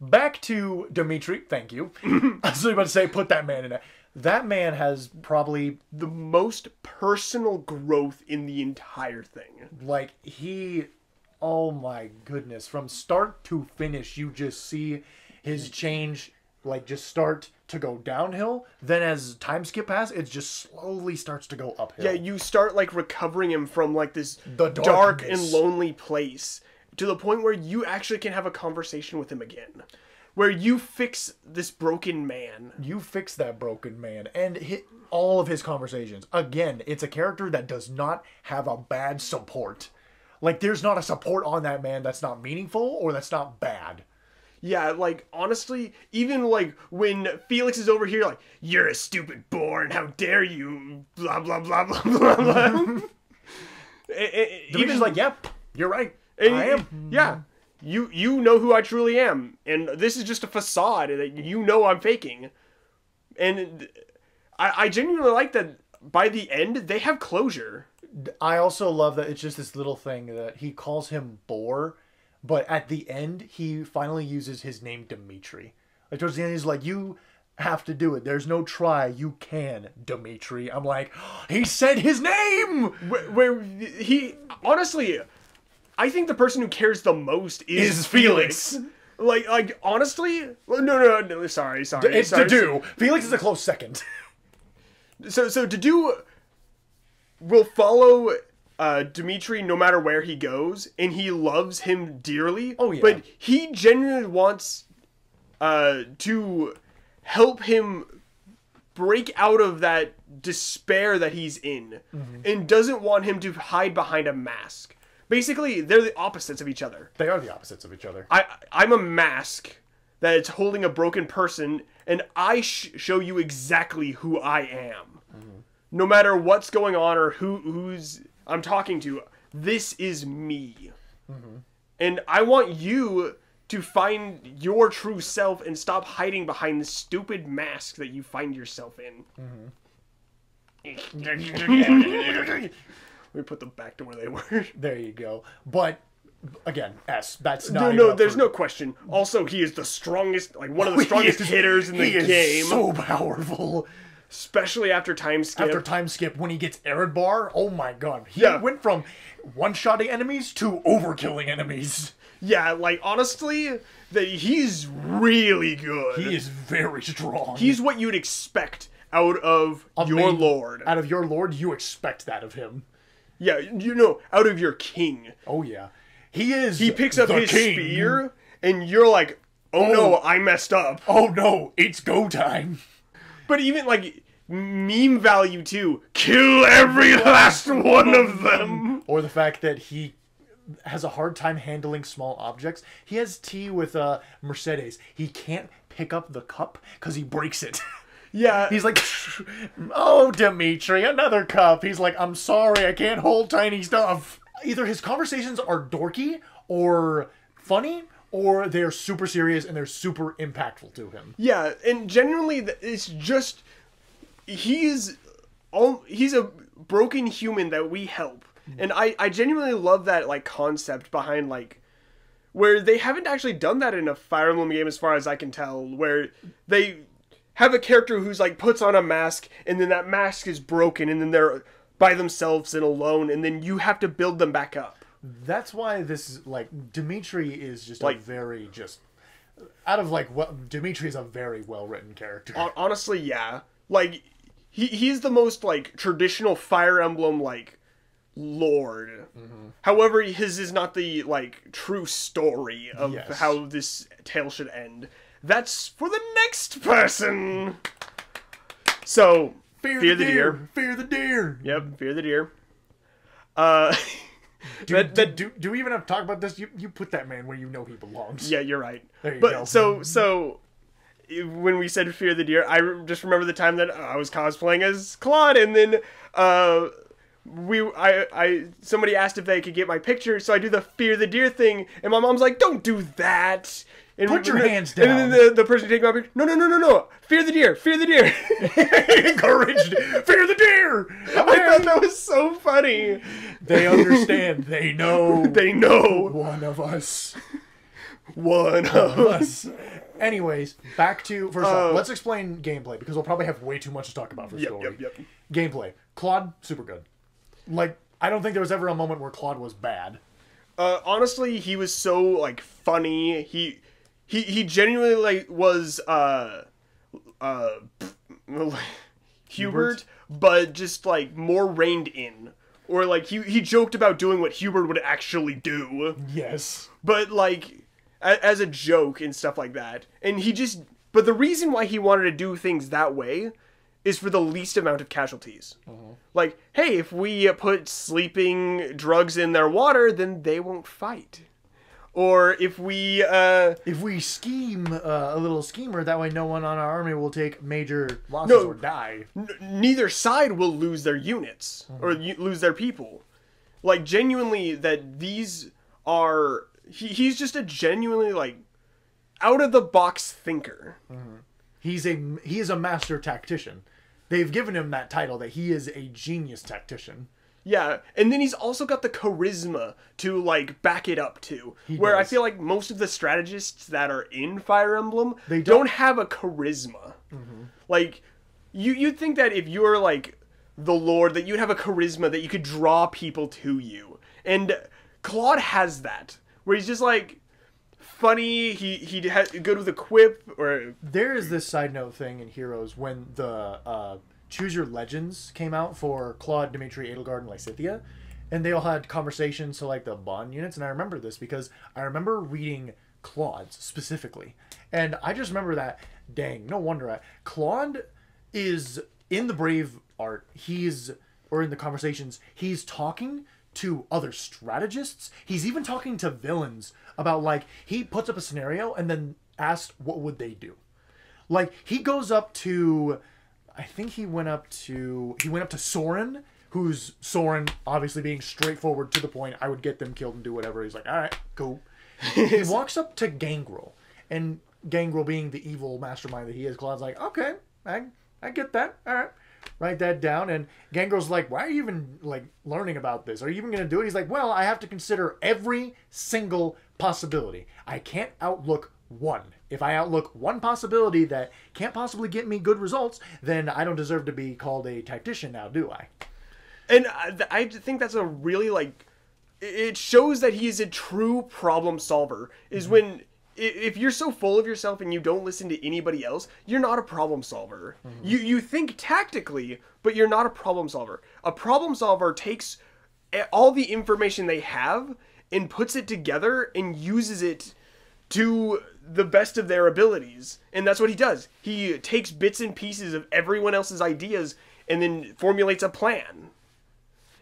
Speaker 3: back to Dimitri. Thank you. I was about to say, put that man in it. That man has probably
Speaker 1: The most personal growth in the entire thing.
Speaker 3: like oh my goodness, from start to finish you just see his change like just start to go downhill, then as time skip past it just slowly starts to go uphill.
Speaker 1: Yeah, you start like recovering him from like this
Speaker 3: The
Speaker 1: dark
Speaker 3: darkness.
Speaker 1: and lonely place to the point where you actually can have a conversation with him again. Where you fix this broken man.
Speaker 3: You fix that broken man and hit all of his conversations. Again, it's a character that does not have a bad support. Like, there's not a support on that man that's not meaningful or that's not bad.
Speaker 1: Yeah, like, honestly, even, like, when Felix is over here, like, you're a stupid boar, and how dare you, blah, blah, blah, blah, blah, blah.
Speaker 3: Even like, yep, you're right.
Speaker 1: And
Speaker 3: I am.
Speaker 1: Yeah. You know who I truly am. And this is just a facade that you know I'm faking. And I genuinely like that by the end, they have closure.
Speaker 3: I also love that it's just this little thing that he calls him Boar, but at the end, he finally uses his name Dimitri. Like, towards the end, he's like, you have to do it. There's no try. You can, Dimitri. I'm like, he said his name!
Speaker 1: Where he, honestly, I think the person who cares the most is Felix. Like honestly, no, sorry.
Speaker 3: It's
Speaker 1: sorry.
Speaker 3: Dedue. Felix is a close second.
Speaker 1: So Dedue will follow Dimitri no matter where he goes, and he loves him dearly.
Speaker 3: Oh, yeah.
Speaker 1: But he genuinely wants to help him break out of that despair that he's in, and doesn't want him to hide behind a mask. Basically, they're the opposites of each other.
Speaker 3: They are the opposites of each other.
Speaker 1: I'm a mask that's holding a broken person, and I show you exactly who I am. No matter what's going on or who's I'm talking to, this is me. And I want you to find your true self and stop hiding behind the stupid mask that you find yourself in. We put them back to where they were.
Speaker 3: There you go. But again, S. That's not.
Speaker 1: No, there's no question. Also, he is the strongest, like one of the strongest hitters in the game.
Speaker 3: Is so powerful.
Speaker 1: Especially after time skip.
Speaker 3: After time skip, when he gets Arid Bar, oh my god, he
Speaker 1: Yeah.
Speaker 3: went from one-shotting enemies to overkilling enemies.
Speaker 1: Yeah, like honestly, he's really good.
Speaker 3: He is very strong.
Speaker 1: He's what you'd expect out of your lord.
Speaker 3: Out of your lord, you expect that of him.
Speaker 1: Yeah, out of your king.
Speaker 3: Oh yeah, he is.
Speaker 1: He picks up
Speaker 3: the
Speaker 1: his
Speaker 3: king.
Speaker 1: spear, and you're like, oh no, I messed up.
Speaker 3: Oh no, it's go time.
Speaker 1: But even like meme value too. Kill every last one of them.
Speaker 3: Or the fact that he has a hard time handling small objects. He has tea with Mercedes. He can't pick up the cup because he breaks it.
Speaker 1: Yeah.
Speaker 3: He's like, oh, Dimitri, another cup. He's like, I'm sorry, I can't hold tiny stuff. Either his conversations are dorky or funny, or they're super serious and they're super impactful to him.
Speaker 1: Yeah, and genuinely, it's just he's a broken human that we help, and I genuinely love that like concept behind like where they haven't actually done that in a Fire Emblem game as far as I can tell, where they have a character who's like puts on a mask and then that mask is broken and then they're by themselves and alone and then you have to build them back up.
Speaker 3: That's why this is like Dimitri is just
Speaker 1: Like-
Speaker 3: a very just out of like what Dimitri is a very well written character.
Speaker 1: Honestly, yeah. Like he's the most like traditional Fire Emblem like lord. However, his is not the like true story of
Speaker 3: Yes.
Speaker 1: how this tale should end. That's for the next person. So,
Speaker 3: Fear
Speaker 1: the
Speaker 3: the
Speaker 1: deer.
Speaker 3: deer. Fear the deer.
Speaker 1: Yep, fear the deer.
Speaker 3: Do we even have to talk about this? You put that man where you know he belongs.
Speaker 1: Yeah, you're right.
Speaker 3: There you
Speaker 1: but
Speaker 3: go.
Speaker 1: so when we said fear the deer, I just remember the time that I was cosplaying as Claude, and then somebody asked if they could get my picture, so I do the fear the deer thing, and my mom's like, "Don't do that." And
Speaker 3: Put your hands
Speaker 1: And
Speaker 3: down.
Speaker 1: then the person taking my picture, no, fear the deer, fear the deer.
Speaker 3: Encouraged. Fear the deer.
Speaker 1: I thought that was so funny.
Speaker 3: They understand. They know.
Speaker 1: They know
Speaker 3: One of us.
Speaker 1: one of us.
Speaker 3: Us. Anyways, back to first off, let's explain gameplay because we'll probably have way too much to talk about for story.
Speaker 1: Yep.
Speaker 3: Gameplay. Claude, super good. Like, I don't think there was ever a moment where Claude was bad.
Speaker 1: Honestly, he was so like funny. He genuinely like was Hubert, but just like more reined in. Or like he joked about doing what Hubert would actually do,
Speaker 3: Yes.
Speaker 1: but like as a joke and stuff like that. And but the reason why he wanted to do things that way is for the least amount of casualties. Like, hey, if we put sleeping drugs in their water, then they won't fight. Or if we
Speaker 3: scheme a little schemer, that way no one on our army will take major losses or die.
Speaker 1: neither side will lose their units or lose their people. Like, genuinely, that these are... He's just a genuinely, like, out-of-the-box thinker.
Speaker 3: He is a master tactician. They've given him that title that he is a genius tactician.
Speaker 1: Yeah, and then he's also got the charisma to, like, back it up, too. Where I
Speaker 3: does.
Speaker 1: feel like most of the strategists that are in Fire Emblem,
Speaker 3: They
Speaker 1: don't
Speaker 3: don't-
Speaker 1: have a charisma. Like, you'd think that if you're, like, the Lord, that you'd have a charisma, that you could draw people to you. And Claude has that. Where he's just, like, funny, he'd good with a quip, or...
Speaker 3: There is this side note thing in Heroes when the Choose Your Legends came out for Claude, Dimitri, Edelgard, and Lysithea, and they all had conversations to like the bond units, and I remember this because I remember reading Claude's specifically, and I just remember that, dang, no wonder Claude is in the Brave art, or in the conversations, he's talking to other strategists, he's even talking to villains about, like, he puts up a scenario and then asks what would they do. Like, he goes up to, I think he went up to Soren, who's Soren, obviously being straightforward to the point, I would get them killed and do whatever. He's like, all right, cool. He walks up to Gangrel, and Gangrel being the evil mastermind that he is, Claude's like, okay, I get that, all right. Write that down, and Gangrel's like, why are you even, like, learning about this? Are you even going to do it? He's like, well, I have to consider every single possibility. I can't outlook one. If I outlook one possibility that can't possibly get me good results, then I don't deserve to be called a tactician now, do I?
Speaker 1: And I think that's a really, like... It shows that he is a true problem solver, is when... If you're so full of yourself and you don't listen to anybody else, you're not a problem solver. You think tactically, but you're not a problem solver. A problem solver takes all the information they have and puts it together and uses it to the best of their abilities. And that's what he does. He takes bits and pieces of everyone else's ideas and then formulates a plan.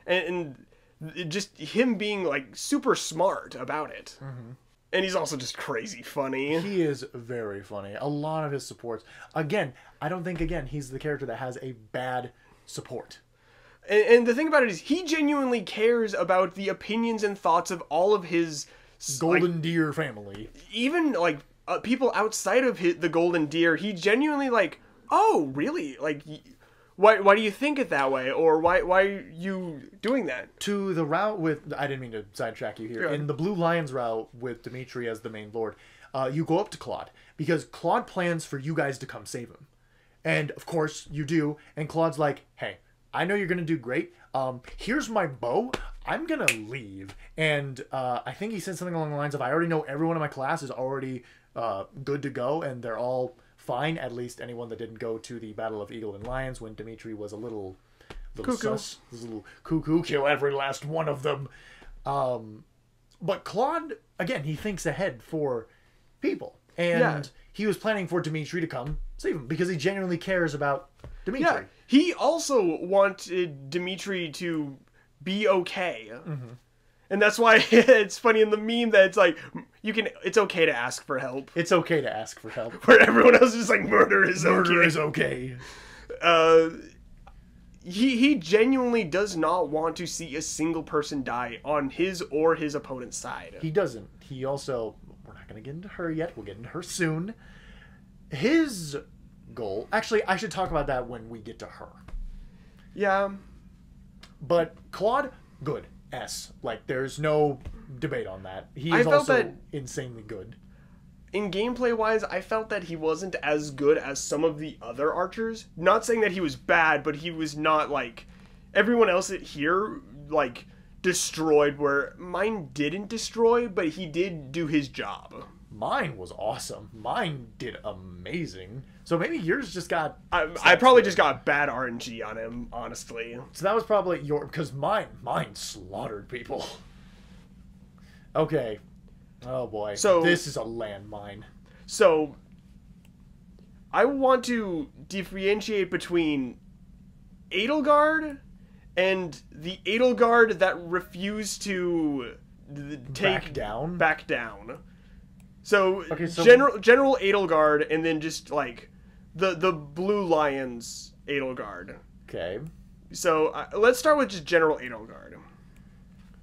Speaker 1: And just him being, like, super smart about it. And he's also just crazy funny.
Speaker 3: He is very funny. A lot of his supports. Again, I don't think, he's the character that has a bad support.
Speaker 1: And the thing about it is, he genuinely cares about the opinions and thoughts of all of his...
Speaker 3: Golden Deer family.
Speaker 1: Even, like, people outside of the Golden Deer, he genuinely, like, oh, really? Like, why do you think it that way? Or why are you doing that?
Speaker 3: To the route with... I didn't mean to sidetrack you here.
Speaker 1: Yeah.
Speaker 3: In the Blue Lions route with Dimitri as the main lord, you go up to Claude. Because Claude plans for you guys to come save him. And, of course, you do. And Claude's like, hey, I know you're going to do great. Here's my bow. I'm going to leave. And I think he said something along the lines of, I already know everyone in my class is already good to go. And they're all fine. At least anyone that didn't go to the Battle of Eagle and Lions when Dimitri was a little
Speaker 1: cuckoo.
Speaker 3: Sus. He was a little cuckoo. Kill every last one of them. But Claude, again, he thinks ahead for people. And he was planning for Dimitri to come save him. Because he genuinely cares about Dimitri.
Speaker 1: Yeah, he also wanted Dimitri to be okay. Mm-hmm. And that's why it's funny in the meme that it's like, it's okay to ask for help.
Speaker 3: It's okay to ask for help.
Speaker 1: Where everyone else is like, murder is okay.
Speaker 3: Murder is okay.
Speaker 1: He genuinely does not want to see a single person die on his or his opponent's side.
Speaker 3: He doesn't. He also, we're not going to get into her yet. We'll get into her soon. His goal, actually, I should talk about that when we get to her.
Speaker 1: Yeah.
Speaker 3: But Claude, good. S. Like, there's no debate on that. He is
Speaker 1: felt
Speaker 3: also
Speaker 1: that
Speaker 3: insanely good.
Speaker 1: In gameplay-wise, I felt that he wasn't as good as some of the other archers. Not saying that he was bad, but he was not, like... Everyone else here, like, destroyed, where mine didn't destroy, but he did do his job.
Speaker 3: Mine was awesome. Mine did amazing. So maybe yours just got...
Speaker 1: I probably just got bad RNG on him, honestly.
Speaker 3: So that was probably your... Because mine slaughtered people. Okay. Oh boy.
Speaker 1: So
Speaker 3: this is a landmine.
Speaker 1: So I want to differentiate between Edelgard and the Edelgard that refuse to
Speaker 3: Back down?
Speaker 1: Back down. So,
Speaker 3: okay, so
Speaker 1: General Edelgard, and then just like the Blue Lions Edelgard.
Speaker 3: Okay.
Speaker 1: So let's start with just General Edelgard.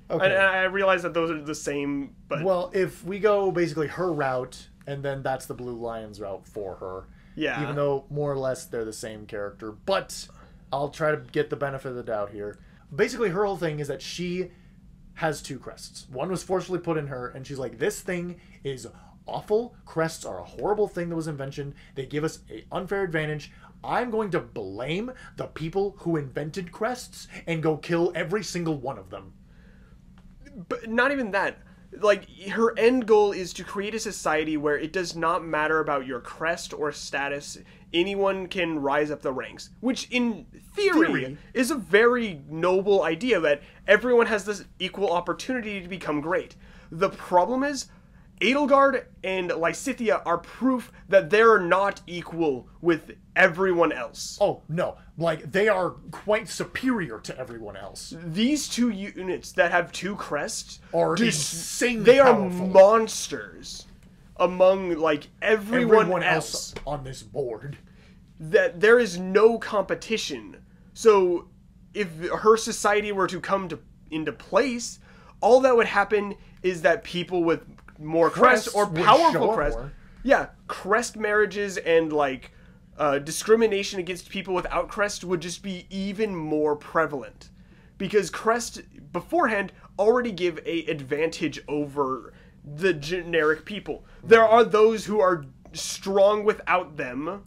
Speaker 3: Okay.
Speaker 1: And I realize that those are the same, but...
Speaker 3: Well, if we go basically her route, and then that's the Blue Lions route for her.
Speaker 1: Yeah.
Speaker 3: Even though, more or less, they're the same character. But I'll try to get the benefit of the doubt here. Basically, her whole thing is that she has 2 crests. One was forcefully put in her, and she's like, this thing is awful. Crests are a horrible thing that was invented. They give us an unfair advantage. I'm going to blame the people who invented crests and go kill every single one of them.
Speaker 1: But not even that. Like, her end goal is to create a society where it does not matter about your crest or status. Anyone can rise up the ranks. Which, in theory, is a very noble idea, that everyone has this equal opportunity to become great. The problem is, Edelgard and Lysithea are proof that they're not equal with everyone else.
Speaker 3: Oh, no. Like, they are quite superior to everyone else.
Speaker 1: These 2 units that have 2 crests
Speaker 3: are insanely
Speaker 1: They
Speaker 3: powerful.
Speaker 1: are monsters among, like, everyone else
Speaker 3: on this board.
Speaker 1: That there is no competition. So, if her society were to come into place, all that would happen is that people with more crests or powerful crests, crest marriages and like discrimination against people without crest would just be even more prevalent, because crest beforehand already give a advantage over the generic people. There are those who are strong without them,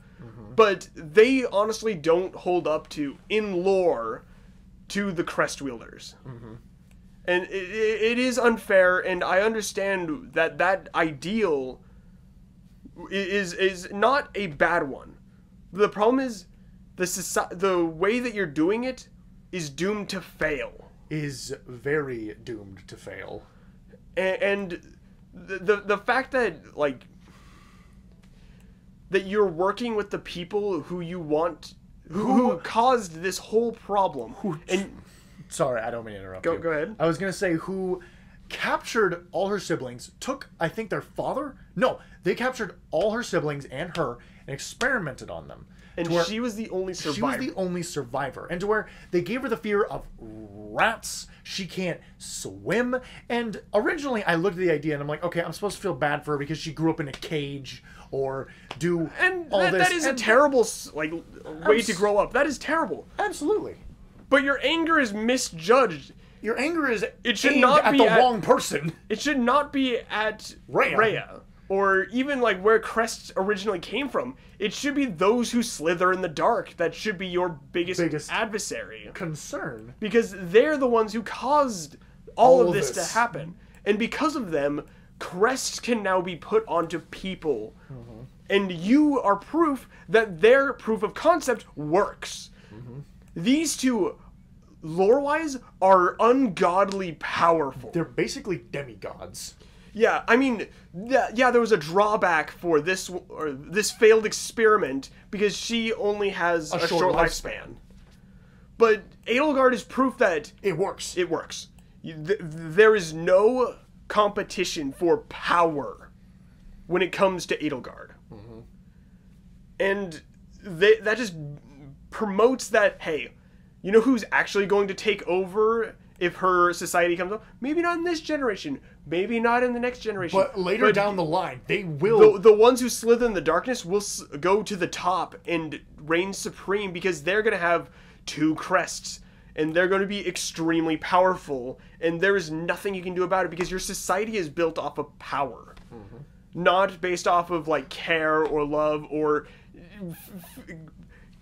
Speaker 1: but they honestly don't hold up to, in lore, to the crest wielders. And it is unfair, and I understand that that ideal is not a bad one. The problem is the way that you're doing it is doomed to fail.
Speaker 3: Is very doomed to fail.
Speaker 1: And the fact that, like, that you're working with the people who you want, who caused this whole problem, and...
Speaker 3: Sorry, I don't mean to interrupt you.
Speaker 1: Go ahead.
Speaker 3: I was going to say who captured all her siblings, took, I think, their father? No, they captured all her siblings and her and experimented on them.
Speaker 1: And she was the only survivor.
Speaker 3: She was the only survivor. And to where they gave her the fear of rats. She can't swim. And originally I looked at the idea and I'm like, okay, I'm supposed to feel bad for her because she grew up in a cage or do all this.
Speaker 1: That is a terrible way to grow up. That is terrible.
Speaker 3: Absolutely.
Speaker 1: But your anger is misjudged.
Speaker 3: Your anger is
Speaker 1: it should
Speaker 3: aimed
Speaker 1: not
Speaker 3: at
Speaker 1: be
Speaker 3: the wrong person.
Speaker 1: It should not be at Rhea. Or even like where crests originally came from. It should be those who slither in the dark that should be your biggest adversary.
Speaker 3: Concern.
Speaker 1: Because they're the ones who caused all of this to happen. And because of them, crests can now be put onto people. Mm-hmm. And you are proof that their proof of concept works. Mm-hmm. These two, lore-wise, are ungodly powerful.
Speaker 3: They're basically demigods.
Speaker 1: Yeah, I mean, yeah, there was a drawback for this failed experiment because she only has a short lifespan. But Edelgard is proof that
Speaker 3: it works.
Speaker 1: It works. There is no competition for power when it comes to Edelgard. Mm-hmm. And that just promotes that, hey, you know who's actually going to take over if her society comes up? Maybe not in this generation. Maybe not in the next generation.
Speaker 3: But later down the line, they will...
Speaker 1: The ones who slither in the darkness will go to the top and reign supreme because they're going to have 2 crests. And they're going to be extremely powerful. And there is nothing you can do about it because your society is built off of power. Mm-hmm. Not based off of, like, care or love or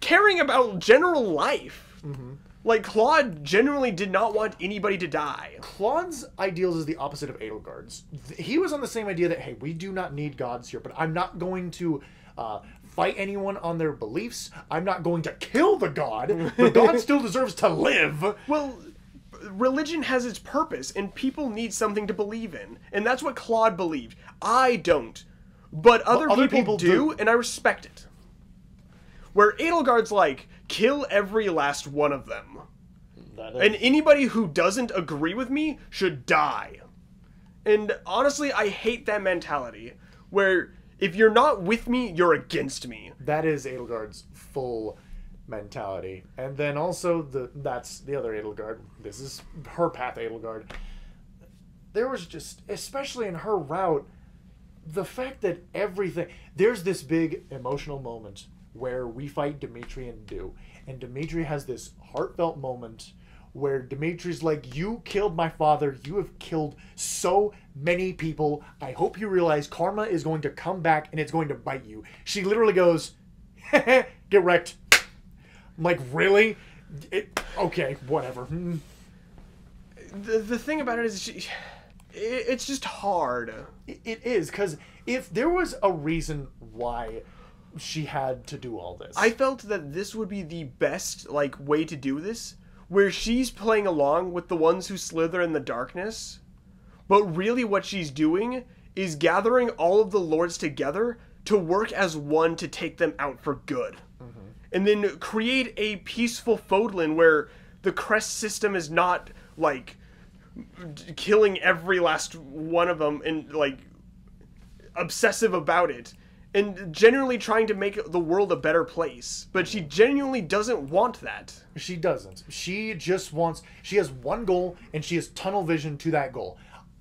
Speaker 1: caring about general life. Mm-hmm. Like, Claude genuinely did not want anybody to die.
Speaker 3: Claude's ideals is the opposite of Edelgard's. He was on the same idea that, hey, we do not need gods here, but I'm not going to fight anyone on their beliefs. I'm not going to kill the god. The god still deserves to live.
Speaker 1: Well, religion has its purpose, and people need something to believe in. And that's what Claude believed. I don't. But other people do, and I respect it. Where Edelgard's like, kill every last one of them. And anybody who doesn't agree with me should die. And honestly, I hate that mentality. Where if you're not with me, you're against me.
Speaker 3: That is Edelgard's full mentality. And then also, that's the other Edelgard. This is her path, Edelgard. There was just, especially in her route, the fact that everything... There's this big emotional moment where we fight Dimitri and Du. And Dimitri has this heartfelt moment where Dimitri's like, you killed my father. You have killed so many people. I hope you realize karma is going to come back and it's going to bite you. She literally goes, get wrecked. I'm like, really? Okay, whatever.
Speaker 1: The thing about it is it's just hard.
Speaker 3: It is, because if there was a reason why she had to do all this,
Speaker 1: I felt that this would be the best way to do this, where she's playing along with the ones who slither in the darkness, but really what she's doing is gathering all of the lords together to work as one to take them out for good. Mm-hmm. And then create a peaceful Fodlan where the crest system is not killing every last one of them and obsessive about it. And genuinely trying to make the world a better place. But she genuinely doesn't want that.
Speaker 3: She doesn't. She just wants... She has one goal, and she has tunnel vision to that goal.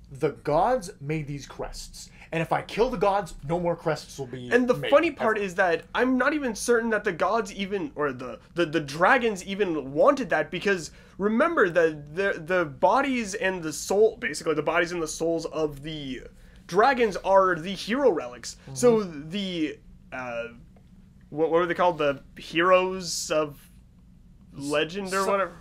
Speaker 3: The gods made these crests. And if I kill the gods, no more crests will be
Speaker 1: And the
Speaker 3: made,
Speaker 1: funny part
Speaker 3: ever.
Speaker 1: is that I'm not even certain that the gods even... Or the dragons even wanted that. Because remember, the bodies and the soul... Basically, the bodies and the souls of the... dragons are the hero relics. Mm-hmm. So the what were they called? The heroes of legend or whatever.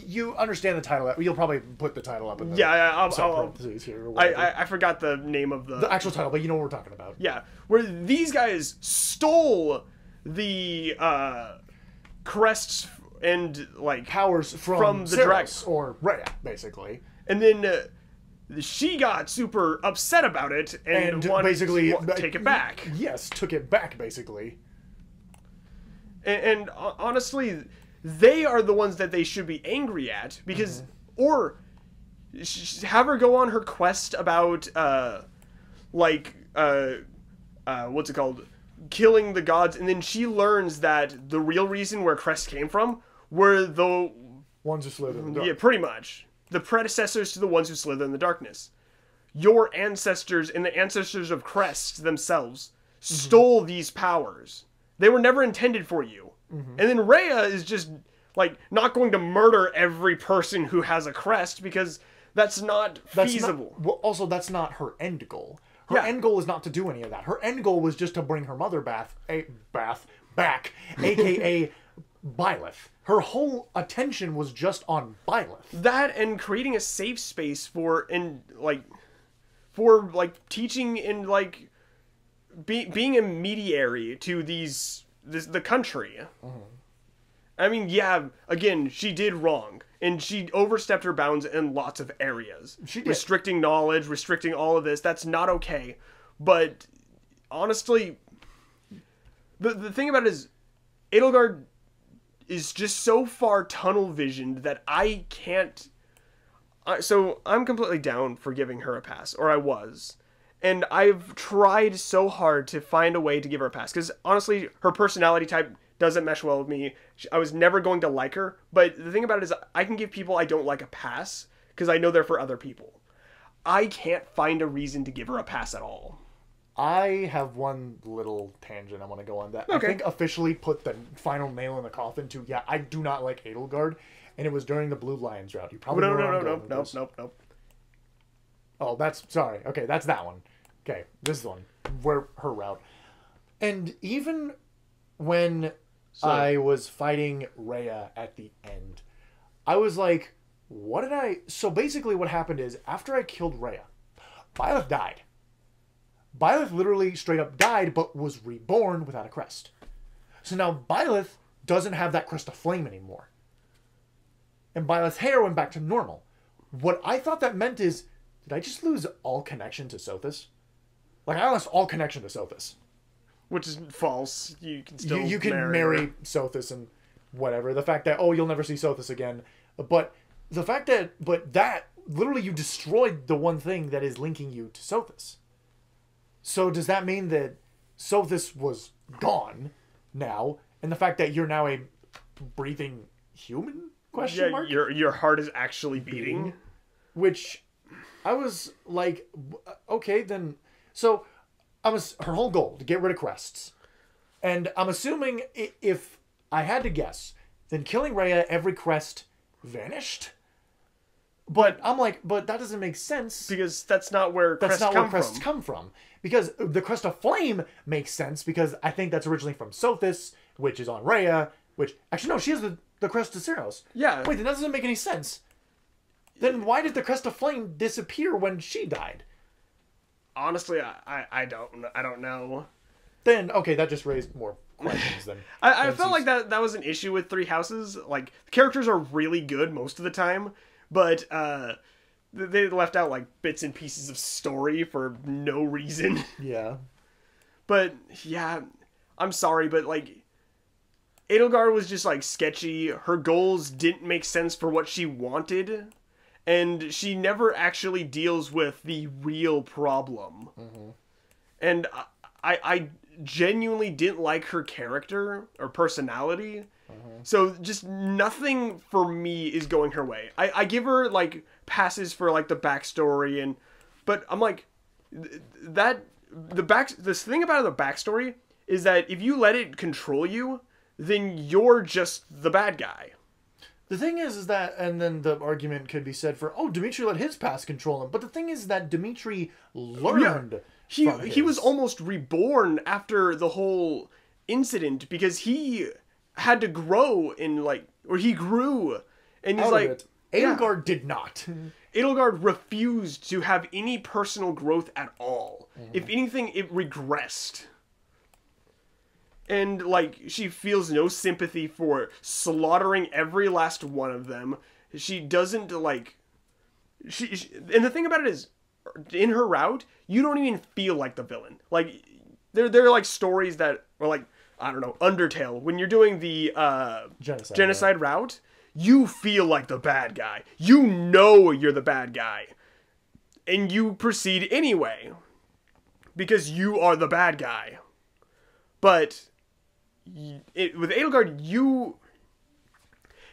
Speaker 3: You understand the title. You'll probably put the title up in the
Speaker 1: parentheses here. Or I forgot the name of the
Speaker 3: actual title, but you know what we're talking about.
Speaker 1: Yeah, where these guys stole the crests and
Speaker 3: powers from the dragons or Rhea, basically,
Speaker 1: and then. She got super upset about it and wanted basically to take it back.
Speaker 3: Yes, took it back, basically.
Speaker 1: And honestly, they are the ones that they should be angry at because, or have her go on her quest about what's it called, killing the gods, and then she learns that the real reason where Crest came from were the
Speaker 3: Ones who slither in the dark.
Speaker 1: yeah, pretty much the predecessors to the ones who slither in the darkness. Your ancestors and the ancestors of Crest themselves stole these powers. They were never intended for you. And then Rhea is just like not going to murder every person who has a crest, because that's not feasible.
Speaker 3: Well, also, that's not her end goal. Her end goal is not to do any of that. Her end goal was just to bring her mother back, aka Byleth. Her whole attention was just on Byleth.
Speaker 1: That and creating a safe space for teaching and being a mediary to the country. I mean, yeah, again, she did wrong, and she overstepped her bounds in lots of areas.
Speaker 3: She did.
Speaker 1: Restricting knowledge, restricting all of this, that's not okay. But honestly, the thing about it is, Edelgard is just so far tunnel visioned that I can't. So I'm completely down for giving her a pass, or I was. And I've tried so hard to find a way to give her a pass, because honestly, her personality type doesn't mesh well with me. I was never going to like her, but the thing about it is I can give people I don't like a pass, because I know they're for other people. I can't find a reason to give her a pass at all.
Speaker 3: I have one little tangent I want to go on that.
Speaker 1: Okay.
Speaker 3: I think officially put the final nail in the coffin to, yeah, I do not like Edelgard, and it was during the Blue Lions route. You probably know where I'm going with this.
Speaker 1: Nope.
Speaker 3: Oh, that's, sorry. Okay, that's that one. Okay, this is the one. Where her route. And even when I was fighting Rhea at the end, I was like, what did I... So basically what happened is, after I killed Rhea, Byleth died. Byleth literally straight up died, but was reborn without a crest. So now Byleth doesn't have that crest of flame anymore. And Byleth's hair went back to normal. What I thought that meant is, did I just lose all connection to Sothis? Like, I lost all connection to Sothis.
Speaker 1: Which is false. You can still
Speaker 3: You can marry Sothis and whatever. The fact that, oh, you'll never see Sothis again. But the fact that, literally you destroyed the one thing that is linking you to Sothis. So does that mean that Sothis was gone now, and the fact that you're now a breathing human? Question mark?
Speaker 1: Your heart is actually beating.
Speaker 3: Which I was like, okay, then. So her whole goal to get rid of crests, and I'm assuming if I had to guess, then killing Rhea, every crest vanished. But I'm like, but that doesn't make sense,
Speaker 1: because that's not where crests
Speaker 3: come from. Because the crest of flame makes sense, because I think that's originally from Sothis, which is on Rhea. Which actually no, she has the crest of Ceros.
Speaker 1: Yeah.
Speaker 3: Wait, then that doesn't make any sense. Then why did the crest of flame disappear when she died?
Speaker 1: Honestly, I don't know.
Speaker 3: Then okay, that just raised more questions than.
Speaker 1: I felt like that was an issue with Three Houses. Like, the characters are really good most of the time, but they left out like bits and pieces of story for no reason.
Speaker 3: Yeah.
Speaker 1: But yeah, I'm sorry, but like, Edelgard was just like sketchy. Her goals didn't make sense for what she wanted, and she never actually deals with the real problem. And I genuinely didn't like her character or personality. So just nothing for me is going her way. I give her like passes for like the backstory, but I'm like, this thing about the backstory is that if you let it control you, then you're just the bad guy.
Speaker 3: The thing is that, and then the argument could be said for, oh, Dimitri let his past control him. But the thing is that Dimitri learned.
Speaker 1: Yeah. He was almost reborn after the whole incident, because he had to grow he grew, and he's like,
Speaker 3: Edelgard did not.
Speaker 1: Edelgard refused to have any personal growth at all. If anything, it regressed. And, like, she feels no sympathy for slaughtering every last one of them. She doesn't, like... and the thing about it is, in her route, you don't even feel like the villain. Like, there are like, stories that are, like, I don't know, Undertale. When you're doing the
Speaker 3: Genocide
Speaker 1: route, you feel like the bad guy. You know you're the bad guy. And you proceed anyway. Because you are the bad guy. But with Edelgard,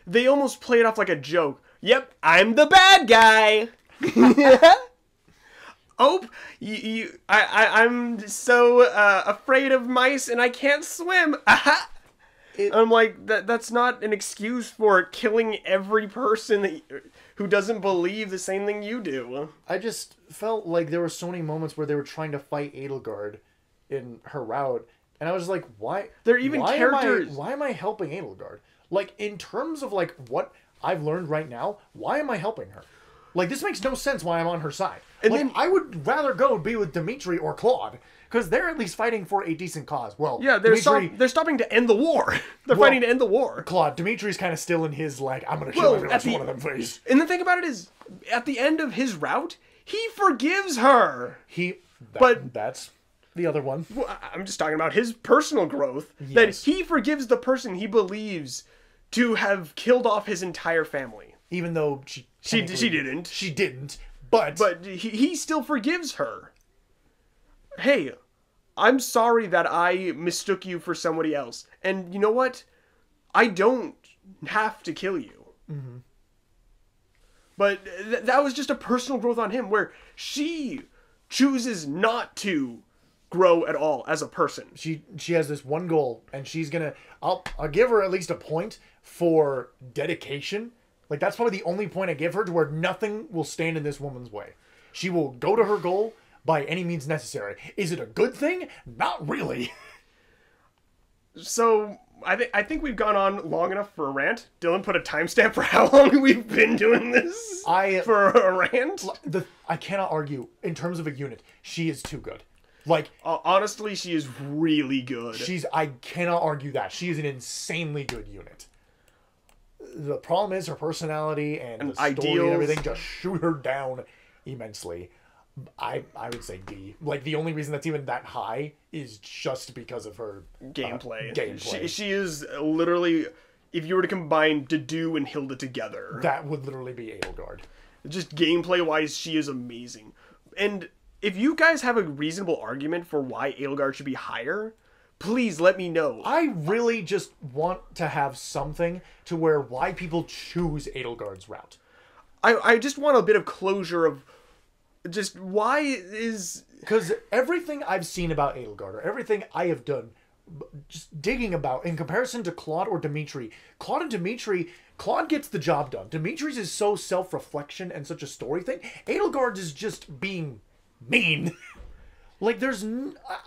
Speaker 1: they almost play it off like a joke. Yep, I'm the bad guy. Oh, I'm so afraid of mice and I can't swim. Aha! I'm like, that's not an excuse for killing every person who doesn't believe the same thing you do.
Speaker 3: I just felt like there were so many moments where they were trying to fight Edelgard in her route, and I was like, why?
Speaker 1: There are even characters.
Speaker 3: Why am I helping Edelgard? Like, in terms of like what I've learned right now, why am I helping her? Like, this makes no sense why I'm on her side. And like, then I would rather go be with Dimitri or Claude, because they're at least fighting for a decent cause. Well,
Speaker 1: yeah, they're stopping to end the war. They're fighting to end the war.
Speaker 3: Claude, Dimitri's kind of still in his, like, I'm going to kill every last one of them phase.
Speaker 1: And the thing about it is, at the end of his route, he forgives her.
Speaker 3: That's the other one.
Speaker 1: Well, I'm just talking about his personal growth. Yes. That he forgives the person he believes to have killed off his entire family.
Speaker 3: Even though she didn't. She didn't. But
Speaker 1: he still forgives her. Hey, I'm sorry that I mistook you for somebody else. And you know what? I don't have to kill you. Mm-hmm. But that was just a personal growth on him where she chooses not to grow at all as a person.
Speaker 3: She has this one goal, and she's gonna... I'll give her at least a point for dedication. Like, that's probably the only point I give her, to where nothing will stand in this woman's way. She will go to her goal by any means necessary. Is it a good thing? Not really.
Speaker 1: So, I think we've gone on long enough for a rant. Dylan put a timestamp for how long we've been doing this for a rant.
Speaker 3: I cannot argue. In terms of a unit, she is too good. Like,
Speaker 1: honestly, she is really good.
Speaker 3: I cannot argue that. She is an insanely good unit. The problem is her personality and the story
Speaker 1: ideals
Speaker 3: and everything just shoot her down immensely. I would say D. Like, the only reason that's even that high is just because of her
Speaker 1: gameplay.
Speaker 3: Gameplay.
Speaker 1: She is literally, if you were to combine Dedue and Hilda together,
Speaker 3: that would literally be Edelgard.
Speaker 1: Just gameplay-wise, she is amazing. And if you guys have a reasonable argument for why Edelgard should be higher, please let me know.
Speaker 3: I really just want to have something to where why people choose Edelgard's route.
Speaker 1: I just want a bit of closure of just why is...
Speaker 3: Because everything I've seen about Edelgard, or everything I have done, just digging about, in comparison to Claude or Dimitri, Claude gets the job done. Dimitri's is so self-reflection and such a story thing. Edelgard's is just being mean. Like,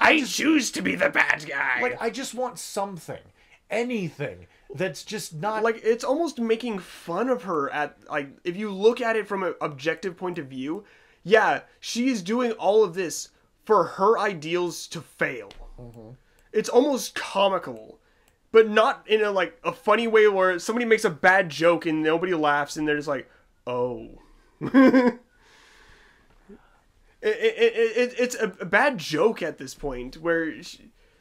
Speaker 1: I choose to be the bad guy.
Speaker 3: Like, I just want something. Anything. That's just not...
Speaker 1: Like, it's almost making fun of her at, like, if you look at it from an objective point of view, yeah, she is doing all of this for her ideals to fail. Mm-hmm. It's almost comical. But not in a funny way where somebody makes a bad joke and nobody laughs and they're just like, oh. It's a bad joke at this point where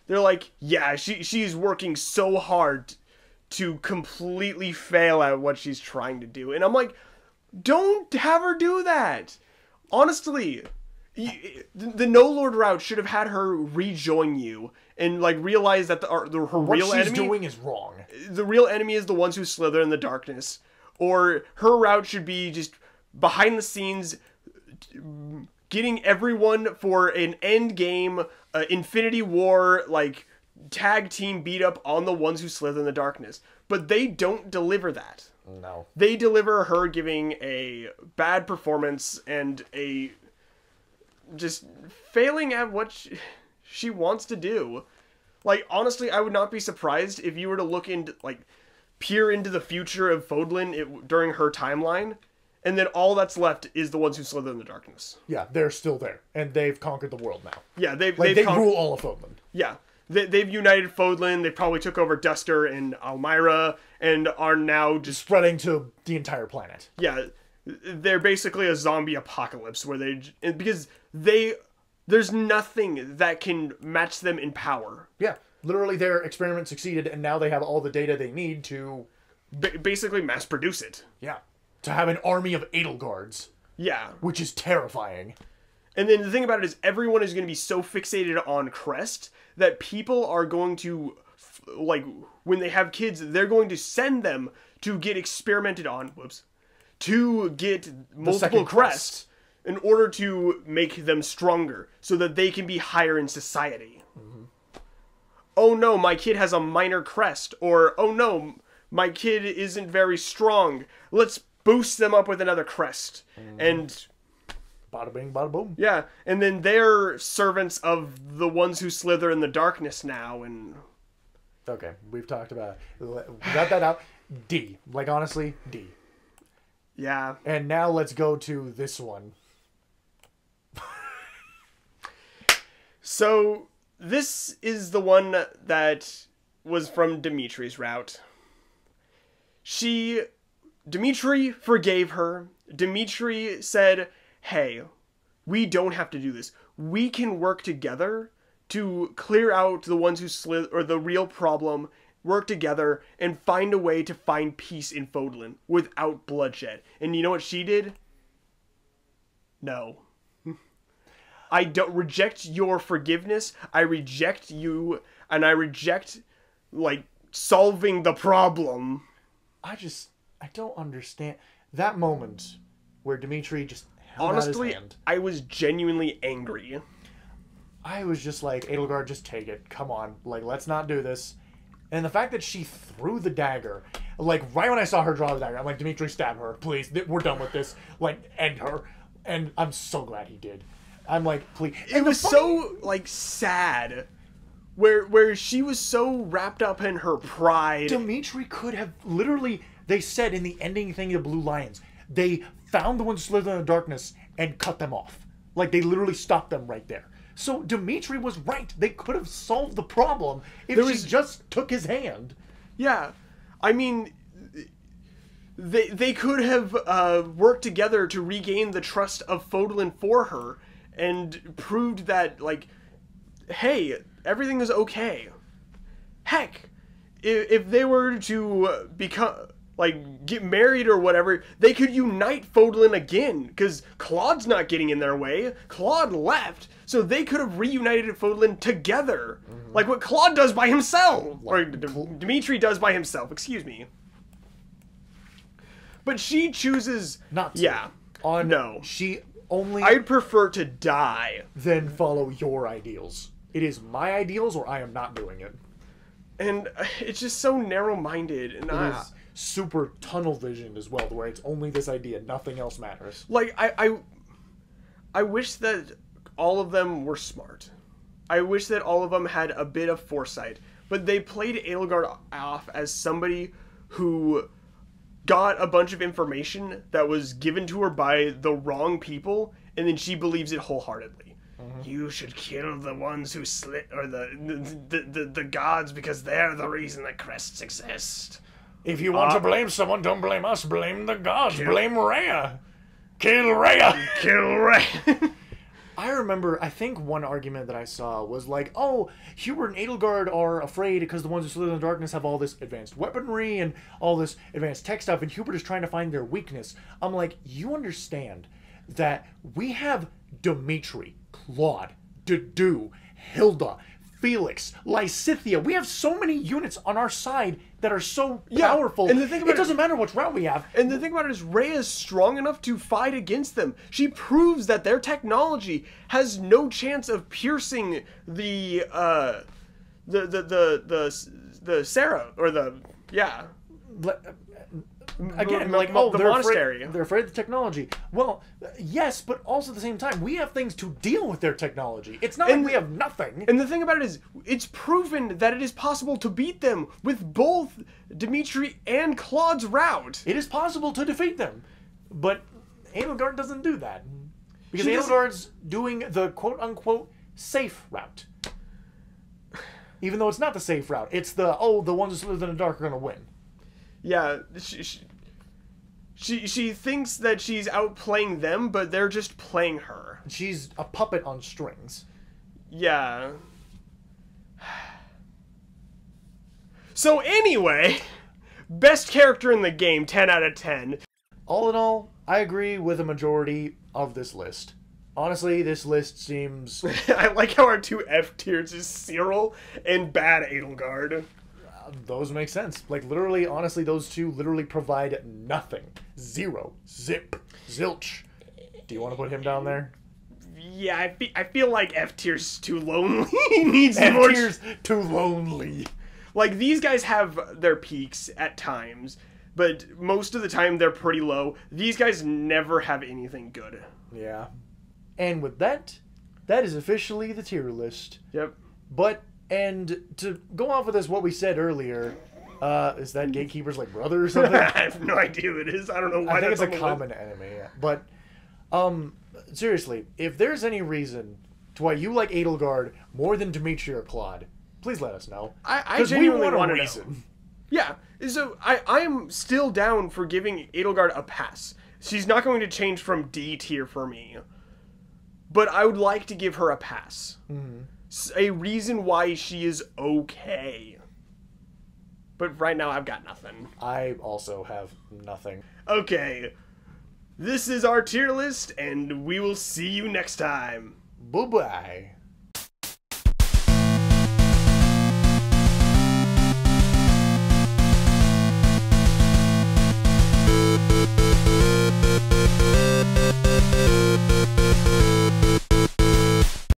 Speaker 1: they're like, yeah, she's working so hard to completely fail at what she's trying to do. And I'm like, don't have her do that. Honestly, the No Lord route should have had her rejoin you and realize that her real enemy...
Speaker 3: What she's doing is wrong.
Speaker 1: The real enemy is the ones who slither in the darkness. Or her route should be just behind the scenes... getting everyone for an end game, Infinity War, tag team beat up on the ones who slither in the darkness. But they don't deliver that.
Speaker 3: No.
Speaker 1: They deliver her giving a bad performance and just failing at what she wants to do. Honestly, I would not be surprised if you were to look into, peer into the future of Fodlan during her timeline. And then all that's left is the ones who slither in the darkness.
Speaker 3: Yeah, they're still there. And they've conquered the world now.
Speaker 1: Yeah, they
Speaker 3: rule all of Fodlan.
Speaker 1: Yeah. They've united Fodlan. They probably took over Duster and Almyra and are now just...
Speaker 3: spreading to the entire planet.
Speaker 1: Yeah. They're basically a zombie apocalypse where because there's nothing that can match them in power.
Speaker 3: Yeah. Literally their experiment succeeded and now they have all the data they need to
Speaker 1: basically mass produce it.
Speaker 3: Yeah. To have an army of Edelgards,
Speaker 1: Yeah.
Speaker 3: which is terrifying.
Speaker 1: And then the thing about it is everyone is going to be so fixated on Crest that people are going to, like, when they have kids, they're going to send them to get experimented on, to get multiple crests in order to make them stronger so that they can be higher in society. Mm-hmm. Oh no, my kid has a minor crest, or oh no, my kid isn't very strong. Let's boost them up with another crest. Mm-hmm. And
Speaker 3: bada bing, bada boom.
Speaker 1: Yeah, and then they're servants of the ones who slither in the darkness now, and...
Speaker 3: Okay, we've talked about it. We got that out. D. Like, honestly, D.
Speaker 1: Yeah.
Speaker 3: And now let's go to this one.
Speaker 1: So, this is the one that was from Dimitri's route. Dimitri forgave her. Dimitri said, hey, we don't have to do this. We can work together to clear out the ones who slid, or the real problem, work together and find a way to find peace in Fodlan without bloodshed. And you know what she did? No. I don't reject your forgiveness. I reject you, and I reject, like, solving the problem.
Speaker 3: I don't understand that moment where Dimitri just held
Speaker 1: Honestly,
Speaker 3: out his hand.
Speaker 1: I was genuinely angry.
Speaker 3: I was just like, Edelgard, just take it. Come on. Like, let's not do this. And the fact that she threw the dagger, like, right when I saw her draw the dagger, I'm like, Dimitri, stab her. Please. We're done with this. Like, end her. And I'm so glad he did. I'm like, please.
Speaker 1: It was so, like, sad. Where she was so wrapped up in her pride.
Speaker 3: Dimitri could have literally, they said in the ending thing of Blue Lions, they found the ones who slither in the darkness and cut them off. Like, they literally stopped them right there. So Dimitri was right. They could have solved the problem if she just took his hand.
Speaker 1: Yeah. I mean, they could have worked together to regain the trust of Fodlan for her and proved that, like, hey, everything is okay. Heck, if they were to become, like, get married or whatever, they could unite Fodlan again, because Claude's not getting in their way. Claude left, so they could have reunited Fodlan together, like what Claude does by himself, or Dimitri does by himself, excuse me. But she chooses...
Speaker 3: Not to.
Speaker 1: Yeah. No.
Speaker 3: She only...
Speaker 1: I'd prefer to die.
Speaker 3: Than follow your ideals. It is my ideals or I am not doing it.
Speaker 1: And it's just so narrow-minded. And
Speaker 3: it is super tunnel vision as well, where it's only this idea, nothing else matters.
Speaker 1: Like, I wish that all of them were smart. I wish that all of them had a bit of foresight. But they played Edelgard off as somebody who got a bunch of information that was given to her by the wrong people, and then she believes it wholeheartedly. You should kill the ones who slit, or the gods, because they're the reason that crests exist.
Speaker 3: If you want to blame someone, don't blame us. Blame the gods. Blame Rhea. Kill Rhea.
Speaker 1: Kill Rhea.
Speaker 3: I remember, I think one argument that I saw was like, oh, Hubert and Edelgard are afraid because the ones who slither in the darkness have all this advanced weaponry and all this advanced tech stuff, and Hubert is trying to find their weakness. I'm like, you understand that we have Dimitri, Claude, Dedu, Hilda, Felix, Lysithea. We have so many units on our side that are so powerful.
Speaker 1: And the thing about
Speaker 3: it doesn't matter which route we have.
Speaker 1: And the thing about it is, Rhea is strong enough to fight against them. She proves that their technology has no chance of piercing the Sarah, or
Speaker 3: Again,
Speaker 1: like, the monastery.
Speaker 3: They're afraid of the technology. Well, yes, but also at the same time, we have things to deal with their technology. It's not like we have nothing.
Speaker 1: And the thing about it is, it's proven that it is possible to beat them with both Dimitri and Claude's route.
Speaker 3: It is possible to defeat them. But Edelgard doesn't do that. Because Edelgard's doing the quote-unquote safe route. Even though it's not the safe route. It's the ones who live in the dark are going to win.
Speaker 1: Yeah, she thinks that she's outplaying them, but they're just playing her.
Speaker 3: She's a puppet on strings.
Speaker 1: Yeah. So anyway, Best character in the game, 10 out of 10.
Speaker 3: All in all, I agree with a majority of this list. Honestly, this list seems...
Speaker 1: I like how our 2 F tiers is Cyril and Bad Edelgard.
Speaker 3: Those make sense. Like, literally, honestly, those 2 literally provide nothing. Zero. Zip. Zilch. Do you want to put him down there?
Speaker 1: Yeah, I feel like F tier's too lonely. He needs
Speaker 3: F
Speaker 1: more...
Speaker 3: tier's too lonely.
Speaker 1: Like, these guys have their peaks at times, but most of the time they're pretty low. These guys never have anything good.
Speaker 3: Yeah. And with that, that is officially the tier list.
Speaker 1: Yep.
Speaker 3: But, and to go off of this, what we said earlier, is that Gatekeeper's like brother or something?
Speaker 1: I have no idea who it is. I don't know why
Speaker 3: I think it's
Speaker 1: that's
Speaker 3: a
Speaker 1: on the
Speaker 3: common enemy. But, seriously, if there's any reason to why you like Edelgard more than Dimitri or Claude, please let us know.
Speaker 1: I
Speaker 3: 'Cause
Speaker 1: genuinely
Speaker 3: we want
Speaker 1: want
Speaker 3: a
Speaker 1: to
Speaker 3: reason.
Speaker 1: know. Yeah, so I am still down for giving Edelgard a pass. She's not going to change from D tier for me. But I would like to give her a pass. A reason why she is okay. But right now I've got nothing.
Speaker 3: I also have nothing.
Speaker 1: Okay. This is our tier list, and we will see you next time.
Speaker 3: Bye-bye.